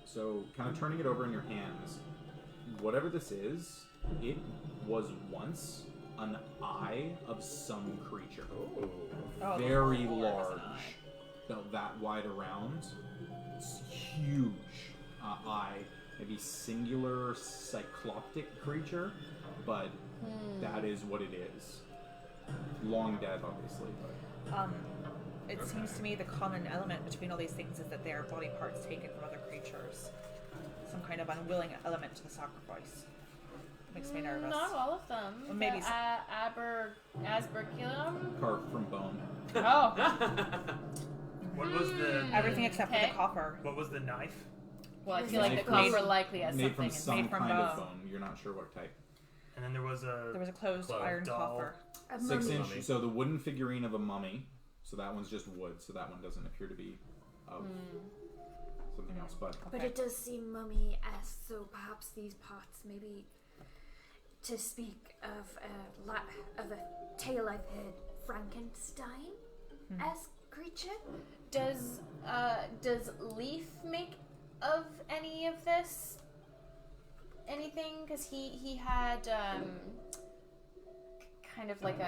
So, kind of turning it over in your hands. Whatever this is, it was once an eye of some creature. Oh, the Very whole orb is an large. eye. About that wide around. It's huge eye. Maybe singular cycloptic creature, but that is what it is. Long dead, obviously, but... It seems to me the common element between all these things is that they are body parts taken from other creatures. Some kind of unwilling element to the sacrifice. Makes me nervous. Not all of them. Well, maybe The Aspergillum. carved from bone. Oh. What was the Everything except for Okay. the copper. what was the knife? Well, I feel like the Made from- copper likely has Made from something. some made from kind of bone. bone. You're not sure what type. And then there was There a was a closed iron doll. coffer. A 6 mummy. inch. So the wooden figurine of a mummy. So that one's just wood. So that one doesn't appear to be of something else. But But it does seem mummy-esque, so perhaps these parts maybe, to speak of a tale I've heard, Frankenstein-esque creature. Does Leaf make of any of this anything? Because he had kind of like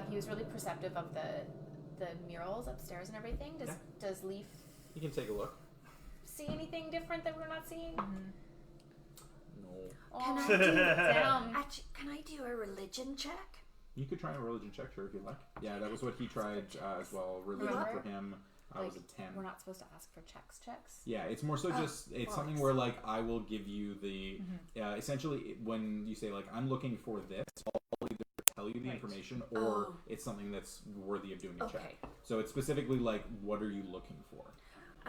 he was really perceptive of the murals upstairs and everything. Does Leaf you can take a look. see anything different that we're not seeing? No. Can Oh, I do damn. Actually, can I do a religion check? You could try a religion check, sure, if you'd like. Yeah, that was what he tried as well. Religion Remember? for him was a 10. We're not supposed to ask for checks. Yeah, it's more so just, it's well, something where, like, I will give you the, essentially, when you say, like, I'm looking for this, I'll either tell you the Right. information, or Oh. it's something that's worthy of doing a check. Okay. So it's specifically, like, what are you looking for?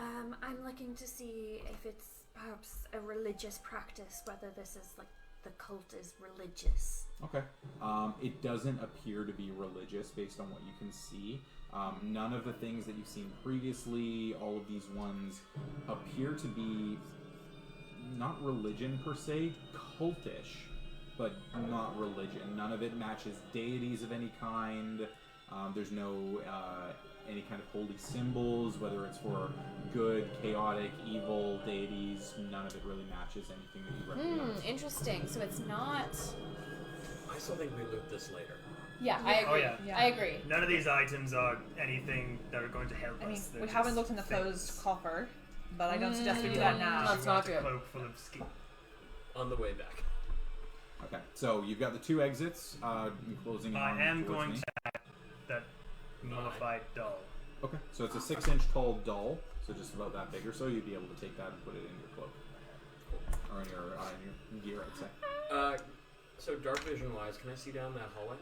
I'm looking to see if it's perhaps a religious practice, whether this is like the cult is religious. Okay. It doesn't appear to be religious based on what you can see. None of the things that you've seen previously, all of these ones, appear to be not religion per se, cultish, but not religion. None of it matches deities of any kind. There's no any kind of holy symbols, whether it's for good, chaotic, evil deities. None of it really matches anything that you recognize. Interesting. So it's not. I I still think we loot this later. Yeah, I agree. Oh, yeah. I agree. None of these items are anything that are going to help I mean, us. They're we haven't just looked in the things. closed coffer, but I don't suggest we do that now. That's You want not a good. cloak full of ski. On the way back. Okay, so you've got the 2 exits closing in I on am towards going me. to add that modified doll. Okay, so it's a 6-inch tall doll, so just about that big or so. You'd be able to take that and put it in your cloak. Or in your gear, I'd say. So dark vision wise, can I see down that hallway?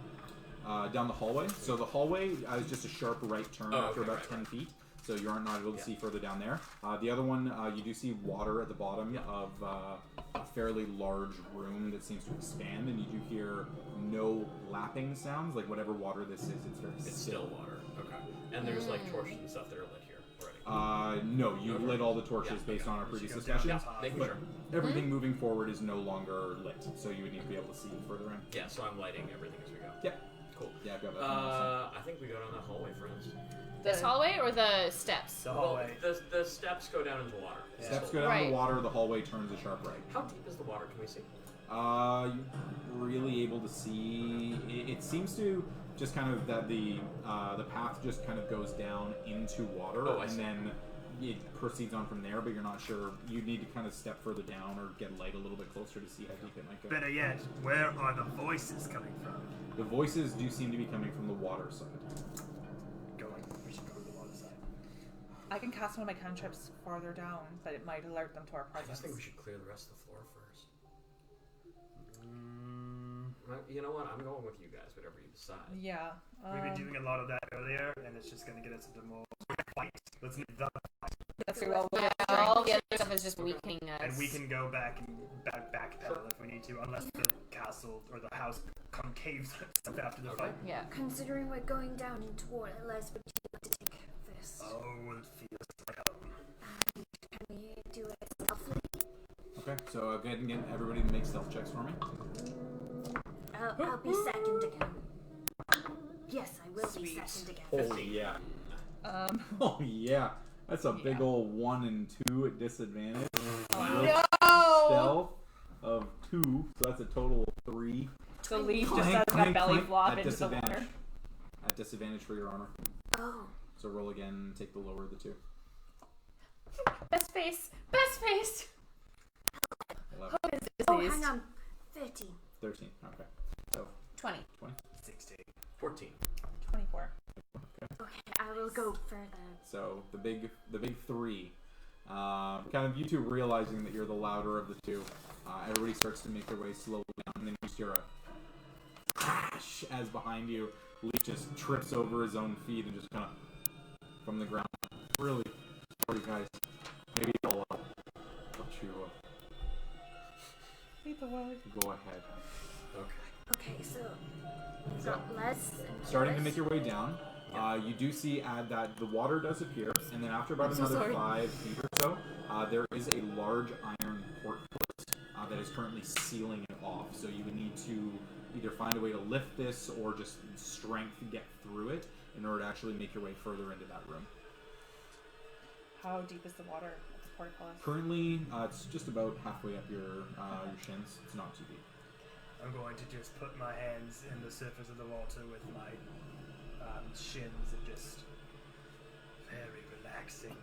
Down the hallway. So the hallway is just a sharp right turn after okay, about 10 feet. So you aren't not able to see further down there. The other one, you do see water at the bottom of a fairly large room that seems to expand, and you do hear no lapping sounds. Like whatever water this is, it's very It's still water. Okay. And there's like torches and stuff that are lit here already. No, you lit all the torches based on our previous Should go down discussion. the path. Making But sure. everything moving forward is no longer lit, so you would need to be able to see further in. Yeah, so I'm lighting everything as we go. Yeah. Cool. Yeah, I've got that. I think we go down that hallway, friends. This hallway or the steps? The hallway. Well, the steps go down into water. Yeah. Steps go down Right. the water, the hallway turns a sharp right. How deep is the water? Can we see? You're really able to see. It seems to just kind of that the path just kind of goes down into water, Oh, I and see. then it proceeds on from there. But you're not sure. You need to kind of step further down or get light a little bit closer to see how deep it might go. Better yet, where are the voices coming from? The voices do seem to be coming from the water side. We should go to the water side. I can cast one of my cantrips farther down, but it might alert them to our I presence. just think we should clear the rest of the floor first. You know what? I'm going with you guys, whatever you decide. Yeah. We've been doing a lot of that earlier, and it's just going to get us into more fight. Let's make that, That's very well. Yeah, all the other stuff is just weakening us. and we can go back and backpedal if we need to, unless the castle or the house concaves us after the fight. Yeah. Considering we're going down into water, Les, would you like to take this? Oh, it feels like home. Can we do it stealthily? Okay, so go ahead and get everybody to make stealth checks for me. I'll be second again. Yes, I will be second again. Oh yeah. Um, Oh yeah. That's a big old 1 and 2 at disadvantage. No! Stealth of 2, so that's a total of 3. the leaf just Clank, does clank, that belly clank flop at into the disadvantage. water. At disadvantage for your armor. Oh, So roll again, take the lower of the 2. Best face! Best face! 11, oh, hang on. 13. 13. Okay. So 20. 16. 14. 24. Okay, I will go further. So the big 3. Kind of you two realizing that you're the louder of the 2. Everybody starts to make their way slowly down, and then you hear a crash as behind you, Leaf just trips over his own feet and just kind of from the ground. Really sorry, guys. Maybe I'll let you Lead the way. go ahead. Okay. Okay, so we've got Les and Starting to Phyllis. make your way down, you do see that the water does appear, and then after about I'm so another sorry. 5 feet or so, there is a large iron port that is currently sealing it off. So you would need to either find a way to lift this or just strength get through it in order to actually make your way further into that room. How deep is the water at the portcullis? Currently, it's just about halfway up your shins. It's not too deep. I'm going to just put my hands in the surface of the water with my shins and just very relaxing.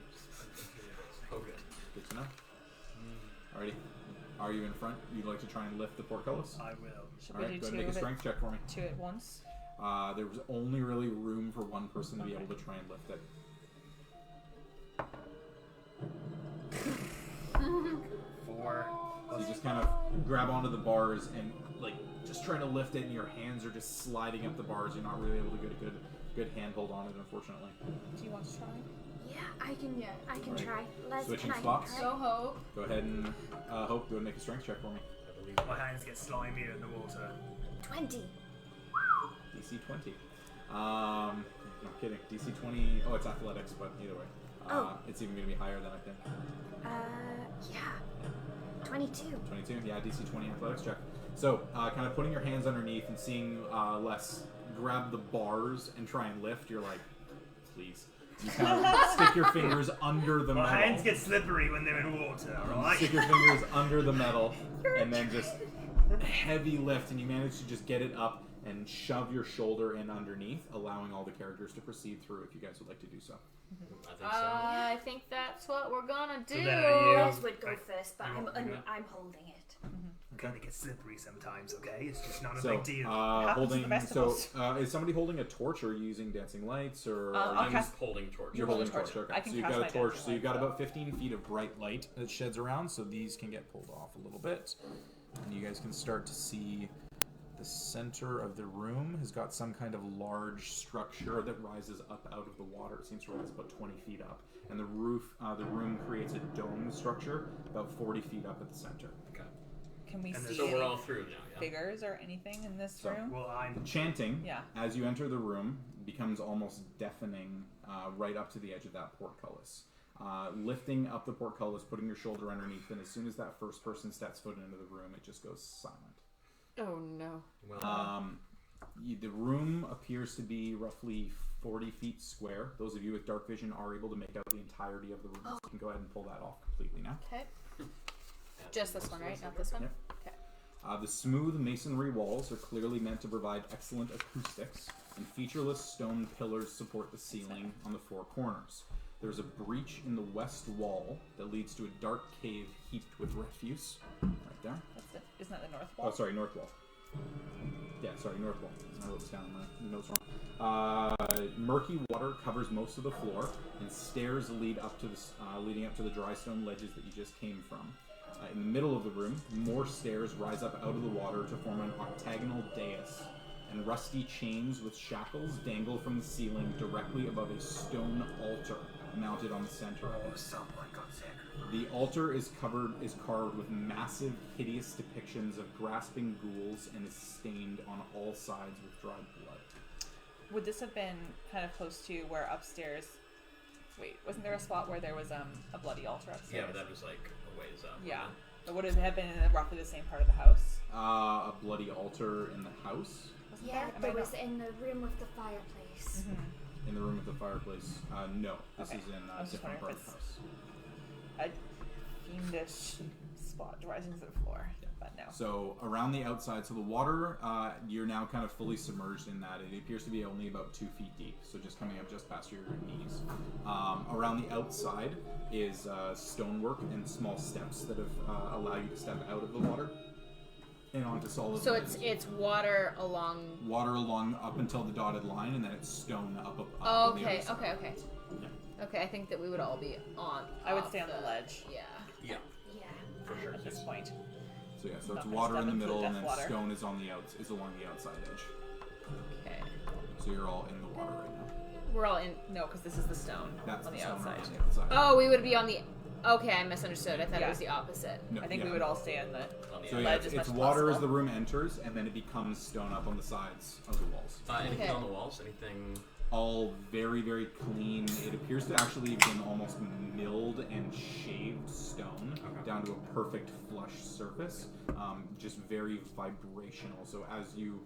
Oh, good. Good to know. Alrighty. Are you in front? You'd like to try and lift the portcullis? I will. Should Alright, we go do ahead and make a two strength check for me. at once? There was only really room for one person to be able to try and lift it. 4. So you just kind of grab onto the bars and like just trying to lift it, and your hands are just sliding up the bars. You're not really able to get a good handhold on it, unfortunately. Do you want to try? Yeah, I can Alright. try. Les, Switching can I spots. try? Go Hope. Go ahead and Hope, go ahead and make a strength check for me. I believe My hands get slimier in the water. 20. DC 20. No kidding. DC 20. Oh, it's athletics, but either way, it's even going to be higher than I think. Yeah. 22. 22. Yeah, DC 20 athletics check. So, kind of putting your hands underneath and seeing Les grab the bars and try and lift. You're like, please. You kind of stick your fingers under the My metal. hands get slippery when they're in water, alright? Stick your fingers under the metal and then just heavy lift, and you manage to just get it up and shove your shoulder in underneath, allowing all the characters to proceed through if you guys would like to do so. I think so. I think that's what we're gonna do. So then You guys would go first, but you I'm want- you want- I'm holding it. Kind of get slippery sometimes, okay? It's just not a So, big deal. Happens to holding. the best of So, us. is somebody holding a torch, or are you using dancing lights, or I'll I'm cast- holding torch. you're holding a torch? torch. Okay, I can so you've cast got my a torch. dancing So you've got lights, about 15 feet of bright light that sheds around. So these can get pulled off a little bit, and you guys can start to see the center of the room has got some kind of large structure that rises up out of the water. It seems to rise about 20 feet up, and the room creates a dome structure about 40 feet up at the center. Okay. Can we And see So any we're all through now, yeah? figures or anything in this So, room? Well, I'm Chanting, Yeah. as you enter the room, becomes almost deafening right up to the edge of that portcullis. Lifting up the portcullis, putting your shoulder underneath, and as soon as that first person steps foot into the room, it just goes silent. Oh no. Well, The room appears to be roughly 40 feet square. Those of you with dark vision are able to make out the entirety of the room, so you can go ahead and pull that off completely now. Okay. Just this one, right? Not this one? Yep. Okay. The smooth masonry walls are clearly meant to provide excellent acoustics, and featureless stone pillars support the ceiling on the four corners. There's a breach in the west wall that leads to a dark cave heaped with refuse. Right there. Isn't that the north wall? Oh, sorry, north wall. Yeah, sorry, north wall. I wrote this down in my notes wrong. Murky water covers most of the floor, and stairs lead up to leading up to the dry stone ledges that you just came from. In the middle of the room, more stairs rise up out of the water to form an octagonal dais, and rusty chains with shackles dangle from the ceiling directly above a stone altar mounted on the center of it. someone got sick. The altar is carved with massive, hideous depictions of grasping ghouls and is stained on all sides with dried blood. Would this have been kind of close to where upstairs? Wait, wasn't there a spot where there was a bloody altar upstairs? yeah, but that was like a ways up. Yeah. But would it have been in roughly the same part of the house? A bloody altar in the house. Wasn't Yeah, Am I there not- was in the room with the fireplace. In the room with the fireplace. No, this Okay. is in I a was just different part wondering of if the house. A fiendish spot rising to the floor. Yeah. But no. So around the outside, so the water, you're now kind of fully submerged in that. It appears to be only about 2 feet deep, so just coming up just past your knees. Around the outside is stonework and small steps that allow you to step out of the water and onto solid So land. it's water along. Water along up until the dotted line, and then it's stone up Oh, on the okay, other side. okay. Yeah. Okay, I think that we would all be on. I would off stay on the ledge. Yeah. Yeah, Yeah. for sure. At this point. So yeah, so Not it's gonna water step in the into the middle, and death then water. stone is on is along the outside edge. Okay. So you're all in the water right now. We're all in. No, because this is the stone That's on the stone outside. on the outside. Oh, we would be on the. Okay, I misunderstood. I thought Yeah. it was the opposite. No, I think yeah. we would all stay on the On the So outside. yeah, ledge it's as much as water as possible. the room enters, and then it becomes stone up on the sides of the walls. Anything Okay. on the walls? Anything? All very, very clean. It appears to actually have been almost milled and shaved stone Okay. down to a perfect flush surface. Just very vibrational. So as you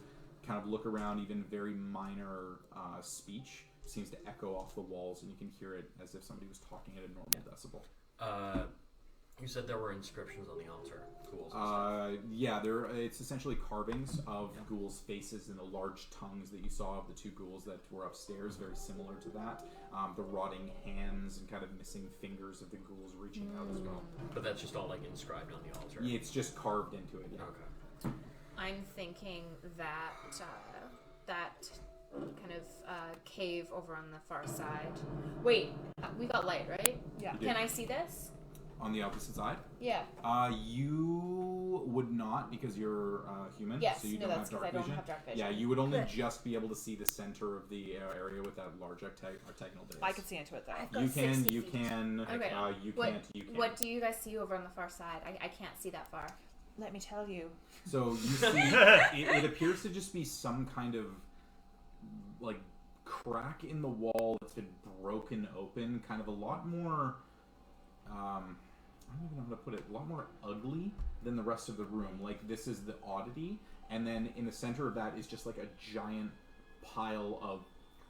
kind of look around, even very minor speech seems to echo off the walls, and you can hear it as if somebody was talking at a normal decibel. You said there were inscriptions on the altar. Ghouls and stuff. Yeah, it's essentially carvings of ghouls' faces and the large tongues that you saw of the two ghouls that were upstairs, very similar to that. The rotting hands and kind of missing fingers of the ghouls reaching out as well. But that's just all like inscribed on the altar. Yeah, it's just carved into it. Yeah. Okay. I'm thinking that that kind of cave over on the far side. Wait, we got light, right? Yeah. You do. Can I see this? On the opposite side, Yeah. you would not because you're human. Yes, So you no, don't that's have 'cause I dark don't vision. have dark vision. Yeah, you would only Good. just be able to see the center of the area with that large octagonal dais. I could see into it though. I've got You can, 60 you feet. can, Okay. you What, can't, you can. what do you guys see over on the far side? I can't see that far. Let me tell you. So you see, it appears to just be some kind of like crack in the wall that's been broken open. Kind of a lot more. I don't even know how to put it. A lot more ugly than the rest of the room. Like this is the oddity, and then in the center of that is just like a giant pile of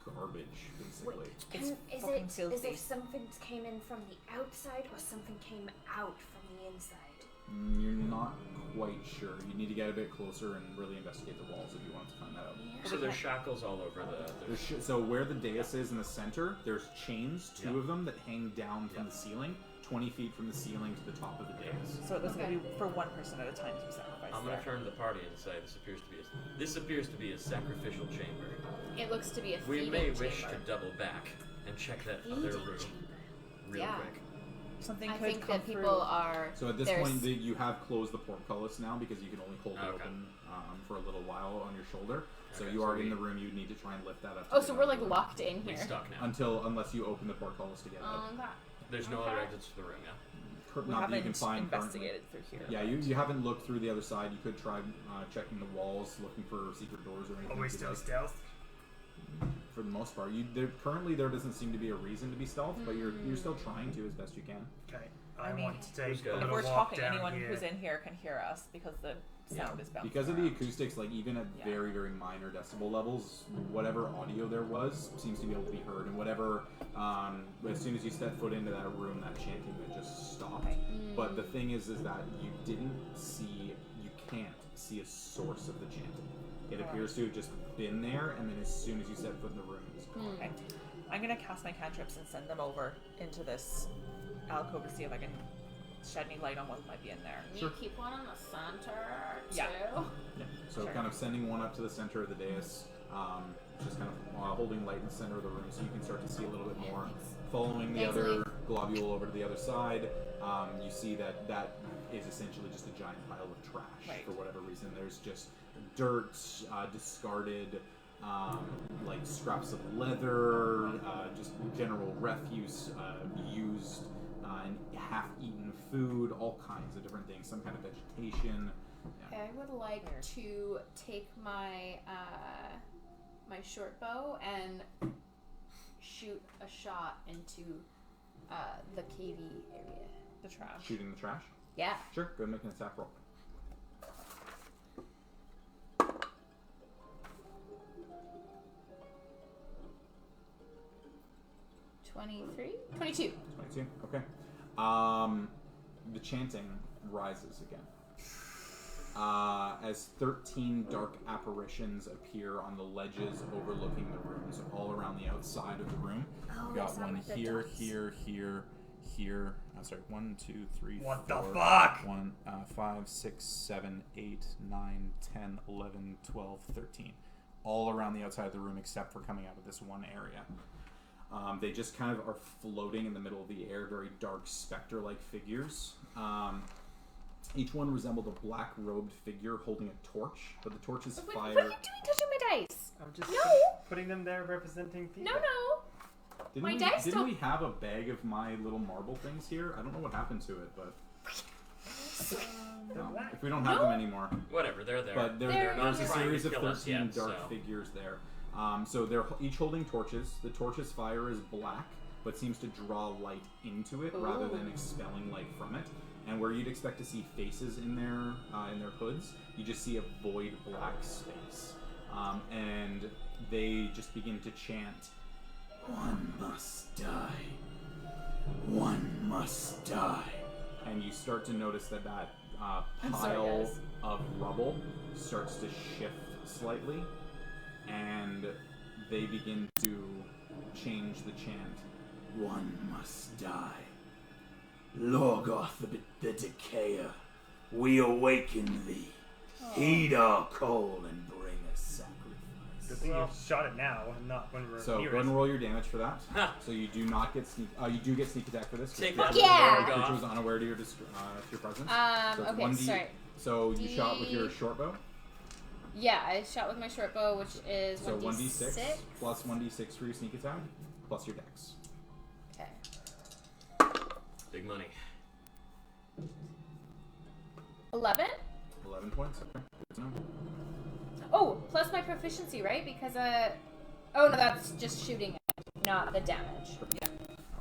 garbage, basically. It's Is fucking it filthy. as if something came in from the outside or something came out from the inside? You're not quite sure. You need to get a bit closer and really investigate the walls if you want to find that out. So there's shackles all over the... So where the dais is in the center, there's chains, two of them, that hang down from the ceiling, 20 feet from the ceiling to the top of the dais. So this is going to be for one person at a time to be sacrificed. I'm going to turn to the party and say this appears to be a sacrificial chamber. It looks to be a We feeding may chamber. wish to double back and check that other room real quick. Something I could think come that people are. So at this there's- point, you have closed the portcullis now because you can only hold it open for a little while on your shoulder. So Okay, you so are we- in the room. You'd need to try and lift that up. Oh, so we're like locked in We're here. stuck now. unless you open the portcullis to get out. Okay. There's no other exits to the room, yeah? We Not that you can haven't find investigated through here. Yeah, you haven't looked through the other side. You could try checking the walls, looking for secret doors or anything. Are we if you'd still like. stealth? For the most part, currently there doesn't seem to be a reason to be stealth, but you're still trying to as best you can. Okay. I I mean, want to take who's a got- little If we're walk talking, down anyone here. who's in here can hear us because the sound is bouncing Because of the around. acoustics, like even at Yeah. very, very minor decibel levels, whatever audio there was seems to be able to be heard, and whatever, as soon as you step foot into that room, that chanting would just stop. Okay. But the thing is that you can't see a source of the chanting. It appears to have just been there, and then as soon as you step foot in the room, it's gone. Okay. I'm gonna cast my cantrips and send them over into this alcove to see if I can shed any light on what might be in there. Can Sure. you keep one on the center Yeah. too? Yeah. So Sure. kind of sending one up to the center of the dais, just kind of holding light in the center of the room, so you can start to see a little bit more. Following the Thanks, other Lee. globule over to the other side, you see that is essentially just a giant pile of trash. Right. For whatever reason, there's just dirt, discarded, like scraps of leather, just general refuse, used and half-eaten food, all kinds of different things, some kind of vegetation. Yeah. I would like Weird. to take my my short bow and shoot a shot into the cavey area. The trash. Shooting the trash. Yeah. Sure. Go ahead and make an attack roll. 23? 22. 22. Okay. The chanting rises again. As 13 dark apparitions appear on the ledges overlooking the rooms all around the outside of the room. Oh, We've they got sound one like the here, ducks. here. I'm sorry, 1, 2, 3, What the 4, fuck? 1, 5, 6, 7, 8, 9, 10, 11, 12, 13. All around the outside of the room except for coming out of this one area. They just kind of are floating in the middle of the air, very dark specter-like figures. Each one resembled a black-robed figure holding a torch, but the torch is What fire. are you doing touching my dice? I'm just No! putting them there representing people. No. My dice Didn't don't- we have a bag of my little marble things here? I don't know what happened to it, but no, if we don't have them anymore. Whatever, they're there. But They're there's a not series trying of to kill us 13 yet, dark so. figures there. So they're each holding torches. The torch's fire is black, but seems to draw light into it rather than expelling light from it. And where you'd expect to see faces in their hoods, you just see a void black space. And they just begin to chant, "One must die. One must die." And you start to notice that I'm sorry, pile guys. of rubble starts to shift slightly, and they begin to change the chant. "One must die. Lorgoth the Decayer, we awaken thee. Heed our call and bring us Good sacrifice." thing you shot it now and not when we're So go near ahead and it. roll your damage for that. Ha! So you do not get sneak. You do get sneak attack for this. Take because that, Yeah! the Lorgoth. creature was unaware to your presence. So it's Okay, 1d sorry. So you shot with your short bow. Yeah, I shot with my short bow, which is So 1d6. 1d6 plus 1d6 for your sneak attack plus your dex. Okay. Big money. 11? 11 points. Okay. Good to know. Oh, plus my proficiency, right? Because oh no, that's just shooting, not the damage.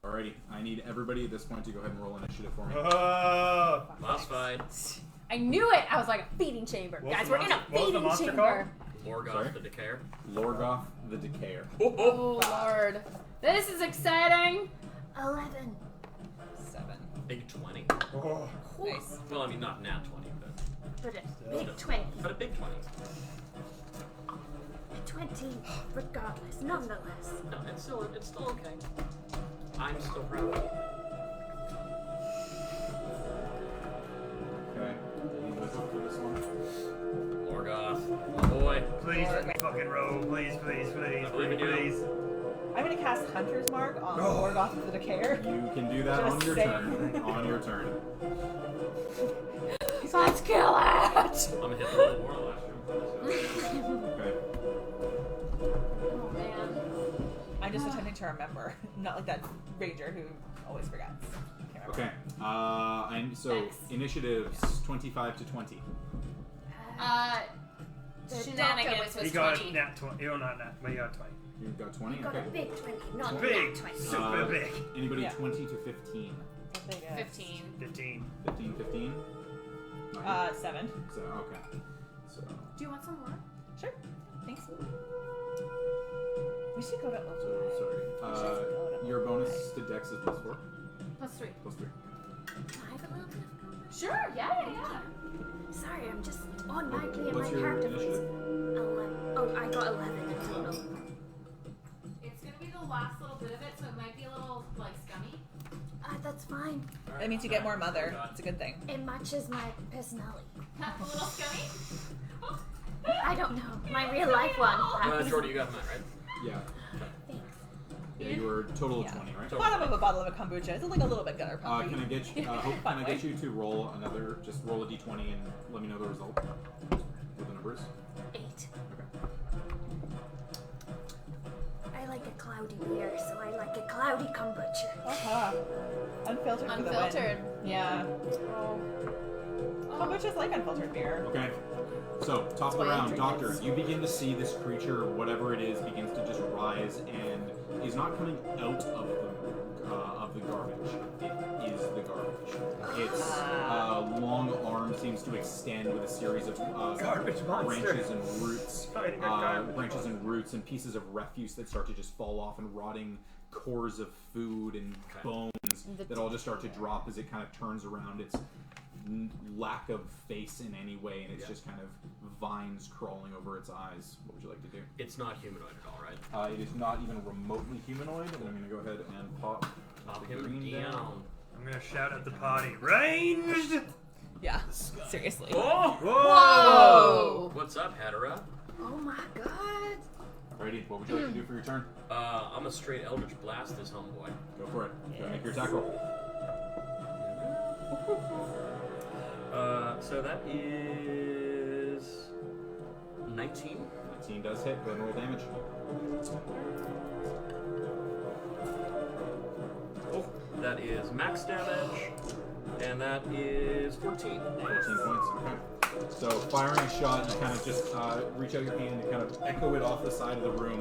Alrighty, I need everybody at this point to go ahead and roll initiative for me. Oh! Boss fight. I knew it. I was like a feeding chamber, What was guys. the We're in a monster- what was the feeding monster chamber. Sorry? Morgoth the Decayer. Lorgoth the Decayer. Oh lord, this is exciting. 11. 7. big 20. Oh. Nice. Well, I mean, not nat 20, but But a big 20. but a big 20. A 20, regardless, nonetheless. No, it's still okay. I'm still proud of it. Okay. Any whistle for this one? Morgoth, oh boy. Please let me fucking roll. Please, please, please, I believe in you. please. I'm gonna cast Hunter's Mark on Oh. Morgoth the Decayer. You can do that Just on your saying. turn. On your turn. Let's kill it! I'm gonna hit the little warlock. Okay. Oh man. I'm just attempting to remember, not like that ranger who always forgets. Can't remember. Okay. And so Thanks. initiatives 25 to 20. The Shenanigans doctor was You got 20. nat 20. You're not nat, but you got 20. You got 20. got Okay. a big 20, not a Big, 20. super big. Anybody Yeah. 20 to 15? That's pretty good. 15. 15. 15, 15. 7. So okay. So Do you want some more? Sure. Thanks. We should go to sorry. Your bonus to Dex is +4. +3. +3. Can I have a little bit of coverage? Sure, yeah. Sorry, I'm just automatically in What's my your character initiative? voice. 11. Oh, I got 11 in total. It's gonna be the last little bit of it, so it might be a little, like, scummy. That's fine. That means you get more mother. It's a good thing. It matches my personality. A little scummy? I don't know. My real life one. Jordy, you got mine, right? Yeah. Thanks. Yeah, you were a total of Yeah. 20, right? Bottom of a bottle of a kombucha. It's like a little bit gutter Can pumpy. I get you? Hope, can Fun I way. get you to roll another? Just roll a d20 and let me know the result with the numbers. 8. Okay. I like a cloudy beer, so I like a cloudy kombucha. Uh-huh. Unfiltered for the win. Unfiltered. Yeah. Kombucha's like unfiltered beer. Okay. So top of the why I round, drink Doctor. this. You begin to see this creature, whatever it is, begins to just rise and is not coming out of the garbage. It is the garbage. Its long arm seems to extend with a series of Garbage monster. branches and roots, Fighting a garbage branches and monster. roots and pieces of refuse that start to just fall off and rotting cores of food and bones that all just start to drop as it kind of turns around its lack of face in any way, and it's just kind of vines crawling over its eyes. What would you like to do? It's not humanoid at all, right? It is not even remotely humanoid, and I'm going to go ahead and pop Pop the him green down. I'm gonna shout at the party. Ranged! Yeah. Seriously. Oh! Whoa! What's up, Hatera? Oh my god. Alrighty, what would you like to do for your turn? I'm a straight Eldritch Blast this homeboy. Go for it. Go make your attack roll. So that is 19. 19 does hit. Go ahead and roll damage. Oh, that is max damage, and that is 14. 14 points. Okay. So firing a shot, you kind of just reach out your hand and kind of echo it off the side of the room.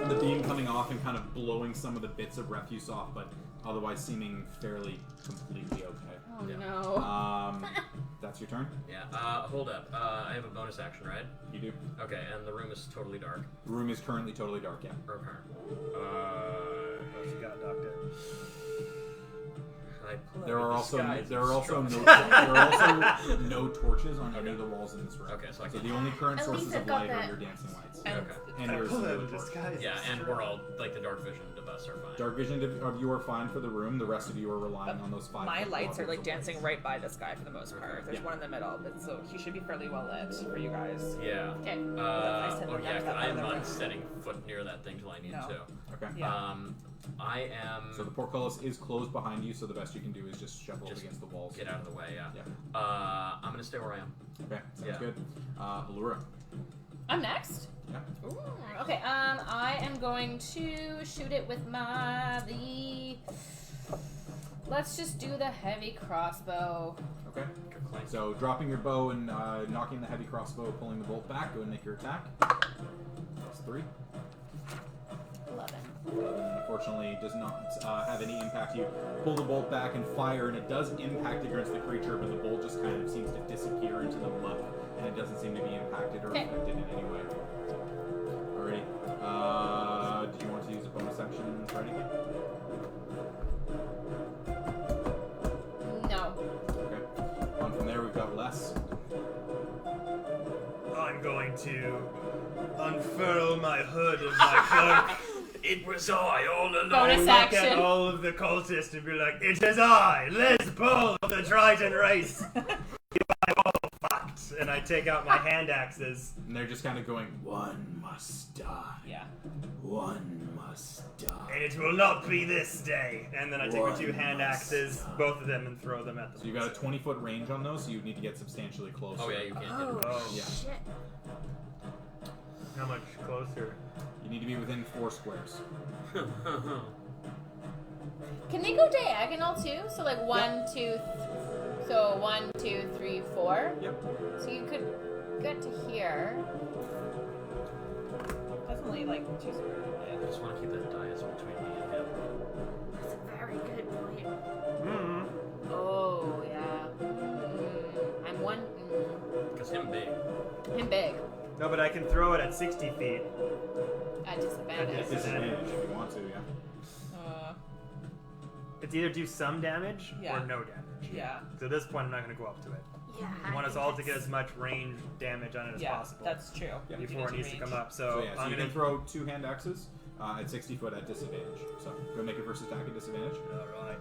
The beam coming off and kind of blowing some of the bits of refuse off, but otherwise seeming fairly completely okay. Oh Yeah. no. That's your turn? Yeah, hold up. I have a bonus action, right? You do. Okay, and the room is totally dark. The room is currently totally dark, yeah. Okay. What you got, Doctor? I pull out There a are also disguise there are also no instrument. there are also no torches on any of the walls in this room. Okay, so I So can- the only current At sources least of I've got light are that. your dancing lights. And Okay. And your singular torch. Yeah, and we're all, like, the dark vision of us are fine. Dark vision of you are fine for the room. The rest of you are relying on those 5. My lights are like of dancing lights. right by this guy for the most part. There's Yeah. one in the middle, but so he should be fairly well lit for you guys. Yeah. Okay. nice to Oh look yeah, at that I am part of the not room. setting foot near that thing till I need No. to. Okay. Yeah. I am. So the portcullis is closed behind you, so the best you can do is just shuffle up Just against the walls. Get out of the way, yeah. Yeah. I'm gonna stay where I am. Okay, sounds Yeah. good. Allura. I'm next. Yeah. Ooh, okay, I am going to shoot it with let's just do the heavy crossbow. Okay. Good claim. So dropping your bow and knocking the heavy crossbow, pulling the bolt back. Go and make your attack. That's 3. 11. Unfortunately, does not have any impact. You pull the bolt back and fire, and it does impact against the creature, but the bolt just kind of seems to disappear into the mud, and it doesn't seem to be impacted or Okay. affected in any way. Alrighty. Did you want to use a bonus action for anything? going to unfurl my hood of my cloak. It was I all along. Bonus Look action. at all of the cultists and be like, "It is I, Liz Bull of the Triton race. You are all fucked." And I take out my hand axes. And they're just kind of going, one must die. Yeah. One must die. And it will not be this day. And then I take my 2 One hand must axes, die. both of them, and throw them at them. So you've got a 20-foot range on those, so you need to get substantially closer. Oh yeah, you can't Oh, Oh. Yeah. shit. How much closer? You need to be within 4 squares. get him. Can they go diagonal too? So like 1, 2, so 1, 2, 3, 4. Yep. So you could get to here. That's only like 2 squares. I just want to keep that dais between me and him. That's a very good point. Mm-hmm. Oh yeah. I'm one. Because him big. Him big. No, but I can throw it at 60 feet. At disadvantage. At disadvantage if you want to, yeah. It's either do some damage Yeah. or no damage. Yeah. So at this point, I'm not going to go up to it. Yeah. I want us think all to get that's- as much range damage on it as Yeah, possible that's true. Yeah. You before it get needs to range. come up. So So, yeah, so I'm you going can to throw 2 hand axes at 60 foot at disadvantage. So go make it first attack at disadvantage. Alright.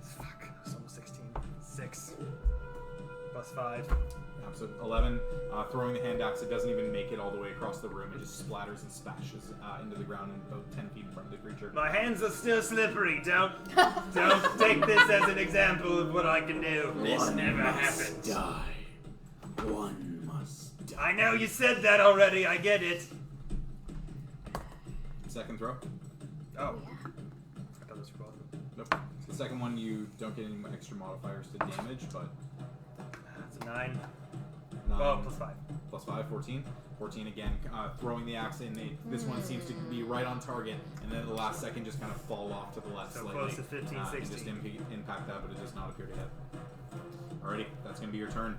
Fuck, it's almost 16. 6. Plus 5. So 11. Throwing the hand axe, it doesn't even make it all the way across the room. It just splatters and splashes into the ground and about 10 feet in front of the creature. My hands are still slippery. Don't take this as an example of what I can do. This never happened. Die. One must die. I know you said that already. I get it. Second throw. Oh. Yeah. I thought this was both of them. Nope. The second one, you don't get any extra modifiers to damage, but That's a 9. 9 Oh, plus 5. plus 5, 14. 14 again. Throwing the axe in. This one seems to be right on target, and then at the last second just kind of fall off to the left So slightly. close to 15, and 16. just impact that, but it does not appear to hit. Alrighty, that's going to be your turn.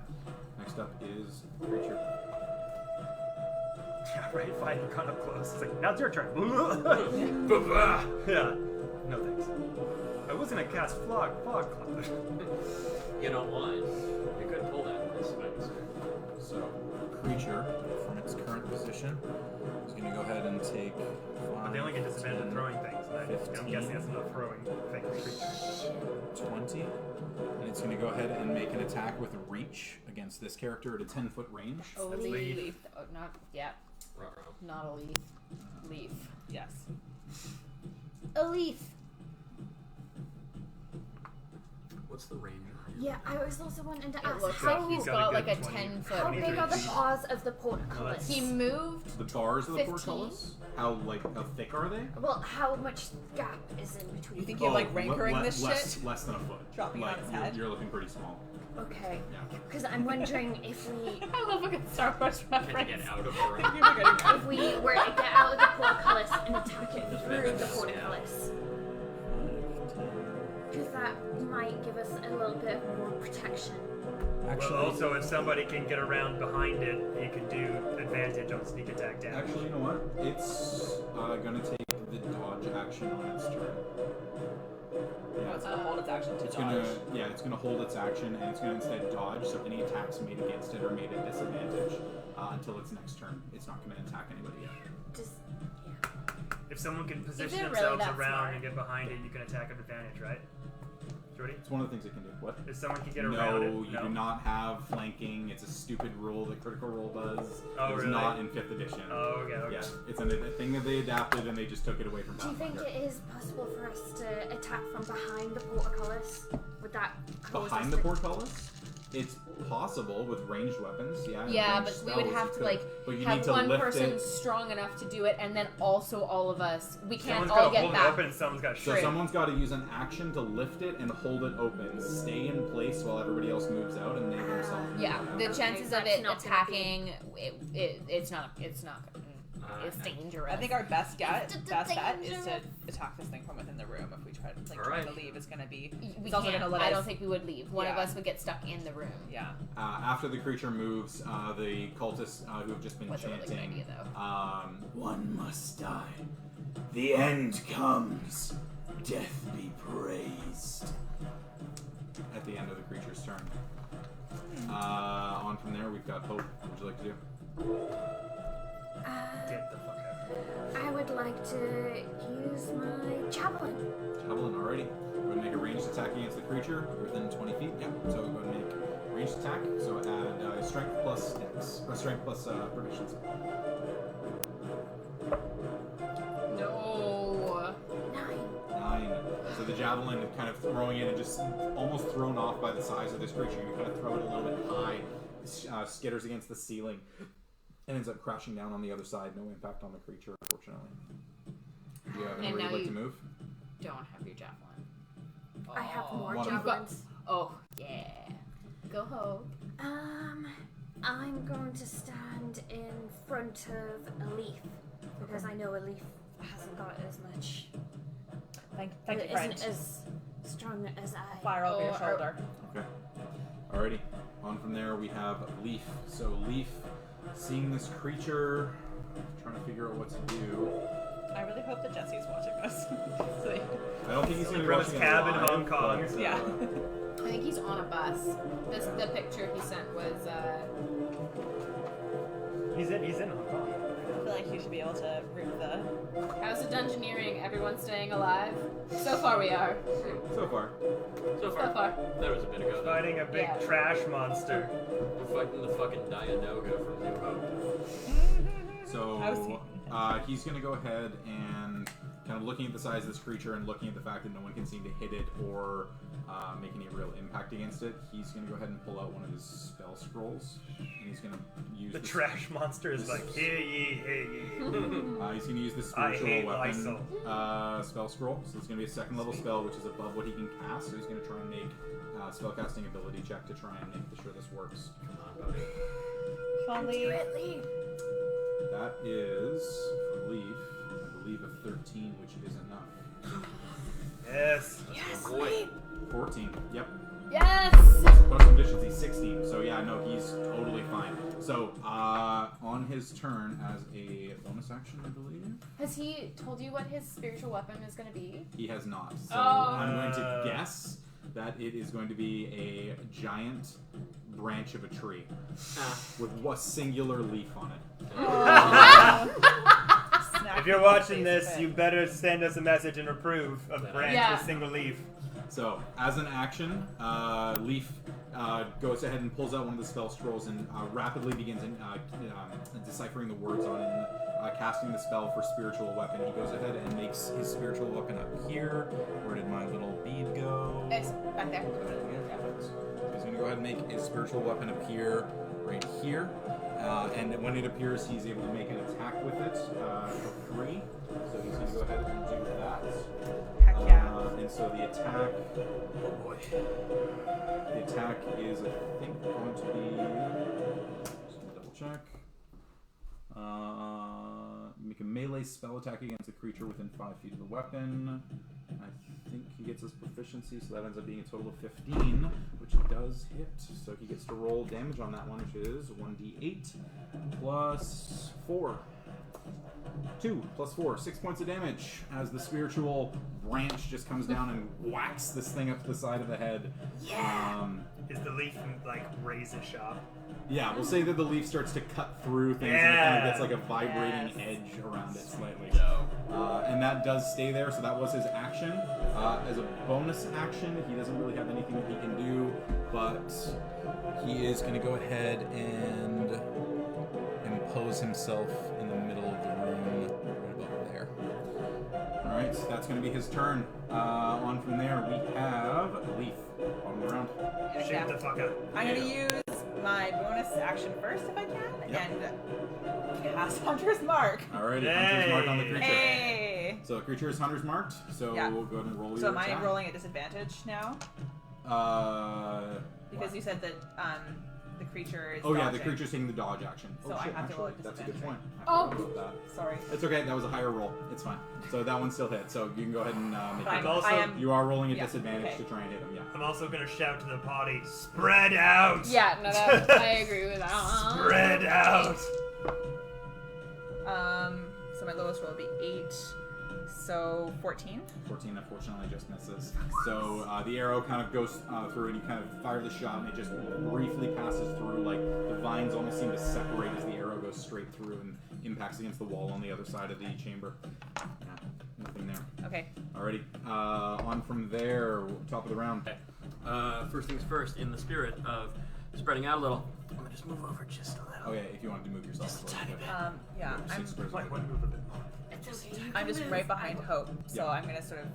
Next up is creature. Yeah, right. Fine. You got up close. It's like, now it's your turn. Ba-ba! Yeah. No thanks. I was gonna cast fog cloud. You know what? You could pull that in this space. So, creature, from its current position, is going to go ahead and take 5, They only get disadvantage at throwing things. And I'm 15. guessing that's not throwing things. 20. And it's going to go ahead and make an attack with reach against this character at a 10-foot range. A That's leaf. leaf. Oh, not yeah. Ruh-roh. Not a leaf. Leaf. Yes. A leaf. What's the range? Yeah, I was also wanting to It ask looks how, like he's got a got good like a 20. 10-foot. how big are the 23. paws of the portcullis? He moved. The bars of the 15? portcullis, how thick are they? Well, how much gap is in between? You think you're like le- rankering le- this less, shit? Less than a foot. Dropping it like, on his you're, head? You're looking pretty small. Okay. Yeah. Because I'm wondering if we I love a good Star Wars Can you reference. get out of the ring? if we were to get out of the portcullis and attack it through the portcullis. Because that might give us a little bit more protection. Actually, Well, also, if somebody can get around behind it, you can do advantage on sneak attack damage. Actually, you know what? It's going to take the dodge action on its turn. Oh, it's gonna hold its action to It's dodge. it's gonna hold its action, and it's gonna instead dodge. So any attacks made against it are made at disadvantage until its next turn. It's not gonna attack anybody yet. Just If someone can position it really themselves that around smart? and get behind it, you can attack with advantage, right? Jordy? It's one of the things it can do. What? If someone can get around it, No, you do not have flanking. It's a stupid rule that Critical Role does. Oh, It's really? not in 5th edition. Oh, okay. Yeah, it's a thing that they adapted and they just took it away from do you think Pathfinder. it is possible for us to attack from behind the portcullis? Would that cause Behind us the to- portcullis? It's possible with ranged weapons, yeah. and Yeah, ranged but we spells, would have you to could. like But you have need to one lift person it. strong enough to do it, and then also all of us. We can't Someone's all got to get hold it back. open and someone's got to So shoot. someone's got to use an action to lift it and hold it open. Stay in place while everybody else moves out, and they themselves. Yeah, the Okay, chances of that's it not gonna attacking, it's not. It's dangerous. I think our best bet is dangerous. to attack this thing from within the room. If we try to Alright. to leave, it's gonna be. we It's also can't. gonna let I us- don't think we would leave. One of Yeah. us would get stuck in the room. Yeah. After the creature moves, the cultists who have just been That's a really good chanting, idea, though. one must die. The end comes. death be praised. At the end of the creature's turn. On from there, we've got Hope. What would you like to do? Get the fuck out. I would like to use my javelin. Javelin, already. Go ahead and make a ranged attack against the creature within 20 feet. Yep. So go ahead and make ranged attack. So add strength plus dex, or strength plus proficiency. No. 9. 9. So the javelin kind of throwing it and just almost thrown off by the size of this creature. You kind of throw it a little bit high, skitters against the ceiling, and ends up crashing down on the other side. No impact on the creature, unfortunately. Do you have And anywhere now you'd like you- to move? Don't have your javelin. I have more One of them. javelins. Oh, yeah. Go Hope. I'm going to stand in front of a leaf because I know a leaf hasn't got as much. Thank you, It friend. isn't as strong as I. Fire over your shoulder. Okay. Alrighty. On from there, we have Leaf. So Leaf, seeing this creature, trying to figure out what to do. I really hope that Jesse's watching this. I don't think he's going to be From his watching cab in it live, Hong Kong. but, Yeah. I think he's on a bus. The picture he sent was, He's in Hong Kong. I feel like you should be able to root the. how's the dungeoneering? Everyone staying alive? So far we are. So far. So So far, far. that was a bit ago. Though. Fighting a big Yeah. trash monster. We're fighting the fucking Dianoga from New Hope. I was So thinking he's going to go ahead and kind of looking at the size of this creature and looking at the fact that no one can seem to hit it or make any real impact against it, he's going to go ahead and pull out one of his spell scrolls, and he's going to use The this- trash monster is like, hear ye, hear ye. he's going to use the I spiritual hate weapon Lysol. spell scroll. So it's going to be a second level spell, which is above what he can cast. So he's going to try and make spellcasting ability check to try and make sure this works. Come on, buddy. Fondly. Leaf. That is, for Leaf, I believe a 13, which is enough. Yes. Yes, Boy. Leaf. 14. Yep. Yes! Plus proficiency 16. So yeah, no, he's totally fine. So on his turn, as a bonus action, I believe, Has he told you what his spiritual weapon is going to be? he has not. So Oh. I'm going to guess that it is going to be a giant branch of a tree with one singular leaf on it. If you're watching this, you better send us a message and approve of branch Yeah. with single leaf. So, as an action, Leaf goes ahead and pulls out one of the spell scrolls and rapidly begins deciphering the words on it and casting the spell for spiritual weapon. He goes ahead and makes his spiritual weapon up here. Where did my little bead go? It's back there. He's going to go ahead and make his spiritual weapon appear right here. And when it appears, he's able to make an attack with it for free. So he's going to go ahead and do that. Heck yeah. And so the attack, oh boy, the attack is, I think, going to be, just gonna double check. Make a melee spell attack against a creature within 5 feet of the weapon. I think he gets his proficiency, so that ends up being a total of 15, which does hit. So he gets to roll damage on that one, which is 1d8 plus 4. 2 plus 4, 6 points of damage as the spiritual branch just comes down and whacks this thing up to the side of the head. Is the leaf like razor sharp? Yeah, we'll say that the leaf starts to cut through things and it kind of gets like a vibrating edge around it slightly. And that does stay there, so that was his action. As a bonus action, he doesn't really have anything that he can do, but he is going to go ahead and impose himself in the middle of the room, right about there. Alright, so that's going to be his turn. On from there, we have Leaf. Bottom of the round. Shoot the fuck up. I'm gonna use my bonus action first if I can, and cast Hunter's Mark. Alrighty, Hunter's Mark on the creature. Hey! So the creature is Hunter's marked, so Yeah. we'll go ahead and roll So your am I attack. rolling at disadvantage now? Because you said that the creature is Oh yeah, the dodging. creature's taking the dodge action. So Oh I shit, have to roll actually, at that's a good point. disadvantage. I forgot about that. Sorry. It's okay, that was a higher roll. It's fine. So that one still hit, so you can go ahead and make But it. also- I am. You are rolling a Yeah, disadvantage okay. to try and hit him, yeah. I'm also gonna shout to the party, spread out! Yeah, no, that, I agree with that. Spread out! So my lowest roll would be 8, So 14. 14 unfortunately just misses. So the arrow kind of goes through, and you kind of fire the shot, and it just briefly passes through. Like the vines almost seem to separate as the arrow goes straight through and impacts against the wall on the other side of the chamber. Yeah, nothing there. Okay. Alrighty, on from there, top of the round. Okay. First things first, in the spirit of spreading out a little, I'm gonna just move over just a little. Oh yeah, if you wanted to move yourself. Just a tiny bit. Yeah, I'm Move a bit more. It's okay. I'm just right behind Hope, so Yeah. I'm gonna sort of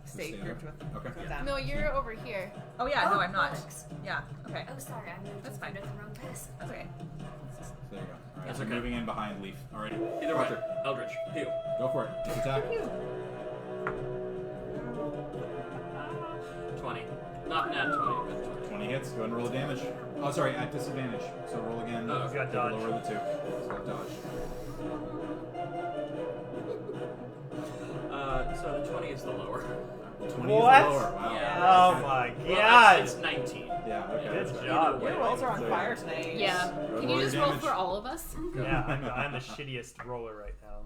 stay Stay grouped there. with Okay. them. No, you're over here. Oh yeah, no, Oh, I'm not. bollocks. Yeah. Okay. Oh, sorry, I moved That's in fine. front of the wrong person. That's okay. There you go. Alright, That's so okay. moving in behind Leaf. Alrighty. Either way, Archer, Eldritch, heal. go for it. Just attack. 20. Not nat 20, but 20. 20 hits. Go ahead and roll the damage. Oh, sorry, at disadvantage. So roll again. Oh, He's got Take dodge. the lower of the two. He's got dodge. So the 20 is the lower. 20 What? is the lower. Wow. Yeah. Oh Okay. my Well, god! it's 19. Yeah, okay. Good job. Your rolls are on So, fire tonight. Yeah. Go Can roll you your just roll damage. for all of us? Yeah, I'm the shittiest roller right now.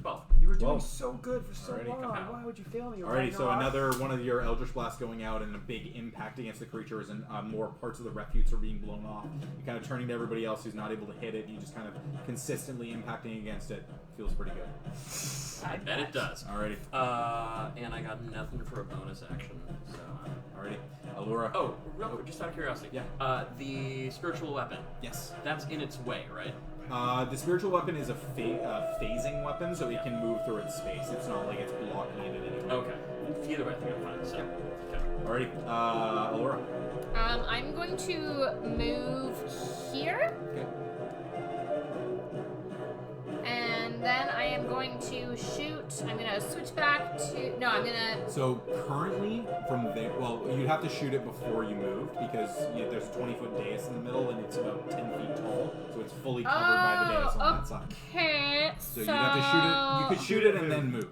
12. You were doing so good for so Alrighty, long. come out. Why would you fail me? Alrighty, so another one of your Eldritch Blasts going out and a big impact against the creatures, and more parts of the refutes are being blown off. You're kind of turning to everybody else who's not able to hit it. You just kind of consistently impacting against it. Feels pretty good. I bet it does. Alrighty. And I got nothing for a bonus action, so... Alrighty. Allura. Oh, real quick, just out of curiosity. Yeah. The spiritual weapon. Yes. That's in its way, right? The spiritual weapon is a phasing weapon, so it can move through its space. It's not like it's blocking it in any way. Okay. Either way, I think I'm fine. So. Okay. Alrighty. Allura. I'm going to move here, Okay. and then I am going to shoot. I'm going to switch back to. No, I'm going to. So currently, from there, well, you'd have to shoot it before you moved because there's a 20-foot dais in the middle and it's about 10 feet tall, so it's fully covered by the dais on that side. Okay. So you'd have to shoot it. You could shoot it and then move.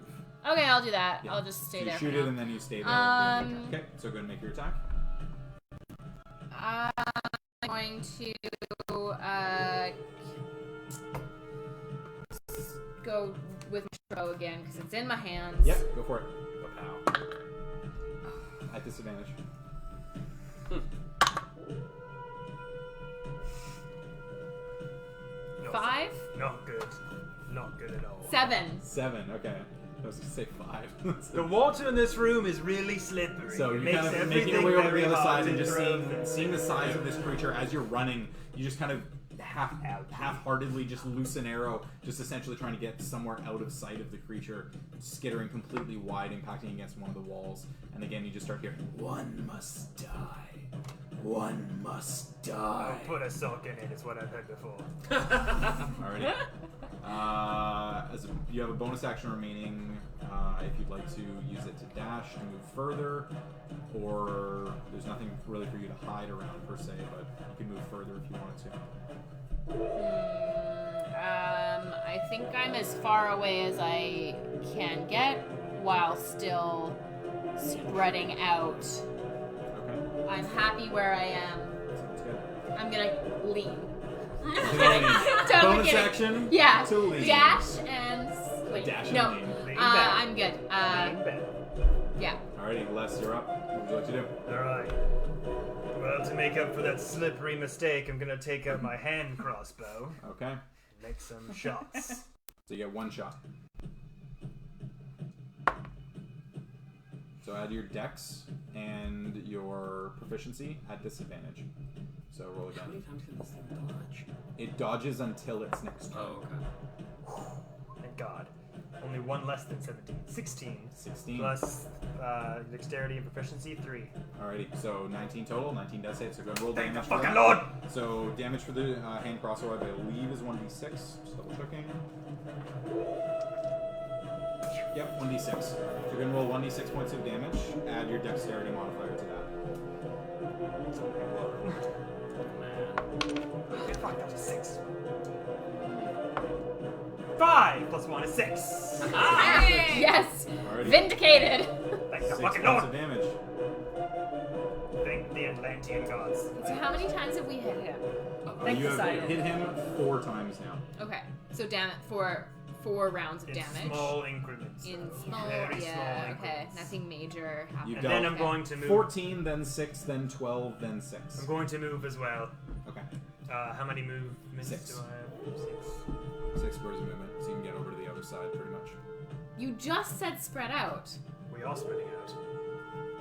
Okay, I'll do that. Yeah. I'll just stay So you there. shoot for it now. and then you stay there. Okay. So go ahead and make your attack. I'm going to go with my bow again because it's in my hands. Yep. Go for it. Pow. At disadvantage. No, 5? Not good. Not good at all. 7. 7. Okay. I was gonna say 5. The water in this room is really slippery. So It you're makes kind of everything making your way over very the other hard side and to just throw seeing the size of this creature as you're running. You just kind of half-heartedly just loose an arrow, just essentially trying to get somewhere out of sight of the creature, skittering completely wide, impacting against one of the walls. And again, you just start hearing, "One must die. One must die." I'll put a sulk in it, is what I've heard before. Alrighty. You have a bonus action remaining if you'd like to use it to dash to move further, or there's nothing really for you to hide around per se, but you can move further if you wanted to. I think I'm as far away as I can get while still spreading out. Okay. I'm happy where I am. Sounds good. I'm gonna lean. Bonus action? Yeah. To lean. Dash and wait. Dash and no. lean. Lean back. I'm good. Lean back. Yeah. Alrighty, Les, you're up. What would you like to do? Alright. Well, to make up for that slippery mistake, I'm gonna take out my hand crossbow Okay. and make some shots. So you get one shot. So add your dex and your proficiency at disadvantage. So roll How many again. times can this thing dodge? It dodges until its next turn. Oh, okay. Thank God. Only one less than 17. 16. 16. Plus dexterity and proficiency, 3. Alrighty, so 19 total. 19 does hit, so go and roll Thank the damage for fucking that. Lord! So damage for the hand crossbow, I believe, is 1d6. Just double checking. Yep, 1d6. So you're going to roll 1d6 points of damage. Add your dexterity modifier to that. Okay, fuck, that was 6. 5 plus 1 is 6. Yes. Alrighty. Vindicated. Thank the 6 fucking points Lord! of damage. Thank the Atlantean gods. So how many times have we hit him? Thank You the have side. hit him 4 times now. Okay. So for 4 rounds of In damage. small increments. In though. small, Very yeah, small okay. increments. Nothing major happening. And then I'm Okay. going to move. 14, then 6, then 12, then 6. I'm going to move as well. Okay. How many movements 6. do I have? 6. 6 squares of movement, so you can get over to the other side pretty much. You just said spread out. We are spreading out.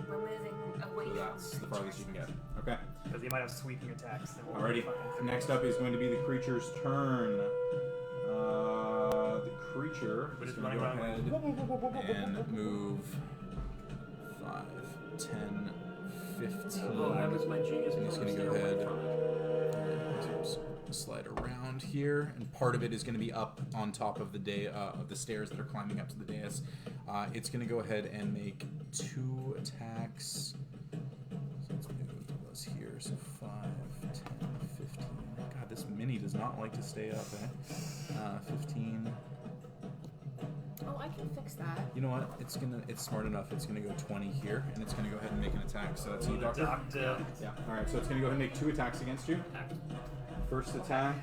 We're moving away So from that's the farthest you can get. Okay. Because he might have sweeping attacks. That will Alrighty. be fine. Next up is going to be the creature's turn. The creature But is it's going to go running ahead and move 5, 10, 15. Oh, that was my genius. And he's going to go ahead and slide around here, and part of it is going to be up on top of the stairs that are climbing up to the dais. It's going to go ahead and make 2 attacks. So let's move those here. So 5, 10, 15. God, this mini does not like to stay up. 15. Oh, I can fix that. You know what? It's smart enough. It's gonna go 20 here, and it's gonna go ahead and make an attack. So that's you, Doctor. Doctor. Yeah. All right. So it's gonna go ahead and make 2 attacks against you. First attack.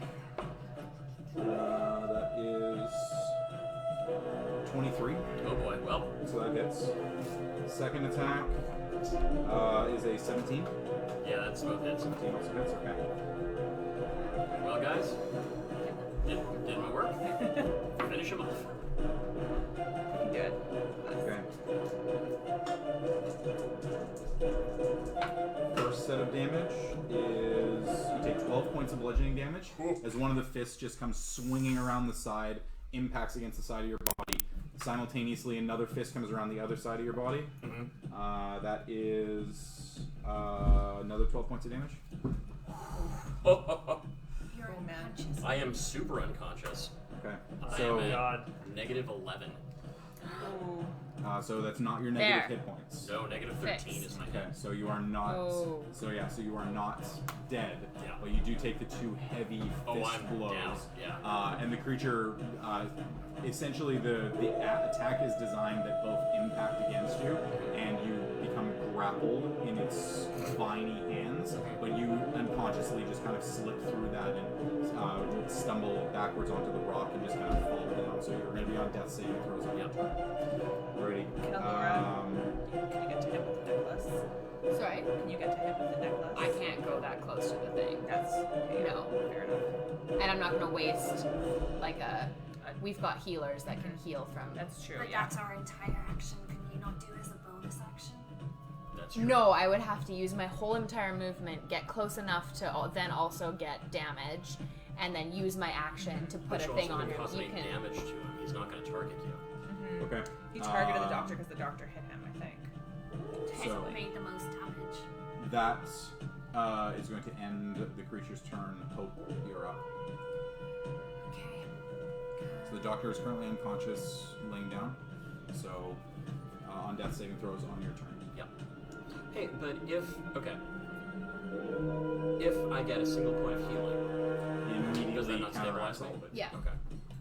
That is 23. Oh boy. Well, So that hits. Second attack is a 17. yeah, that's both hits. 17 also hits. Okay. Well, guys, did my work. Finish him off. You can do it. Okay. First set of damage is you take 12 points of bludgeoning damage as one of the fists just comes swinging around the side, impacts against the side of your body. Simultaneously, another fist comes around the other side of your body. That is another 12 points of damage. You're Oh, man. unconscious. I am super unconscious. Okay. I So, am at God. negative 11. so that's not your negative There. hit points. No, negative 13 is my Okay, hit. so you are not. Oh. So you are not dead. Yeah. But you do take the 2 heavy fist Oh, I'm blows. down, yeah. And the creature, essentially, the attack is designed that both impact against you, and you become grappled in its viney hands. But you unconsciously just kind of slip through that and stumble backwards onto the rock and just kind of fall down. So you're going to be on death saving throws on your turn. Alrighty. Can you get to him with the necklace? Sorry, Can you get to him with the necklace? I can't go that close to the thing. That's okay. No. Fair enough. And I'm not gonna waste like we've got healers that can heal from. That's true. But Yeah. that's our entire action. Can you not do it as a bonus action? That's true. No, I would have to use my whole entire movement, get close enough to then also get damage, and then use my action to put Which a thing also on didn't him. cause You any can. damage to him. He's not going to target you. Okay. He targeted the doctor because the doctor hit him, I think. So Made the most damage. that is going to end the creature's turn. Hope, you're up. Okay. So the doctor is currently unconscious, laying down. So on death saving throws on your turn. Yep. Hey, but if I get a single point of healing, does that Immediately not stabilize counteracts me? it. Yeah. Okay.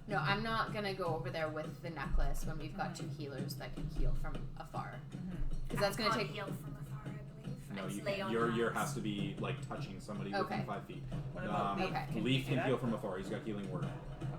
No, I'm not gonna go over there with the necklace when we've got 2 healers that can heal from afar. Because that's gonna Can't take. heal from afar, I believe. No, It's you lay can't. on Your hands. has to be like touching somebody Okay. within 5 feet. What about Leaf? Okay. Can Leaf he can do heal that? from afar. He's got healing word.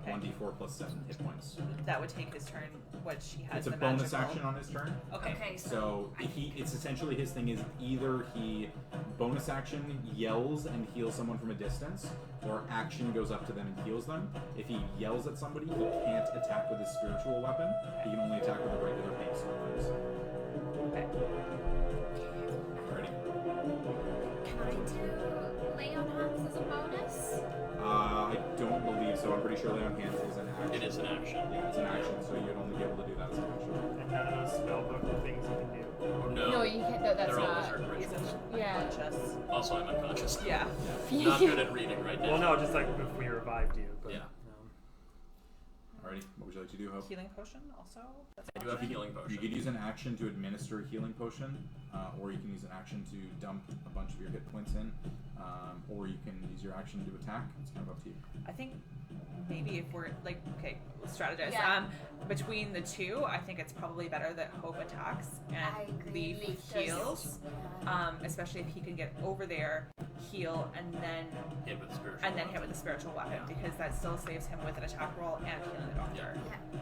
Okay. 1d4 plus 7 hit points. That would take his turn, which he has It's a the bonus magical. action on his turn. Okay. Okay, So it's essentially his thing is either he bonus action yells and heals someone from a distance, or action goes up to them and heals them. If he yells at somebody, he can't attack with his spiritual weapon. He can only attack with a regular base weapons. Okay. Alrighty. Can I do lay on hands as a bonus? I don't believe so. I'm pretty sure lay on hands is an action. It is an action. Yeah, it's an action, so you'd only be able to do that as an action. And none of those spellbook things you can do. Oh, no. No, you can't. That's They're all not. wizard He's rituals. Yeah. unconscious. Also, I'm unconscious. Yeah. Not good at reading right now. Well, no, just like if we revived you. But, Yeah. Alrighty. What would you like to do, Hope? Healing potion also? That's I do have a option. healing potion. You could use an action to administer a healing potion, or you can use an action to dump a bunch of your hit points in, or you can use your action to attack. It's kind of up to you. I think maybe if we're like, okay, let's strategize. Yeah. Between the two, I think it's probably better that Hope attacks I and agree. Leaf does- heals. Yeah. Especially if he can get over there heal, and then Hit with spiritual. hit with a spiritual weapon, because that still saves him with an attack roll and healing the doctor.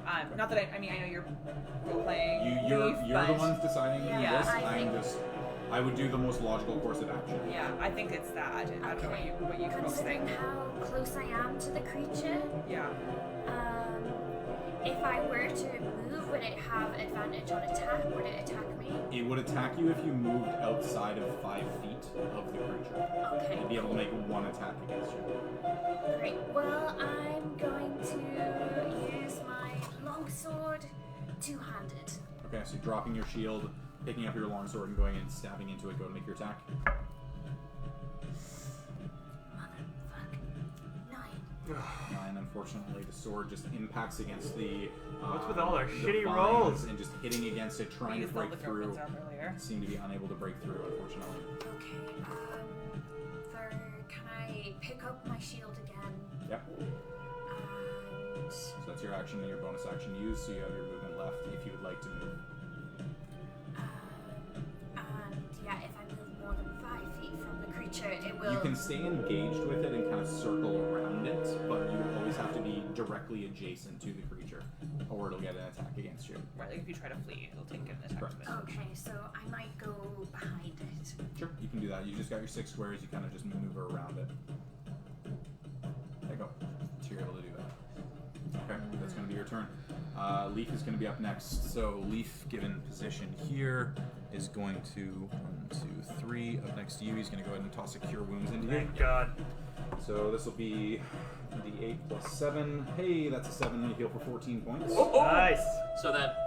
Yeah. Not that I know you're playing. You're Leaf, the but ones deciding Yeah, this. I I would do the most logical course of action. Yeah, I think it's that. I don't know what you folks Considering think. how close I am to the creature, Yeah. if I were to move, would it have advantage on attack? Would it attack me? It would attack you if you moved outside of 5 feet of the creature. Okay. You'd be able to make one attack against you. Great. Well, I'm going to use my longsword two-handed. Okay, so dropping your shield, picking up your longsword and going and stabbing into it. Go to make your attack. Motherfuck. 9. 9, unfortunately, the sword just impacts against the. What's with all our the shitty vines rolls? And just hitting against it, trying to Use that break with your through. weapons up earlier. Seem to be unable to break through, unfortunately. Okay. Can I pick up my shield again? Yep. And So that's your action and your bonus action used. So you have your movement left if you would like to move. and yeah, if I move more than 5 feet from the creature, it will. You can stay engaged with it and kind of circle around it, but you always have to be directly adjacent to the creature, or it'll get an attack against you. Right, like if you try to flee, it'll take an attack. Correct. of it. Okay, so I might go behind it. Sure, you can do that. You just got your 6 squares. You kind of just maneuver around it. There you go. So you're able to do that. Okay, that's going to be your turn. Leaf is going to be up next. So Leaf, given position here, is going to 1, 2, 3 up next to you. He's going to go ahead and toss a Cure Wounds into you. Thank God. So this will be D8 plus 7. Hey, that's a 7. And you heal for 14 points. Nice. So that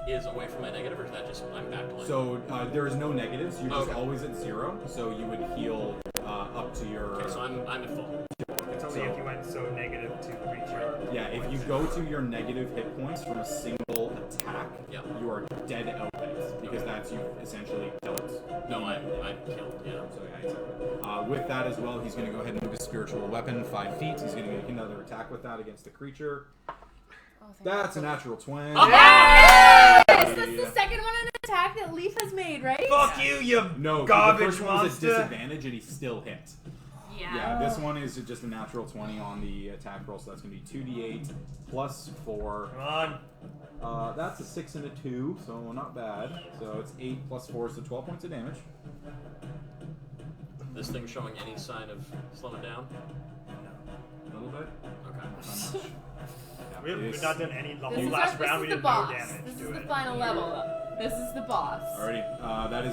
is away from my negative, or is that just I'm back to like? So there is no negatives. You're just Okay. always at 0. So you would heal up to your. Okay, so I'm at full. It's only So- if you went so negative to reach your. Yeah, if you go to your negative hit points from a single attack, Yep. you are dead outright because that's you essentially killed. No, I'm killed. Yeah. So yeah, exactly. With that as well, he's going to go ahead and move his spiritual weapon 5 feet. He's going to make another attack with that against the creature. That's a natural 20. Yes! That's the second one in attack that Leaf has made, right? Fuck you No, garbage the first one was at monster. disadvantage and he still hit. Yeah. Yeah, this one is just a natural 20 on the attack roll, so that's going to be 2d8 plus 4. Come on. That's a 6 and a 2, so not bad. So it's 8 plus 4, so 12 points of damage. This thing showing any sign of slowing down? A little bit. Okay. Not much. Yeah, it We've is- not done any. The This whole is, last round we the did boss. no damage This to is the it. final level. This is the boss. Alrighty, that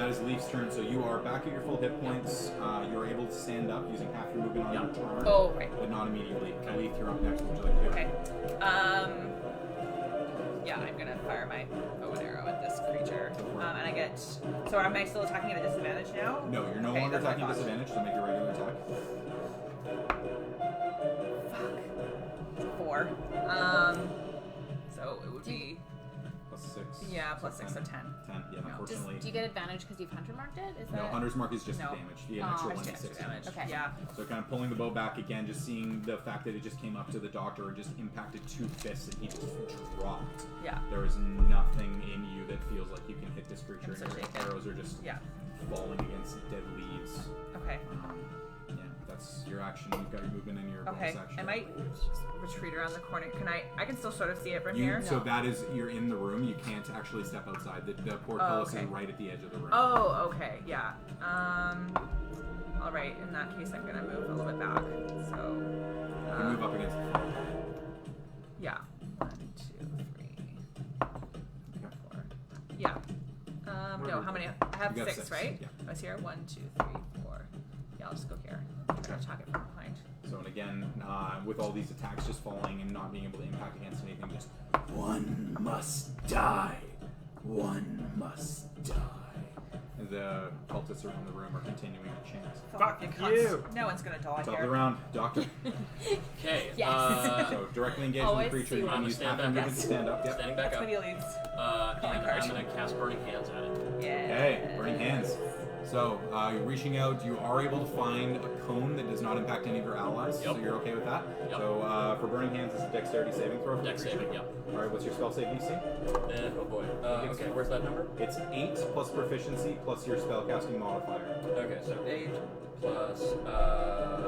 is Leaf's turn. So you are back at your full hit points. You're able to stand up using half your movement on your turn, Oh, right. but not immediately. Leaf, you're up next. What would you like to do? Okay. Yeah, I'm gonna fire my bow and arrow at this creature. And I get. So am I still attacking at a disadvantage now? No, you're no Okay, longer that's what I attacking thought. disadvantage, so make your regular attack. Fuck. 4. So it would be. Plus 6. Yeah, plus 6, so 10. 10, yeah, No. unfortunately. Do you get advantage because you've hunter marked it? Is that No, Hunter's Mark is just No. damage. The Oh, extra just 1 the is 6 extra damage. Okay. Yeah. So kind of pulling the bow back again, just seeing the fact that it just came up to the doctor and just impacted 2 fists and he just dropped. Yeah. There is nothing in you that feels like you can hit this creature. I'm so And your shaken. arrows are just Yeah. falling against dead leaves. Okay. Yeah, that's your action. You've got your movement and your Okay. bonus action. I might retreat around the corner. I can still sort of see it from You, here. so that is, you're in the room. You can't actually step outside. The portcullis okay. is right at the edge of the room. Oh, okay. Yeah. All right. In that case, I'm gonna move a little bit back. So. You can move up against the front. Yeah. 1, 2, 3, Okay. 4. Yeah. No. How many? I have You got 6, 6, right? yeah. I was here. 1, 2, 3, 4. Yeah. I'll just go here. I'm gonna attack it from behind. So and again, with all these attacks just falling and not being able to impact against anything, just one must die. One must die. The cultists around the room are continuing to chant. Fuck you you. cunts. No one's gonna die Top of the here. round, Doctor. Okay. Yes. So directly engage with the Always creature. see You one. can I'm use gonna half stand your back. movement to stand up. Yep. Standing back That's up. what he leaves. And I'm gonna cast Burning Hands at it. Yeah. Hey, burning hands. So, you're reaching out. You are able to find a cone that does not impact any of your allies. So you're okay with that. Yep. So, for Burning Hands, it's a Dexterity saving throw. Dex saving, yep. All right. What's your spell save DC? Oh boy. Okay, where's that number? It's 8 plus proficiency plus your spellcasting modifier. Okay, so 8 plus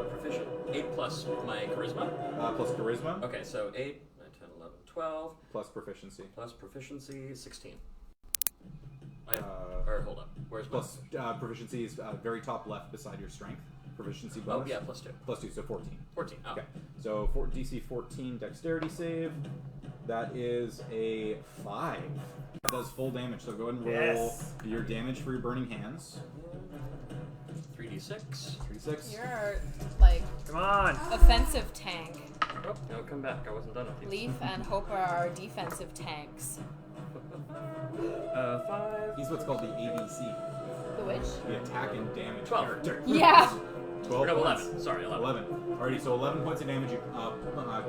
proficient. 8 plus my charisma. Plus charisma. Okay, so 8, 9, 10, 11, 12. Plus proficiency. Plus proficiency, 16. Or hold up. Where's Plus proficiency is very top left beside your strength. Proficiency my... bonus. Oh, yeah, plus 2. Plus 2, so 14. 14. Oh. Okay. So DC 14 Dexterity save. That is a 5. That does full damage. So go ahead and roll Yes. your damage for your Burning Hands. 3d6. 3d6. You're like Come on. offensive tank. Oh, no, come back. I wasn't done with these. Leaf and Hope are our defensive tanks. 5. He's what's called the ADC, The witch? the attack and damage 12. character. Yeah. 12 No, points. 11. Sorry, 11. 11. Alrighty, so 11 points of damage. You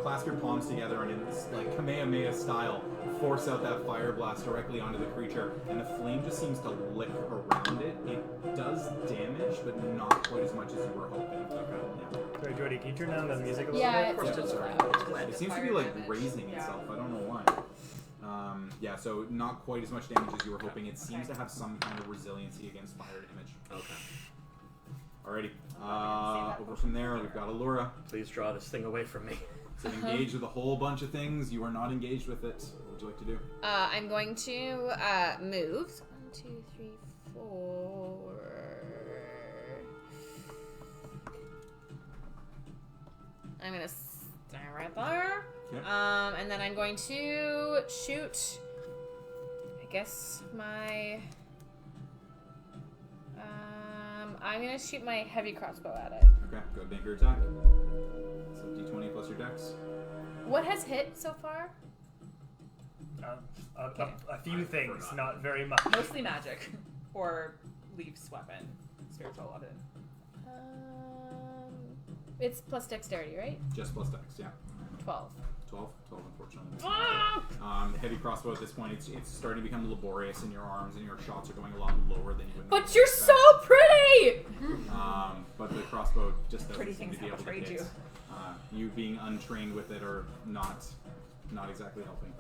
clasp your palms together and in this, like Kamehameha style, force out that fire blast directly onto the creature, and the flame just seems to lick around it. It does damage, but not quite as much as you were hoping. Okay. Sorry, Jordy, can you turn down the music a little Yeah, bit? it's Yeah, just sorry. loud. It seems to be like raising itself. I don't know why. Yeah, so not quite as much damage as you were hoping. It seems to have some kind of resiliency against fire damage. Okay. Alrighty. Over from there, we've got Allura. Please draw this thing away from me. So engaged with a whole bunch of things. You are not engaged with it. What would you like to do? I'm going to move. 1, 2, 3, 4. I'm gonna stay right there. Yep. And then I'm going to shoot. I guess my. I'm gonna shoot my heavy crossbow at it. Okay, go make your attack. So d20 plus your dex. What has hit so far? A few things, forgot. not very much. Mostly magic. Or Leaf's weapon. Spiritual weapon. It's plus dexterity, right? Just plus dex, yeah. 12. 12, unfortunately. Heavy crossbow at this point, it's starting to become laborious in your arms, and your shots are going a lot lower than you would. But you're so pretty! But the crossbow just doesn't Pretty seem to things be have able to betrayed hit. you. You being untrained with it or not exactly helping.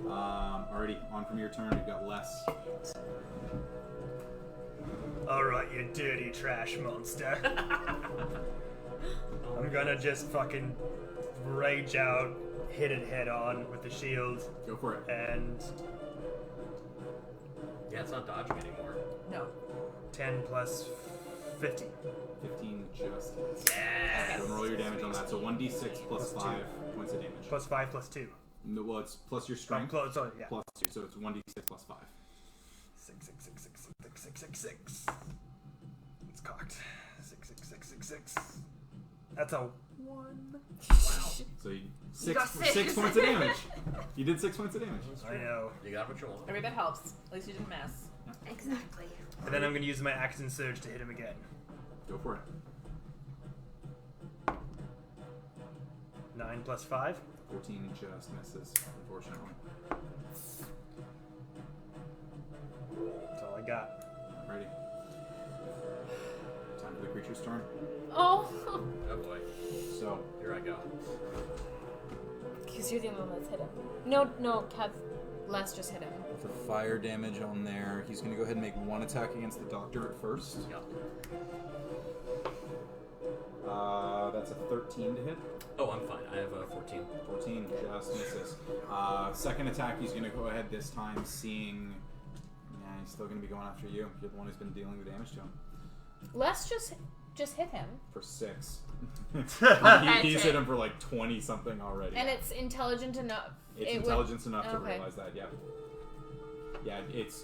Already on from your turn, we've got Les. Alright, you dirty trash monster. I'm gonna just fucking rage out, hit it head on with the shield, Go for it. and Yeah, it's not dodging anymore. No. 10 plus 15. 15 just hits. Yeah. Go and roll your damage on that. So 1d6 plus 5 points of damage. Plus 5 plus 2. No, well, it's plus your strength. Sorry, yeah. Plus 2, so it's 1d6 plus 5. 6. It's cocked. 6. That's a 1. Wow. So you, got 6 6. points of damage. You did 6 points of damage. I know. You got what you want. Every bit helps. At least you didn't miss. Exactly. And then I'm gonna use my action surge to hit him again. Go for it. 9 plus 5. 14 just misses, unfortunately. That's all I got. Ready. Time for the creature's turn. Oh! Oh boy. So, Here I go. Because you're the only one that's hit him. No, Kev. Les just hit him. with the fire damage on there, he's going to go ahead and make one attack against the doctor at first. Yep. That's a 13 to hit. Oh, I'm fine. I have a 14. 14 just misses. Second attack, he's going to go ahead this time, seeing... Yeah, he's still going to be going after you. You're the one who's been dealing the damage to him. Les just hit him. For 6. He's it. hit him for like 20 something already. And it's intelligent enough. It's it would- intelligence enough to okay. realize that, yeah. Yeah, it's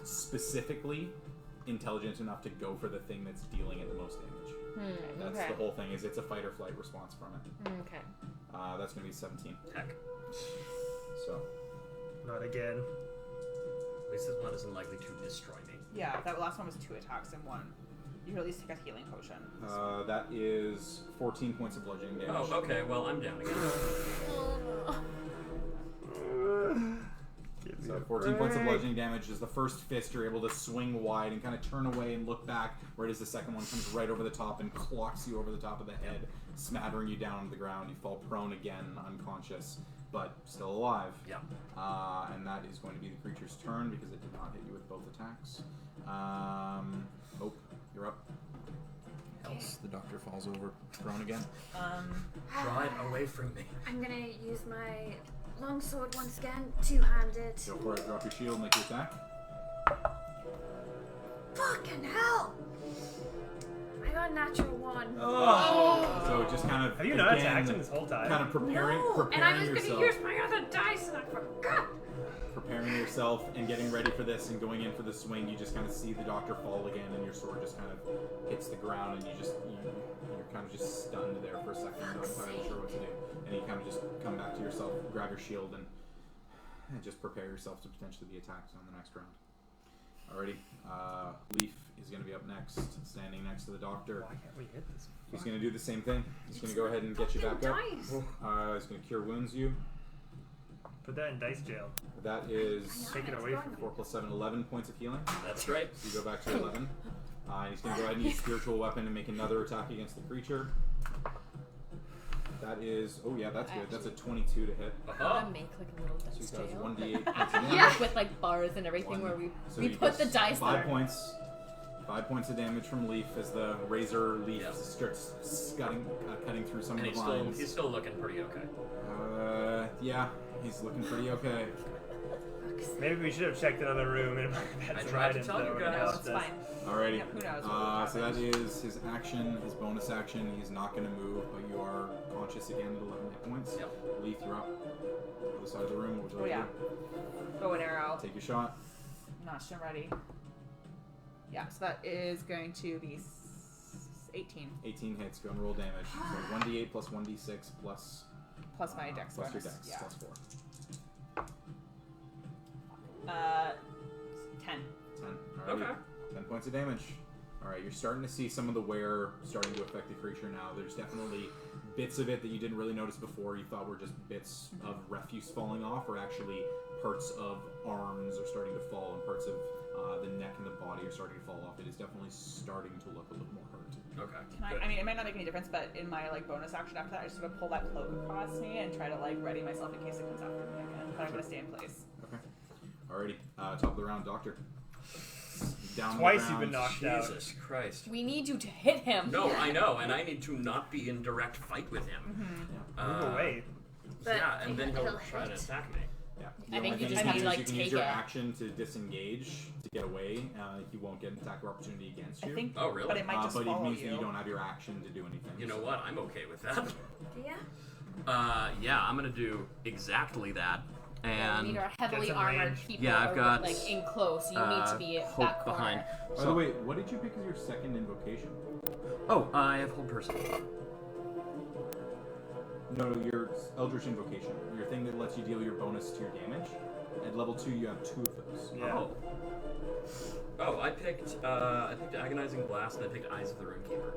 specifically intelligent enough to go for the thing that's dealing it the most damage. That's okay. the whole thing, is it's a fight or flight response from it. Okay. That's going to be 17. Heck. So, Not again. At least this one isn't likely to destroy me. Yeah, that last one was 2 attacks in 1. You can at least take a healing potion. that is 14 points of bludgeoning damage. Oh, okay. Well, I'm down again. Gives So 14 points of bludgeoning damage is the first fist. You're able to swing wide and kind of turn away and look back, where it is the second one comes right over the top and clocks you over the top of the head, smattering you down to the ground. You fall prone again, unconscious, but still alive. Yeah. And that is going to be the creature's turn because it did not hit you with both attacks. Hope, you're up. Else, the doctor falls over, prone again. Drive away from me. I'm gonna use my longsword once again, two-handed. Go for it. Drop your shield, make your attack. Fucking hell! I got a natural 1. So just kind of Have you not attacked him this whole time? Kind of preparing And I was yourself. gonna use my other dice and I forgot! Preparing yourself and getting ready for this and going in for the swing, you just kind of see the doctor fall again, and your sword just kind of hits the ground, and you're kind of just stunned there for a second, not entirely sure what to do, and you kind of just come back to yourself, grab your shield, and just prepare yourself to potentially be attacked on the next round. Alrighty, Leaf is going to be up next, standing next to the doctor. Why can't we hit this? He's going to do the same thing. He's going to go ahead and get you back up. He's going to cure wounds you. Put that in dice jail. That is Take it away from 4 plus 7, 11 points of healing. That's right. So you go back to 11. He's going to go ahead and use Spiritual Weapon and make another attack against the creature. That is... Oh, yeah, that's good. That's a 22 to hit. I want to make like a little So dice he does jail. 1d8 points of damage. Yeah, with like bars and everything One. where we So we he put the does dice 5 there. points. 5 points of damage from Leaf as the razor leaf starts cutting through some And of he's the vines. still looking pretty okay. Yeah, he's looking pretty okay. Maybe we should have checked another room and I tried to tell you guys. No, it's fine. Alrighty. Yeah, who knows what So that is his action, his bonus action. He's not going to move, but you are conscious again at 11 hit points. Yep. Leaf, you're up. Other side of the room. What would you Oh like yeah. to Bow and arrow. do? Take your shot. Notched and ready. Yeah, so that is going to be 18 18 hits. Go and roll damage. So 1d8 plus 1d6 plus plus my dex plus your bonus. dex Yeah. plus 4. 10. 10. Alrighty. Okay. 10 points of damage. Alright, you're starting to see some of the wear starting to affect the creature now. There's definitely bits of it that you didn't really notice before. You thought were just bits of refuse falling off, or actually parts of arms are starting to fall, and parts of the neck and the body are starting to fall off. It is definitely starting to look a little more hurt. Okay. Can I mean, it might not make any difference, but in my like bonus action after that, I just sort of pull that cloak across me and try to like ready myself in case it comes after me again. But I'm gonna stay in place. Okay. Alrighty. Top of the round, Doctor. Down Twice the you've been ground. knocked out. Jesus Christ. We need you to hit him. No, I know, and I need to not be in direct fight with him. Move away. But Yeah, and then he'll he'll try to hit. attack me. Yeah. I think The you only just thing need to, is like, you can use take your it. action to disengage to get away. He won't get an attack opportunity against you. I think. Oh, really? But it might just but it follow means you. that you don't have your action to do anything. You know what? I'm okay with that. Yeah? Yeah, I'm gonna do exactly that. We And need our heavily some armored range. people. Yeah, I've are, got, like in close. You need to be at Hope that corner. behind. By the way, what did you pick as your second invocation? Oh, I have hold person. No, your Eldritch Invocation. Your thing that lets you deal your bonus to your damage. At level 2, you have 2 of those. Yeah. Oh, I picked Agonizing Blast, and I picked Eyes of the Runekeeper,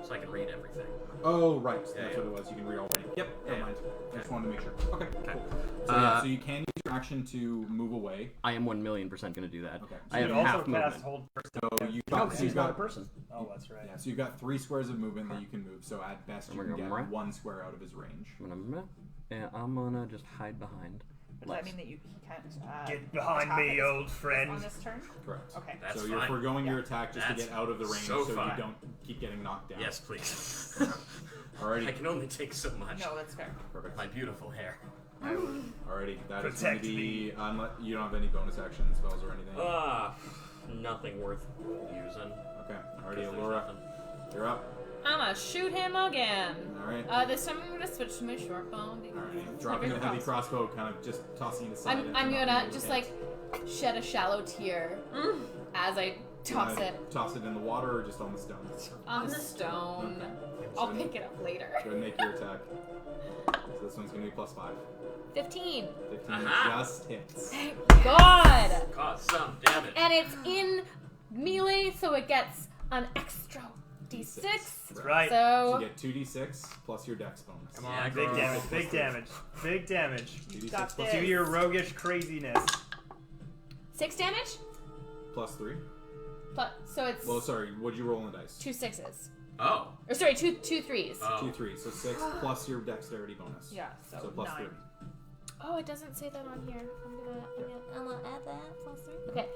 so I can read everything. Oh, right. That's Yeah, what it was. You can read already. Yep, never Yeah. mind. I just wanted to make sure. Okay, Okay. cool. So, so you can use your action to move away. I am 1,000,000% going to do that. Okay. I You have could also half cast movement. hold person. So you've No, got, because you've he's not a got, person. Oh, that's right. yeah, so you've got 3 squares of movement that you can move. So at best, you can get 1 square out of his range. And I'm gonna just hide behind. Does that mean that he can't Get behind attack me, us old friend. on this turn? Correct. Okay. That's so you're fine. foregoing your attack just That's to get out of the range, so so fine. you don't keep getting knocked down. Yes, please. Alrighty. I can only take so much. No, that's fair. Perfect. My beautiful hair. Alrighty. That is going to Protect be. You don't have any bonus action spells or anything. Nothing worth using. Okay. 'cause Alrighty, there's Allura. nothing. You're up. I'm gonna shoot him again. Alright. This time I'm gonna switch to my short bow. Alright. Dropping the heavy crossbow, kind of just tossing it aside. I'm and gonna knocking it just with like shed a shallow tear as I toss Gonna it Toss it in the water or just on the stone? on the stone. Okay. I'll So pick it up later. Go ahead and make your attack. So this one's going to be +5. 15. 15 Aha. just hits. Thank God. Cause some damage. And it's in melee, so it gets an extra D6. That's right. So So you get 2d6 plus your dex bonus. Come on, Yeah, big go. damage, big damage, big damage. 2d6 got plus, Do your roguish craziness. 6 damage. plus 3. So it's Well, sorry, what'd you roll on the dice? 2 6s. Oh. Or sorry, two 3s. Oh. 2 3. So 6 plus your dexterity bonus. Yeah, so, So plus 9. 3. Oh, it doesn't say that on here. I'm gonna add that plus 3. Okay.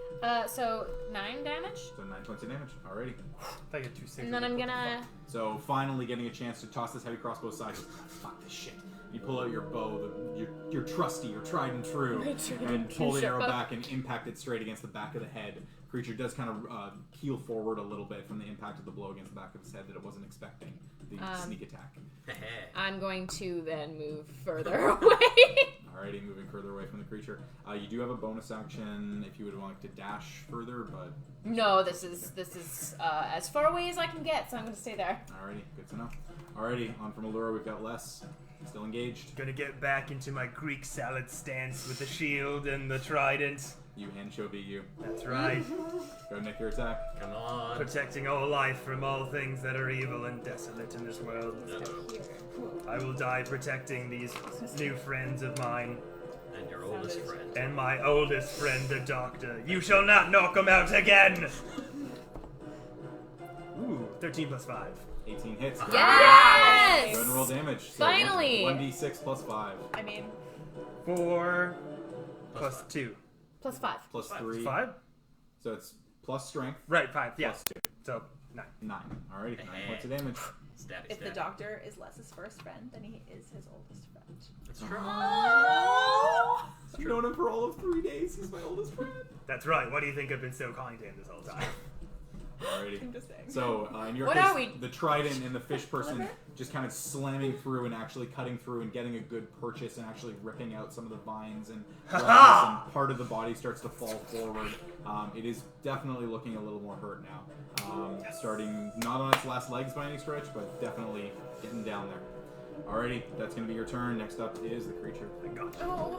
So 9 damage. So 9 points of damage. Alrighty. If I get 2 6. And then I'm gonna. So finally getting a chance to toss this heavy crossbow aside. Fuck this shit. You pull out your bow, your trusty, your tried and true, My tried and and pull true the arrow bow. back and impact it straight against the back of the head. Creature does kind of keel forward a little bit from the impact of the blow against the back of his head that it wasn't expecting. The sneak attack. I'm going to then move further away. Alrighty, moving further away from the creature. You do have a bonus action if you would like to dash further, but No, this is as far away as I can get, so I'm gonna stay there. alrighty, good to know. Alrighty, on from Allura, we've got Les. Still engaged. Gonna get back into my Greek salad stance with the shield and the trident. You anchovy you. That's right. Go make your attack. Come on. Protecting all life from all things that are evil and desolate in this world. I will die protecting these new friends of mine. And your oldest friend. And my oldest friend, the Doctor. You shall not knock him out again! Ooh, 13 plus 5. 18 hits. Yes! Go ahead and roll damage. So Finally! 1d6 plus 5. I mean, 4 plus 2. Plus 5. Plus 3. 5? So it's plus strength. Right, 5, yeah. Plus 2. So, 9. 9. Alrighty, 9 points of damage. Stabby, if the stabby. doctor is Les's first friend, then he is his oldest friend. That's true. I've known him for all of 3 days. He's my oldest friend. That's right. What do you think I've been so kind to him this whole time? Alrighty. I'm just saying. So, in your What case, are we? the trident and the fish person just kind of slamming through and actually cutting through and getting a good purchase and actually ripping out some of the vines and grass and part of the body starts to fall forward. It is definitely looking a little more hurt now. Starting not on its last legs by any stretch, but definitely getting down there. Alrighty, that's going to be your turn. Next up is the creature. Oh.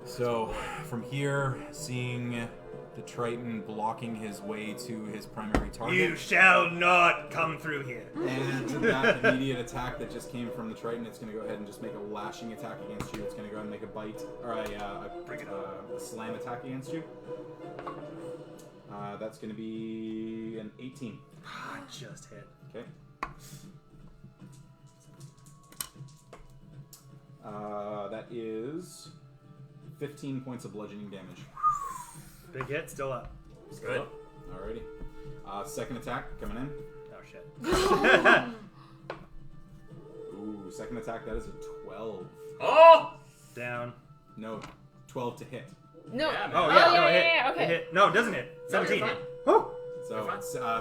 So, from here, seeing the Triton blocking his way to his primary target. You shall not come through here. And that immediate attack that just came from the Triton, it's going to go ahead and just make a lashing attack against you. It's going to go ahead and make a bite, or a slam attack against you. That's going to be an 18. Just hit. Okay. That is 15 points of bludgeoning damage. Big hit, still up. Good. Alrighty. Second attack coming in. Oh shit. Ooh, second attack, that is a 12. Oh! Down. No, 12 to hit. No. Yeah, man. Oh Oh, yeah, no, yeah, it hit. yeah, okay. It hit. No, it doesn't hit. No, you're 17. fine. Woo!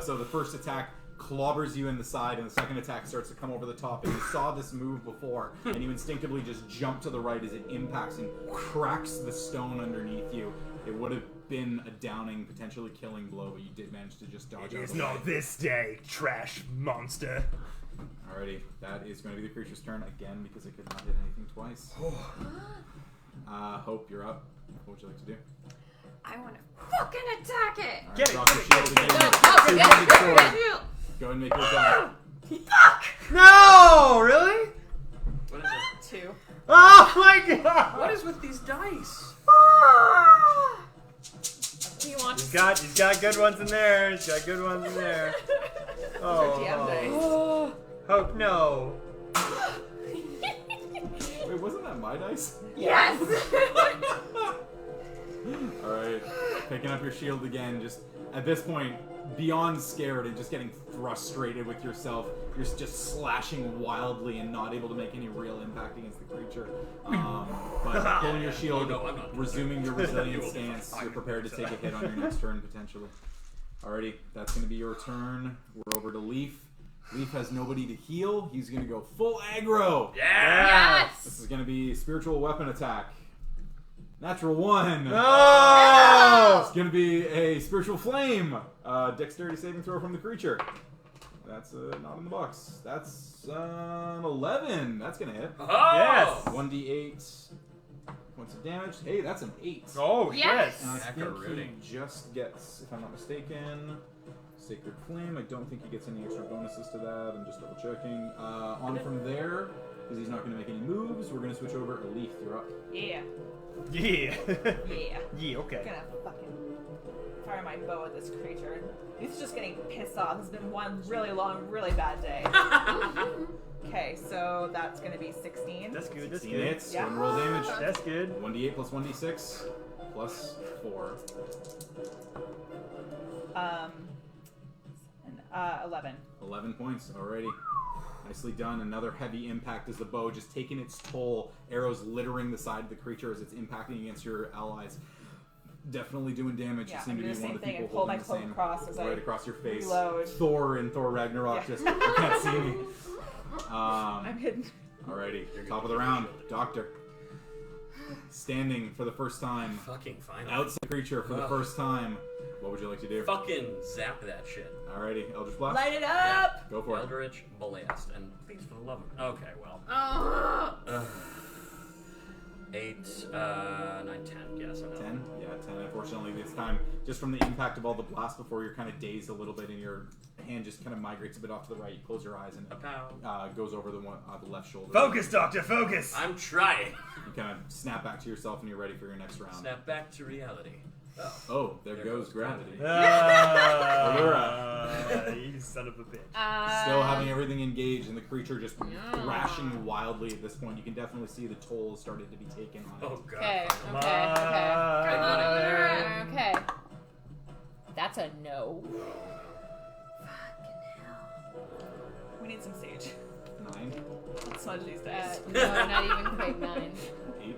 So the first attack clobbers you in the side, and the second attack starts to come over the top. And you saw this move before, and you instinctively just jump to the right as it impacts and cracks the stone underneath you. It would have been a downing, potentially killing blow, but you did manage to just dodge out of It's the not way. this day, trash monster. Alrighty, that is going to be the creature's turn again because it could not hit anything twice. Hope, you're up. What would you like to do? I want to fucking attack it. Alright, Get it, drop your get it, shield again. Oh, Two-handed get sword. it. Go ahead and make your attack. No, really? What is it? 2. Oh my god! What is with these dice? Do you want He's got good ones in there. He's got good ones in there. Oh, DM dice. oh. Hope no. Wait, wasn't that my dice? Yes. Alright, picking up your shield again, just at this point, beyond scared and just getting frustrated with yourself, you're just slashing wildly and not able to make any real impact against the creature. But pulling your shield, Oh, no, I'm not. resuming your resilient stance, you're prepared to take a hit on your next turn, potentially. Alrighty, that's going to be your turn. We're over to Leaf. Leaf has nobody to heal. He's going to go full aggro. Yeah! Yes. This is going to be spiritual weapon attack. Natural 1. No! It's going to be a spiritual flame. Dexterity saving throw from the creature. That's not in the box. That's 11. That's going to hit. Oh! Yes. 1d8 points of damage. Hey, that's an 8. Oh, Yes. yes. And I think Acro-rooting. he just gets, if I'm not mistaken, Sacred Flame. I don't think he gets any extra bonuses to that. I'm just double checking. On from there, because he's not going to make any moves, we're going to switch over. Leaf, you're up. Yeah. Yeah. Yeah. Yeah, okay. I'm gonna fucking fire my bow at this creature. He's just getting pissed off. It's been one really long, really bad day. Okay, so that's gonna be 16. That's good, that's 16 good. hits, Yeah. 1 roll damage. That's good. 1d8 plus 1d6 plus 4. 11. 11 points, already. Nicely done. Another heavy impact as the bow just taking its toll. Arrows littering the side of the creature as it's impacting against your allies. Definitely doing damage. Yeah, You seem I'm to doing be the one same of the thing people and pull my holding the cloak same across as I right across your face. reload. Thor in Thor Ragnarok Yeah. just you can't see me. I'm hidden. Alrighty, top of the round, Doctor. Standing for the first time, Fucking finally. outside creature for the Ugh. first time. What would you like to do? Fucking zap that shit. Alrighty, Eldritch Blast. Light it up! Go for it. Eldritch Blast. And please, for the love of... Okay, well. Oh. 8, 9, 10. Yes, I know. 10? Yeah, 10. Unfortunately, this time, just from the impact of all the blasts before, you're kind of dazed a little bit, and your hand just kind of migrates a bit off to the right. You close your eyes, and it goes over the left shoulder. Focus, Doctor, focus! I'm trying. You kind of snap back to yourself, and you're ready for your next round. Snap back to reality. Oh, there goes gravity. You son of a bitch. Still having everything engaged, and the creature just thrashing wildly at this point. You can definitely see the toll has started to be taken on it. Oh, God. Okay, Come okay, on. okay. Okay. That's a no. We need some sage. 9, Let's smudge these dice. No, not even quite 9. 8.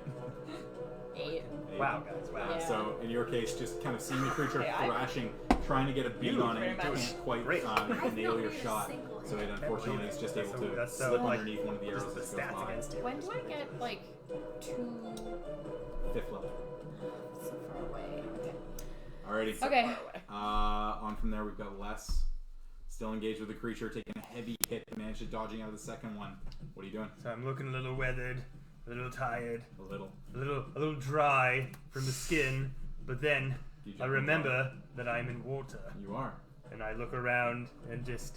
8. Wow, guys, wow. Yeah. So, in your case, just kind of seeing the creature Okay, I- thrashing, trying to get a beat You on it, you very much. can't quite Great. nail your shot. So it unfortunately is just able to That's so, slip like, underneath one of the arrows Just the that goes stats by. against you. When do I get, like, 2 5th level. so far away? Okay. Alrighty. Okay. On from there, we've got Les. Still engaged with the creature, taking a heavy hit, managed to dodging out of the second one. What are you doing? So I'm looking a little weathered, a little tired, A little. a little dry from the skin, but then You jump I in remember that I'm in water, You are. and I look around and just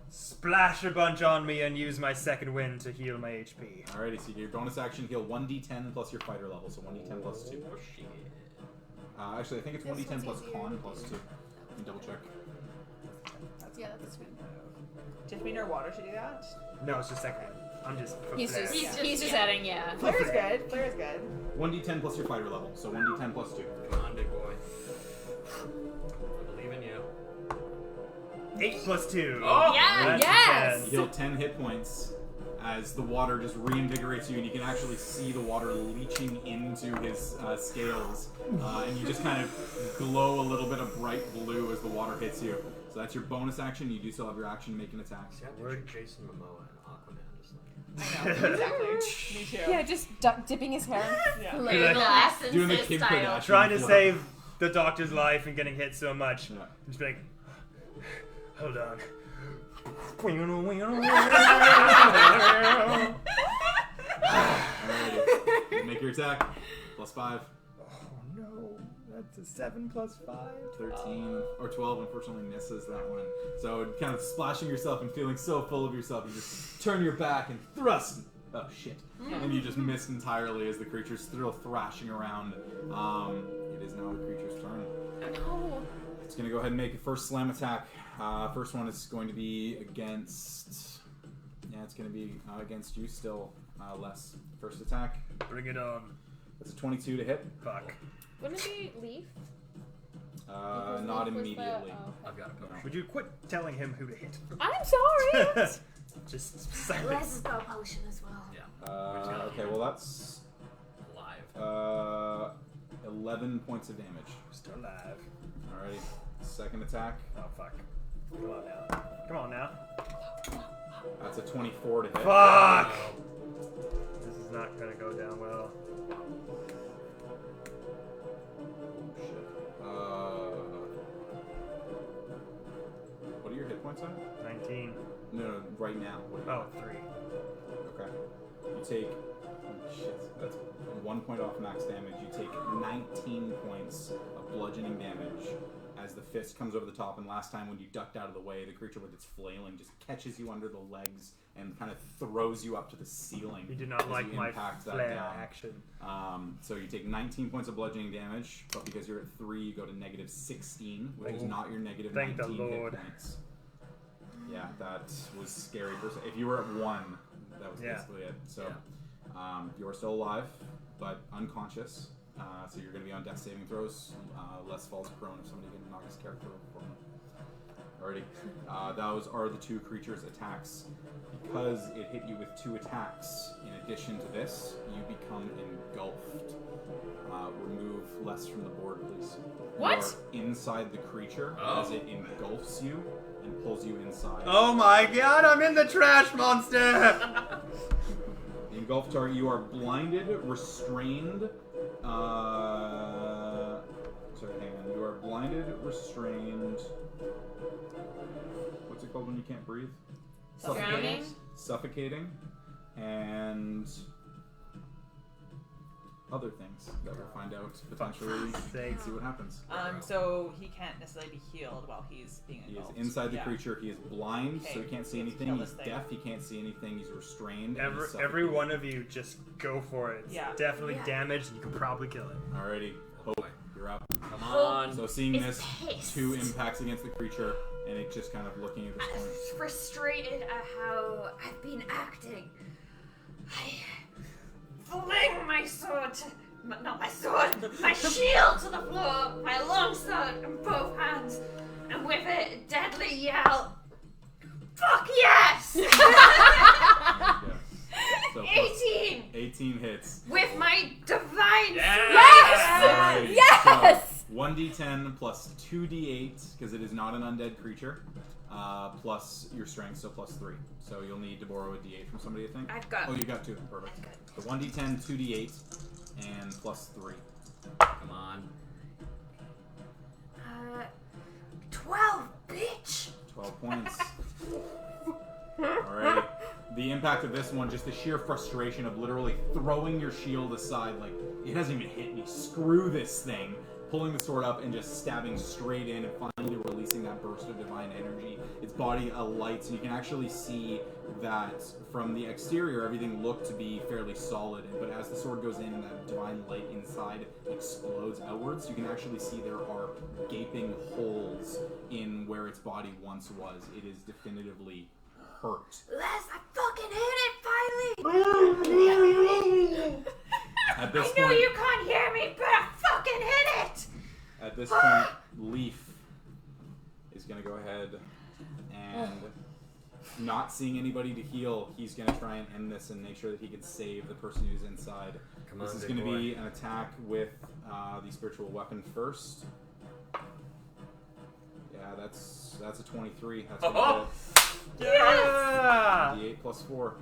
splash a bunch on me and use my second wind to heal my HP. Alrighty, so you get your bonus action heal 1d10 plus your fighter level, so 1d10 plus 2. Oh, shit. Actually, I think it's This 1d10 plus one's easier. con plus 2. Let me double check. Yeah, that's good. Do you have to be near water to do that? No, it's just second wind. I'm just. He's just, Yeah. he's just adding, yeah. Flare's good. Flare's good. 1d10 plus your fighter level, so 1d10 plus 2. Come on, big boy. I believe in you. 8 plus 2. Oh! Yeah, That's yes! You heal 10 hit points as the water just reinvigorates you, and you can actually see the water leaching into his scales, and you just kind of glow a little bit of bright blue as the water hits you. So that's your bonus action. You do still have your action to make an attack. See, I Word. picture Jason Momoa and Aquaman just like... I know. Exactly. Me too. Yeah, just dipping his hair. Yeah. Laying Like- the lessons Doing the his Kim style. Kardashian. Trying to floor. save the doctor's life and getting hit so much. Yeah. Just be like, hold on. Alrighty. Make your attack. Plus 5. Oh no, that's a 7 plus 5. 13 or 12 unfortunately misses that one. So kind of splashing yourself and feeling so full of yourself, you just turn your back and thrust. Oh shit. And you just miss entirely as the creature's still thrashing around. It is now the creature's turn. No. It's going to go ahead and make a first slam attack. First one is going to be against... Yeah, it's going to be against you still, Les. First attack. Bring it on. That's a 22 to hit. Fuck. Wouldn't it be Leaf? Not Leaf was the- immediately. oh, I've got a potion. Would you quit telling him who to hit? I'm sorry. Just Les has silence. got a potion as well. Yeah. Okay, well that's Alive. 11 points of damage. Still alive. Alrighty. Second attack. Oh fuck. Come on now. Come on now. That's a 24 to hit. Fuck! This is not gonna go down well. Shit. What are your hit points on? 19. No, right now. What are Oh, 3. Okay. You take... Oh, shit. That's 1 point off max damage. You take 19 points of bludgeoning damage as the fist comes over the top, and last time when you ducked out of the way, the creature with its flailing just catches you under the legs and kind of throws you up to the ceiling. You do not as like you my impact that flare down. action. So you take 19 points of bludgeoning damage, but because you're at 3, you go to negative 16, which is not your negative Thank 19 the hit Lord. points. Yeah, that was scary. If you were at 1, that was basically it. So you're still alive, but unconscious. So you're going to be on death saving throws. Less falls prone if somebody can knock his character over. Alrighty. Those are the 2 creatures' attacks. Because it hit you with 2 attacks, in addition to this, you become engulfed. Remove less from the board, please. What? You are inside the creature as it engulfs you and pulls you inside. Oh my god, I'm in the trash monster! The engulfed target, you are blinded, restrained. Sorry, hang on. You are blinded, restrained. What's it called when you can't breathe? Drowning? Suffocating, and other things that we'll find out potentially. See what happens. So he can't necessarily be healed while he's being He is engulfed. inside the creature. He is blind, so he Okay, can't see he has to anything. kill He's this thing. deaf. He can't see anything. He's restrained. and he's Every suffocating. one of you, just go for it. It's definitely damaged, and you can probably kill it. Alrighty, Hope, you're up. Come on. So seeing It's this, pissed. 2 impacts against the creature, and it just kind of looking at this point. I'm frustrated at how I've been acting. I fling my sword, not my sword, my shield to the floor, my long sword in both hands, and with a deadly yell, fuck yes! So 18 18 hits. with my divine Alrighty, Yes! So 1d10 plus 2d8, because it is not an undead creature, plus your strength, so plus 3. So you'll need to borrow a d8 from somebody, I think. I've got. Oh, you got 2. Perfect. So 1d10, 2d8, and plus 3. Come on. 12, bitch! 12 points. Alright. The impact of this one, just the sheer frustration of literally throwing your shield aside, like, it hasn't even hit me. Screw this thing. Pulling the sword up and just stabbing straight in and finally releasing that burst of divine energy. Its body alights, and you can actually see that from the exterior, everything looked to be fairly solid. But as the sword goes in and that divine light inside explodes outwards, you can actually see there are gaping holes in where its body once was. It is definitively hurt. Les, I fucking hit it finally! At this I know point, you can't hear me, but I fucking hit it! At this point, Leaf is going to go ahead and, not seeing anybody to heal, he's going to try and end this and make sure that he can save the person who's inside. Come This on, is big going to boy. be an attack with the spiritual weapon first. Yeah, that's a 23. That's gonna hit. Yeah! D8 plus 4.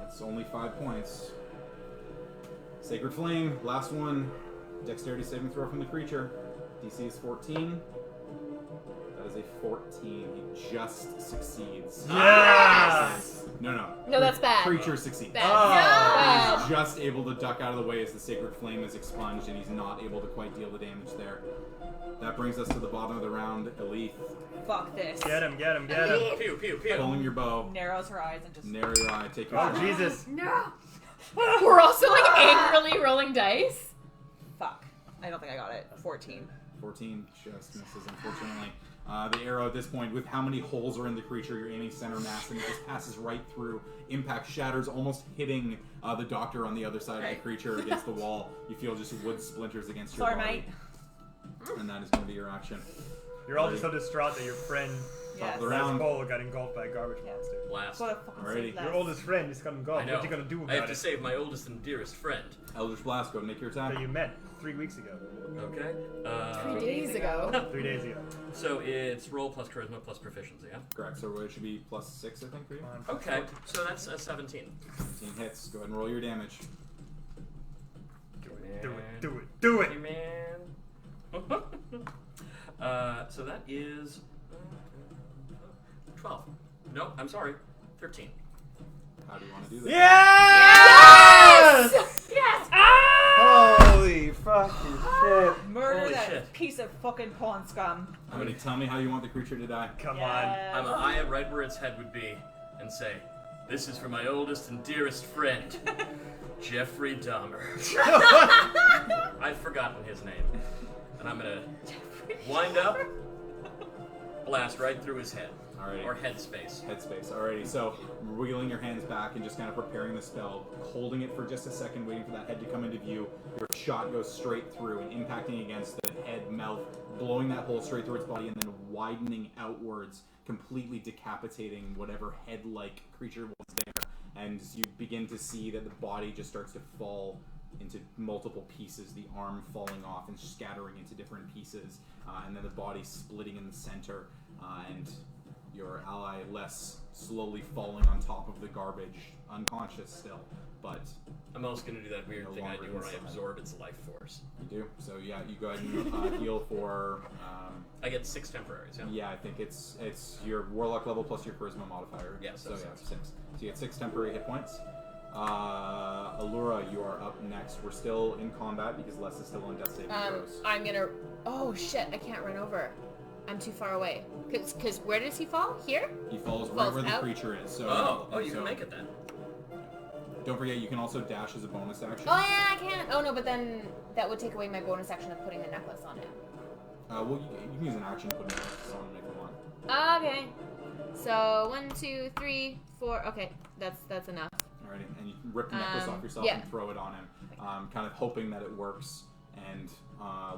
That's only 5 points. Sacred Flame, last one. Dexterity saving throw from the creature. DC is 14. That is a 14. He just succeeds. Yes! No. No, that's bad. Creature succeeds. Bad. He's just able to duck out of the way as the Sacred Flame is expunged, and he's not able to quite deal the damage there. That brings us to the bottom of the round. Elith, Fuck this. Get him. Pew, pew, pew. pulling your bow. Narrows her eyes and just. Narrow your eye. Take your Oh, shot. Jesus. No! We're also like angrily rolling dice. Fuck. I don't think I got it. 14. 14 just misses, unfortunately. The arrow at this point, with how many holes are in the creature, you're aiming center mass, and it just passes right through. Impact shatters, almost hitting the doctor on the other side of the creature against the wall. You feel just wood splinters against your Sorry, body. mate. And that is going to be your action. You're all just so distraught that your friend, Top of the Les round. Cole, got engulfed by a garbage monster. Blast. What a fucking Alrighty. save that. Your oldest friend just got engulfed. I know. What you gonna do I about have it? to save my oldest and dearest friend. Eldritch Blast, go and make your attack. That you met 3 weeks ago. Okay. 3 days ago. 3 days ago. So it's roll plus charisma plus proficiency, yeah? Correct, so it should be plus 6, I think, for you. Okay, so that's a 17. 17 hits. Go ahead and roll your damage. Do it. Hey, man. So that is 12. No, I'm sorry. 13. How do you want to do this? Yes! Yes! Holy fucking shit. Murder Holy that shit. piece of fucking pawn scum. Tell me how you want the creature to die. Come Yes. I'm gonna eye it right where its head would be and say, "This is for my oldest and dearest friend, Jeffrey Dahmer." I've forgotten his name. And I'm gonna wind up, blast right through his head. Alrighty. Or head space. Headspace. Alrighty, so wheeling your hands back and just kind of preparing the spell, holding it for just a second, waiting for that head to come into view. Your shot goes straight through and impacting against the head, mouth, blowing that hole straight through its body, and then widening outwards, completely decapitating whatever head-like creature was there. And you begin to see that the body just starts to fall into multiple pieces, the arm falling off and scattering into different pieces, and then the body splitting in the center, and your ally Les slowly falling on top of the garbage, unconscious still, but I'm also gonna do that weird No thing I longer do where I inside. absorb its life force. you do. So yeah, you go ahead and heal for, I get 6 temporaries, yeah? yeah, I think it's your warlock level plus your charisma modifier. Yeah, so so yeah, 6. 6. So you get 6 temporary hit points. Allura, you are up next. We're still in combat because Les is still on death saving throws. I'm gonna. Oh shit! I can't run over. I'm too far away. Cause where does he fall? Here? He falls right falls where the out? creature is. So You can make it then. Don't forget, you can also dash as a bonus action. Oh yeah, I can. Oh no, but then that would take away my bonus action of putting a necklace on him. Well, you can use an action to put it on and make it on. Okay. So 1, 2, 3, 4. Okay, that's enough. Alrighty, and you can rip the necklace off yourself yeah. and throw it on him, kind of hoping that it works. And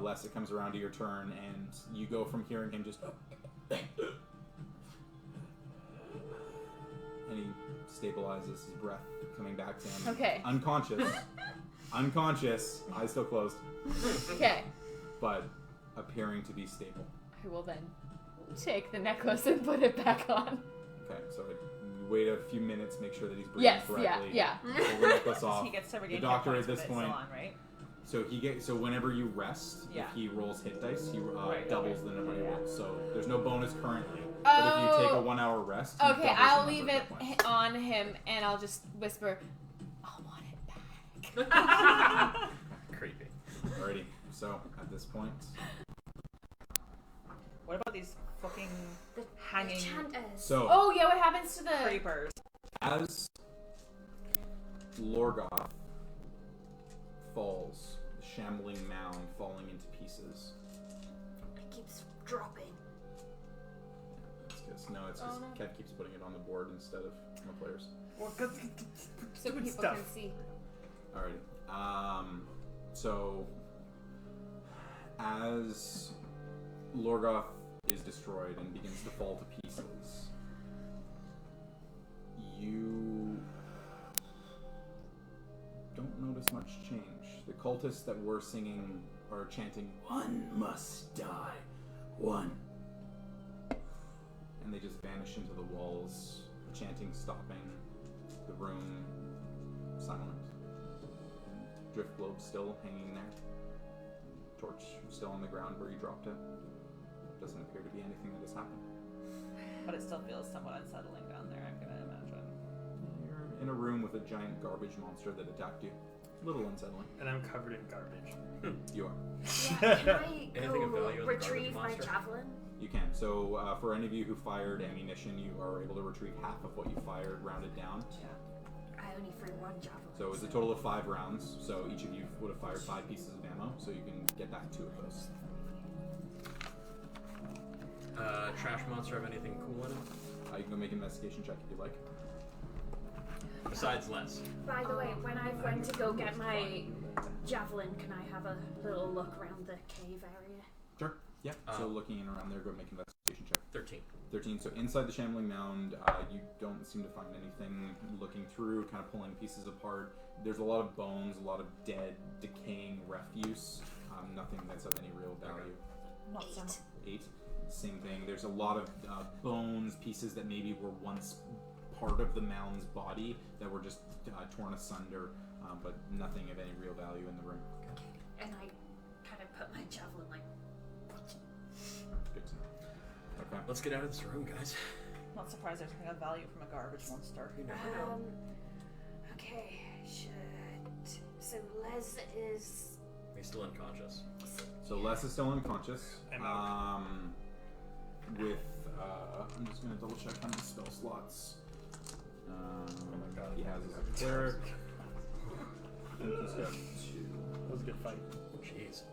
Les, it comes around to your turn, and you go from hearing him just, and he stabilizes his breath, coming back to him. Okay. Unconscious, eyes still closed, Okay. but appearing to be stable. I will then take the necklace and put it back on. Okay, so you wait a few minutes, make sure that he's breathing Yes. correctly. Yeah. Pull the necklace off. He gets to regain The doctor hit at points this with it point. still on, right? So whenever you rest, Yeah. if he rolls hit dice, he Right, doubles okay. the number he Yeah. rolls. So there's no bonus currently. But if you take a 1 hour rest, he Okay, doubles I'll the leave number it of hit points. on him, and I'll just whisper, "I want it back." Creepy. Alrighty. So at this point, What about these fucking The hanging enchanters. so Oh yeah, what happens to the? creepers? as Lorgoth falls, the shambling mound falling into pieces. It keeps dropping. It's because Kev keeps putting it on the board instead of the players. Well, 'cause So stupid people stuff. can see. Alrighty. So as Lorgoth is destroyed and begins to fall to pieces, you don't notice much change. The cultists that were singing are chanting, "One must die, one." And they just vanish into the walls, the chanting stopping, the room silent. Drift globe still hanging there. Torch still on the ground where you dropped it. Doesn't appear to be anything that has happened. But it still feels somewhat unsettling down there, I'm gonna imagine. You're in a room with a giant garbage monster that attacked you. A little unsettling. And I'm covered in garbage. You are. Yeah, can I Anything of value go on the retrieve garbage my monster? javelin? You can. So for any of you who fired ammunition, you are able to retrieve half of what you fired, rounded down. I only threw one javelin. So it was a total of 5 rounds. So each of you would have fired 5 pieces of ammo. So you can get back 2 of those. Trash monster have anything cool in it? You can go make an investigation check if you like. Besides less. By the way, when I went to go get my javelin, can I have a little look around the cave area? Sure. Yeah. So looking around there, go make an investigation check. 13. 13. So inside the shambling mound, you don't seem to find anything. Looking through, kind of pulling pieces apart. There's a lot of bones, a lot of dead, decaying refuse. Nothing that's of any real value. Not so. 8. Same thing. There's a lot of bones, pieces that maybe were once part of the mound's body that were just torn asunder, but nothing of any real value in the room. And I kind of put my javelin like. Good to know. Okay. Let's get out of this room, guys. Not surprised there's something of value from a garbage monster. You never know. Okay, should. So Les is He's still unconscious. So Les is still unconscious. I'm out. I'm just gonna double check how many spell slots. my God. He has as a cleric. I think he's got 2. That was a good fight. Jeez.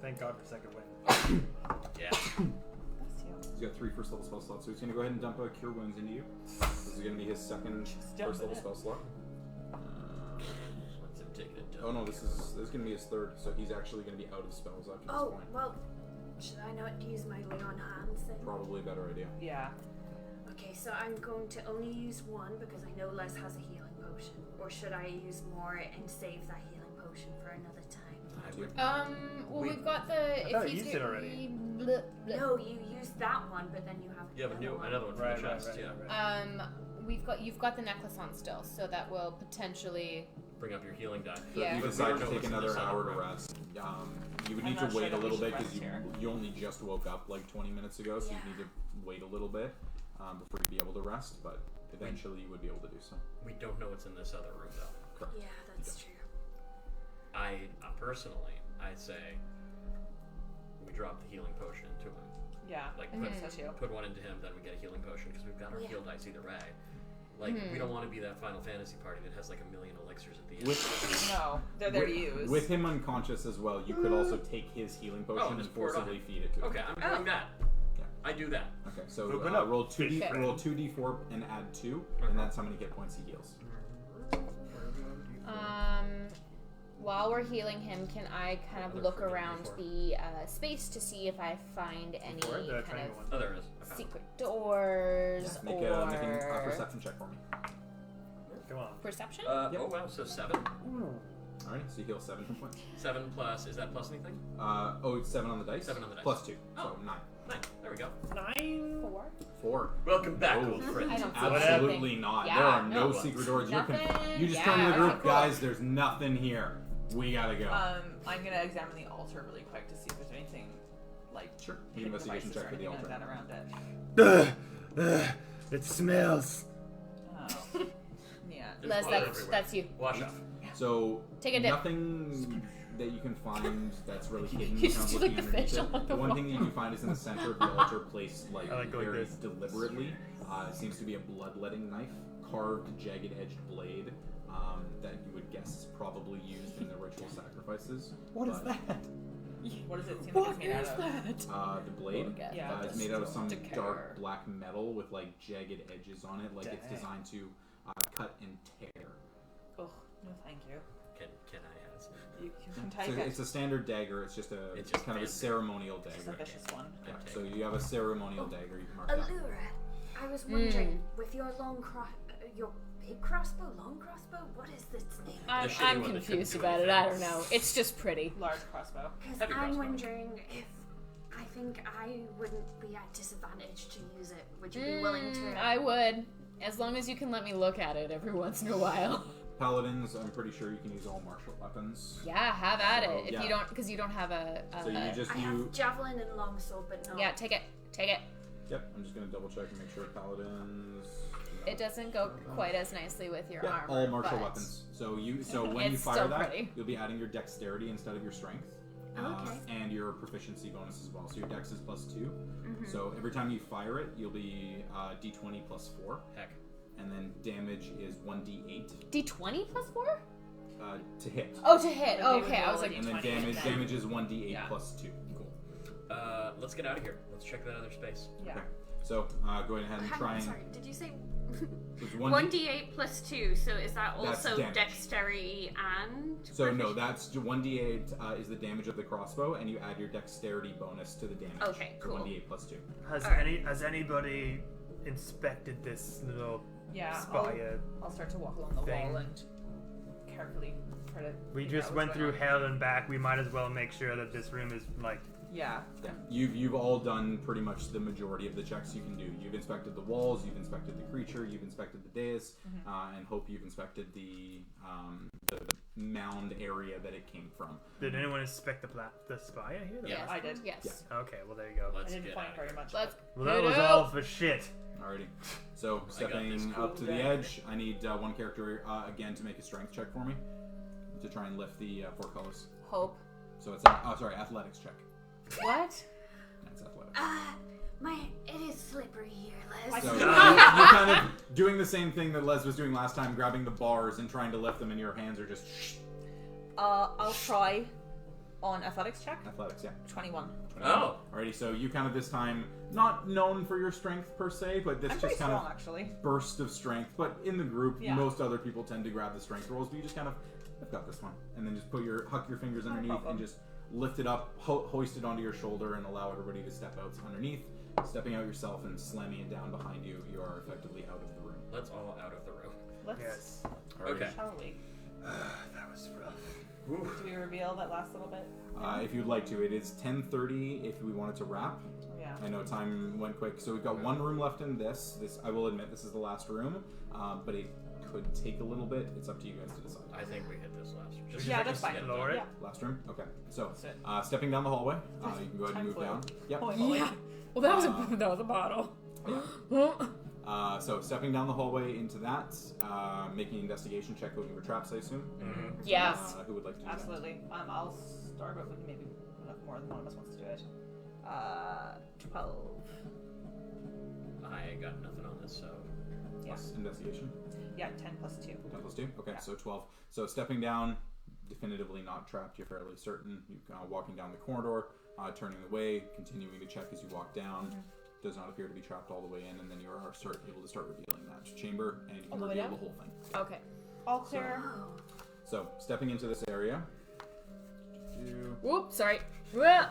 Thank God for second win. Yeah. He's got 3 first level spell slots, so he's gonna go ahead and dump a Cure Wounds into you. This is gonna be his second first level spell slot. Let's him take it. Oh no, this is gonna be his 3rd, so he's actually gonna be out of spells after this Oh, point. well, should I not use my lay on hands then? Probably a better idea. Yeah. Okay, so I'm going to only use 1 because I know Les has a healing potion. Or should I use more and save that healing potion for another time? Well, we've got the. thought you used it already. No, you used that one, but then you have You have another one for Right, the right, chest, right, yeah. right. You've got the necklace on still, so that will potentially. Bring up your healing die. So Yeah. if you But we decide don't to know take what's in another this other hour to room. rest, you would I'm need not to sure wait a that we little should bit because rest here. you only just woke up like 20 minutes ago, so Yeah. you need to wait a little bit before you'd be able to rest, but eventually you would be able to do so. We don't know what's in this other room, though. Correct. Yeah, that's true. I personally, I'd say we drop the healing potion into him. Yeah. Like, So too. put one into him, then we get a healing potion, because we've got our Yeah. heal dice either way. Like, we don't want to be that Final Fantasy party that has like a million elixirs at the end. No, they're there to use. With him unconscious as well, you could also take his healing potion and just pour it on forcibly him. feed it to him. Okay, I'm doing that. Yeah. I do that. Okay, so Open up, roll big 2d4 friend. roll 2d4 and add 2, and that's how many hit points he heals. While we're healing him, can I kind of look around the space to see if I find any Before the kind triangle one. Oh, there it is. I found it. secret doors Make or a perception check for me. Come on. perception? Yep. Oh wow, so 7. Alright, so you heal 7 hit points. 7 plus, is that plus anything? It's 7 on the dice. 7 on the dice. Plus 2, Oh. so 9. 9. There we go. 4. 4. Welcome back, Oh. old friend. I don't see Absolutely anything. not. Yeah, there are no no. secret doors. Nothing. You just Yeah, turn to the group, okay, cool. guys. There's nothing here. We gotta go. I'm gonna examine the altar really quick to see if there's anything like Sure. hidden Investigation devices check or for the anything like altar. that around it. It smells. Oh. Yeah. There's Les, water that's everywhere. you. Wash off. So Take a dip. nothing that you can find that's really hidden. You kind just of do looking like the fish underneath it. on the one thing that you wall. can find is in the center of the altar, placed like I like going very this. deliberately. It seems to be a bloodletting knife, carved, jagged-edged blade that you would guess is probably used in the ritual sacrifices. What is that? What does it seem like it's made out of? The blade Yeah. is made out of some To care. dark black metal with like jagged edges on it, like it's Dang. designed to cut and tear. Oh, no thank you. Can I ask? You can take So it. it's a standard dagger. It's just It's just kind of a fancy. ceremonial It's a dagger. vicious one. Yeah, so you have a ceremonial dagger. You can mark that. Allura, I was wondering, with your your big crossbow, long crossbow, what is this name? I'm shitty one that couldn't confused do about it. anything. I don't know. It's just pretty. Large crossbow. Because Heavy I'm crossbow. wondering if I think I wouldn't be at disadvantage to use it. Would you be willing to? I would, as long as you can let me look at it every once in a while. Paladins, I'm pretty sure you can use all martial weapons. Yeah, have at So, it. If yeah. you don't, because you don't have a. So you just I have javelin and longsword, but no. Yeah, take it. Take it. Yep. I'm just gonna double check and make sure paladins. It doesn't go quite as nicely with your Yeah, armor. all martial but weapons. So when you It's fire still that, pretty. you'll be adding your dexterity instead of your strength. Okay. And your proficiency bonus as well. So your dex is +2. Mm-hmm. So every time you fire it, you'll be d20 +4. Heck. And then damage is 1d8 D20 plus 4? to hit. Oh, to hit. Like they Okay, would I was roll like, And then D20 damage is 1d8 Yeah. +2. Cool. Let's get out of here. Let's check that other space. Yeah. Okay. So go ahead and Hang try on, and. sorry. Did you say It's 1d8 plus 2? So is that That's also damage. dexterity and? So no, that's 1d8 is the damage of the crossbow, and you add your dexterity bonus to the damage. Okay, So cool. 1d8 +2. Has anybody inspected this little Yeah. spire? I'll start to walk along the thing. wall and carefully try to. We figure just out went what's through going on. hell and back. We might as well make sure that this room is like. Yeah. Yeah, you've all done pretty much the majority of the checks you can do. You've inspected the walls, you've inspected the creature, you've inspected the dais, and hope you've inspected the mound area that it came from. Did anyone inspect the spire here? Yeah. I did. Yes. Okay, well there you go. I Let's didn't get find out of very here. much. Let's. Well, that hit was it all up. for shit. Alrighty. So this stepping cool up to the guy. edge, I need one character again to make a strength check for me to try and lift the portcullis. Hope. So it's athletics check. What? That's athletics. It is slippery here, Les. So you're kind of doing the same thing that Les was doing last time, grabbing the bars and trying to lift them, and your hands are just I'll try on athletics check. athletics, yeah. 21. Oh. Alrighty, so you kind of this time, not known for your strength per se, but this I'm just pretty kind strong, of actually. burst of strength. But in the group, Yeah. most other people tend to grab the strength rolls, but you just kind of, I've got this one. And then just huck your fingers underneath problem. and just lift it up, hoist it onto your shoulder, and allow everybody to step out underneath. Stepping out yourself and slamming it down behind you, you are effectively out of the room. Let's all out of the room. Let's. Yes. Alrighty. Okay. Shall we? That was rough. Do we reveal that last little bit? If you'd like to, it is 10:30 if we wanted to wrap. Yeah. I know time went quick, so we've got one room left in this. I will admit, this is the last room, but it could take a little bit. It's up to you guys to decide. I think we hit this last. Just Yeah, just that's to fine. get it Lower done. it. Yeah. Last room? Okay. So, That's it. stepping down the hallway, you can go ahead and Time move flew. down. Yep. Holy moly. Yeah. Well, that was a bottle. So, stepping down the hallway into that, making an investigation check looking for traps, I assume. Yes. Who would like to do Absolutely. I'll start, but we can maybe more than one of us wants to do it. 12. I got nothing on this, so. that? Plus investigation. Yeah, 10 plus 2. 10 plus 2? Okay, Yeah. so 12. So, stepping down, definitively not trapped, you're fairly certain. You're walking down the corridor, turning away, continuing to check as you walk down. Does not appear to be trapped all the way in, and then you are able to start revealing that chamber, and you All can the way reveal down? the whole thing. Okay. All clear. So, stepping into this area. Whoop, sorry.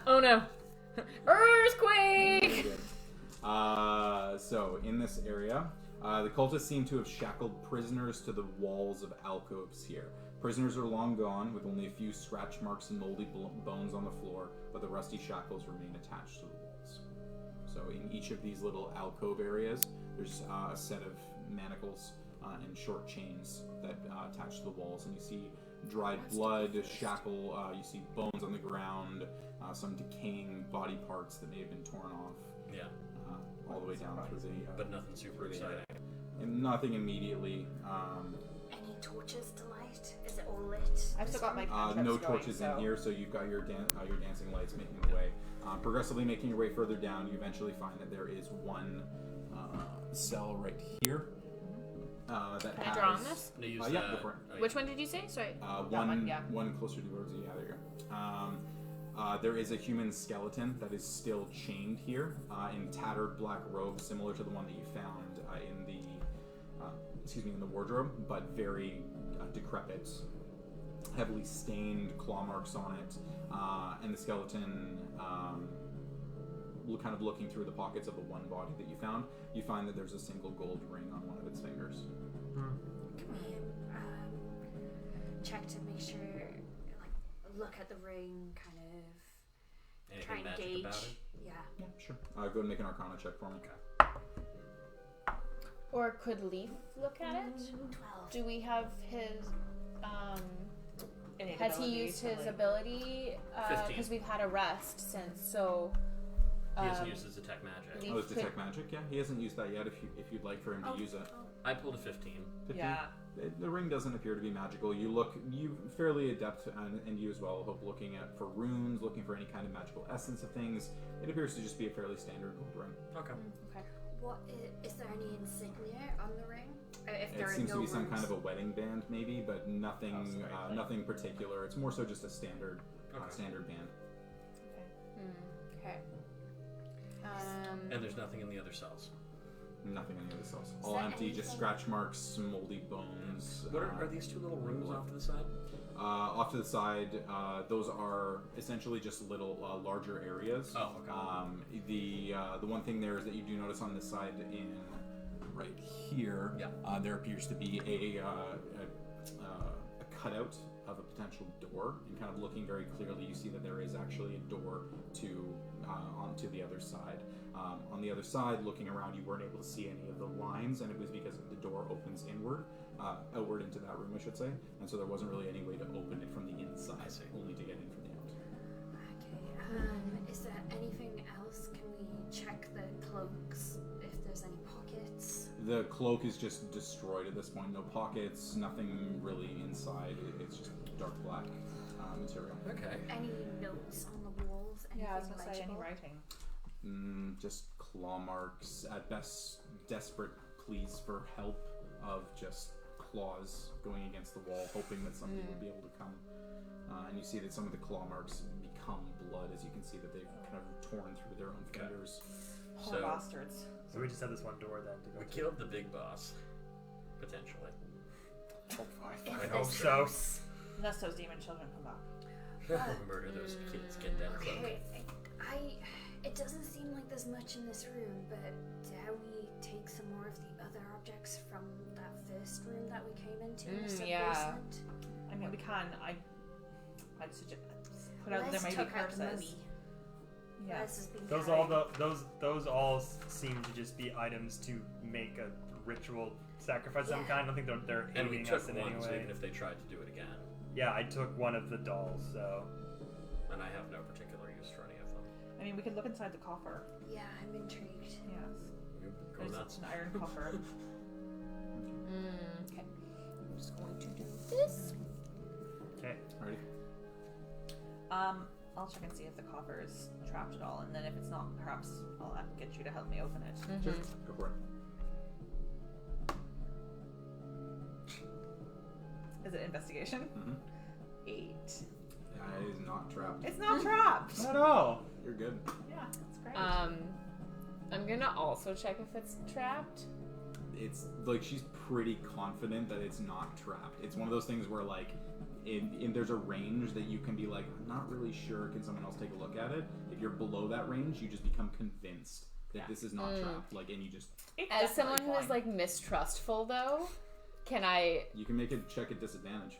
Oh no. Earthquake! So, in this area, the cultists seem to have shackled prisoners to the walls of alcoves here. Prisoners are long gone, with only a few scratch marks and moldy bones on the floor, but the rusty shackles remain attached to the walls. So in each of these little alcove areas, there's a set of manacles and short chains that attach to the walls, and you see dried blood, shackle, you see bones on the ground, some decaying body parts that may have been torn off, Yeah. all the way down through the... But nothing super through the exciting. and nothing immediately. Any torches to light? Is it all lit? I've still got my cantrips No going, torches so. in here, so you've got your dancing lights making the way. Progressively making your way further down, you eventually find that there is one cell right here. That Can I has, draw on this? They use yeah, the- go for it. oh, yeah. Which one did you say? Sorry. one, yeah. One closer to yours. Yeah, there you go. There is a human skeleton that is still chained here in tattered black robes, similar to the one that you found in the in the wardrobe, but very decrepit, heavily stained, claw marks on it, and the skeleton. Kind of looking through the pockets of the one body that you found, you find that there's a single gold ring on one of its fingers. Can we check to make sure, like, look at the ring, kind of Anything try and magic gauge? about it? Yeah. Yeah, sure. Go ahead and make an Arcana check for me. Or could Leaf look at it? 12. Do we have his Innate has he ability used to, his like- ability? 15. Because we've had a rest since, so He hasn't used his detect magic. Leaf Oh, it's could- detect magic. Yeah, he hasn't used that yet. If you'd like for him to use it. I pulled a 15. 15? Yeah. The ring doesn't appear to be magical. You fairly adept, and you as well. Hope looking for runes, looking for any kind of magical essence of things. It appears to just be a fairly standard gold ring. Okay. Okay. What is there any insignia on the ring? If there It are seems no to be some kind runes? of a wedding band, maybe, but nothing, Possibly. nothing particular. It's more so just a standard, Okay. standard band. Okay. And there's nothing in the other cells. Nothing in the other cells. All there empty, just anything- scratch marks, moldy bones. What are these two little rooms off to the side? Off to the side, those are essentially just little larger areas. Oh, okay. The one thing there is that you do notice on this side, in right here, Yeah. there appears to be a cutout of a potential door, and kind of looking very clearly, you see that there is actually a door to onto the other side. On the other side, looking around, you weren't able to see any of the lines, and it was because the door opens outward into that room, I should say, and so there wasn't really any way to open it from the inside, I see. only to get in from the out. Okay. Is there anything else? Can we check the cloaks if there's any pockets? The cloak is just destroyed at this point. No pockets, nothing really inside. It's just dark black. material. Okay. Any notes on the walls? Anything Yeah, I was gonna say any legible? writing. Just claw marks, at best desperate pleas for help of just claws going against the wall, hoping that somebody would be able to come. And you see that some of the claw marks become blood, as you can see that they've kind of torn through their own fingers. Poor bastards. So we just have this one door then to go We to. killed the big boss. Potentially. I hope so. Unless those demon children come back. Murder those kids, get that cloak. Okay, it doesn't seem like there's much in this room, but dare we take some more of the other objects from that first room that we came into in the sub-basement? I mean, we can. I'd suggest put out that there Let's might be tuck out the curses. mummy. Yeah. Les has been Those all seem to just be items to make a ritual sacrifice of some kind. I don't think they're And we aiding took us in one, any so way. even if they tried to do it again. Yeah, I took one of the dolls, so. And I have no particular use for any of them. I mean, we could look inside the coffer. Yeah, I'm intrigued. Yes. Go There's nuts. an iron coffer. Okay. I'm just going to do this. Okay. Alrighty. I'll check and see if the coffer is trapped at all, and then if it's not, perhaps I'll get you to help me open it. Sure. Go for it. Is it investigation? 8. It is not trapped. It's not trapped. Not at all. You're good. Yeah, that's great. I'm gonna also check if it's trapped. It's like she's pretty confident that it's not trapped. It's one of those things where like there's a range that you can be like, I'm not really sure, can someone else take a look at it? If you're below that range, you just become convinced that this is not trapped. Like, and you just It's As someone definitely who is fine. like mistrustful, though, can I? you can make a check at disadvantage.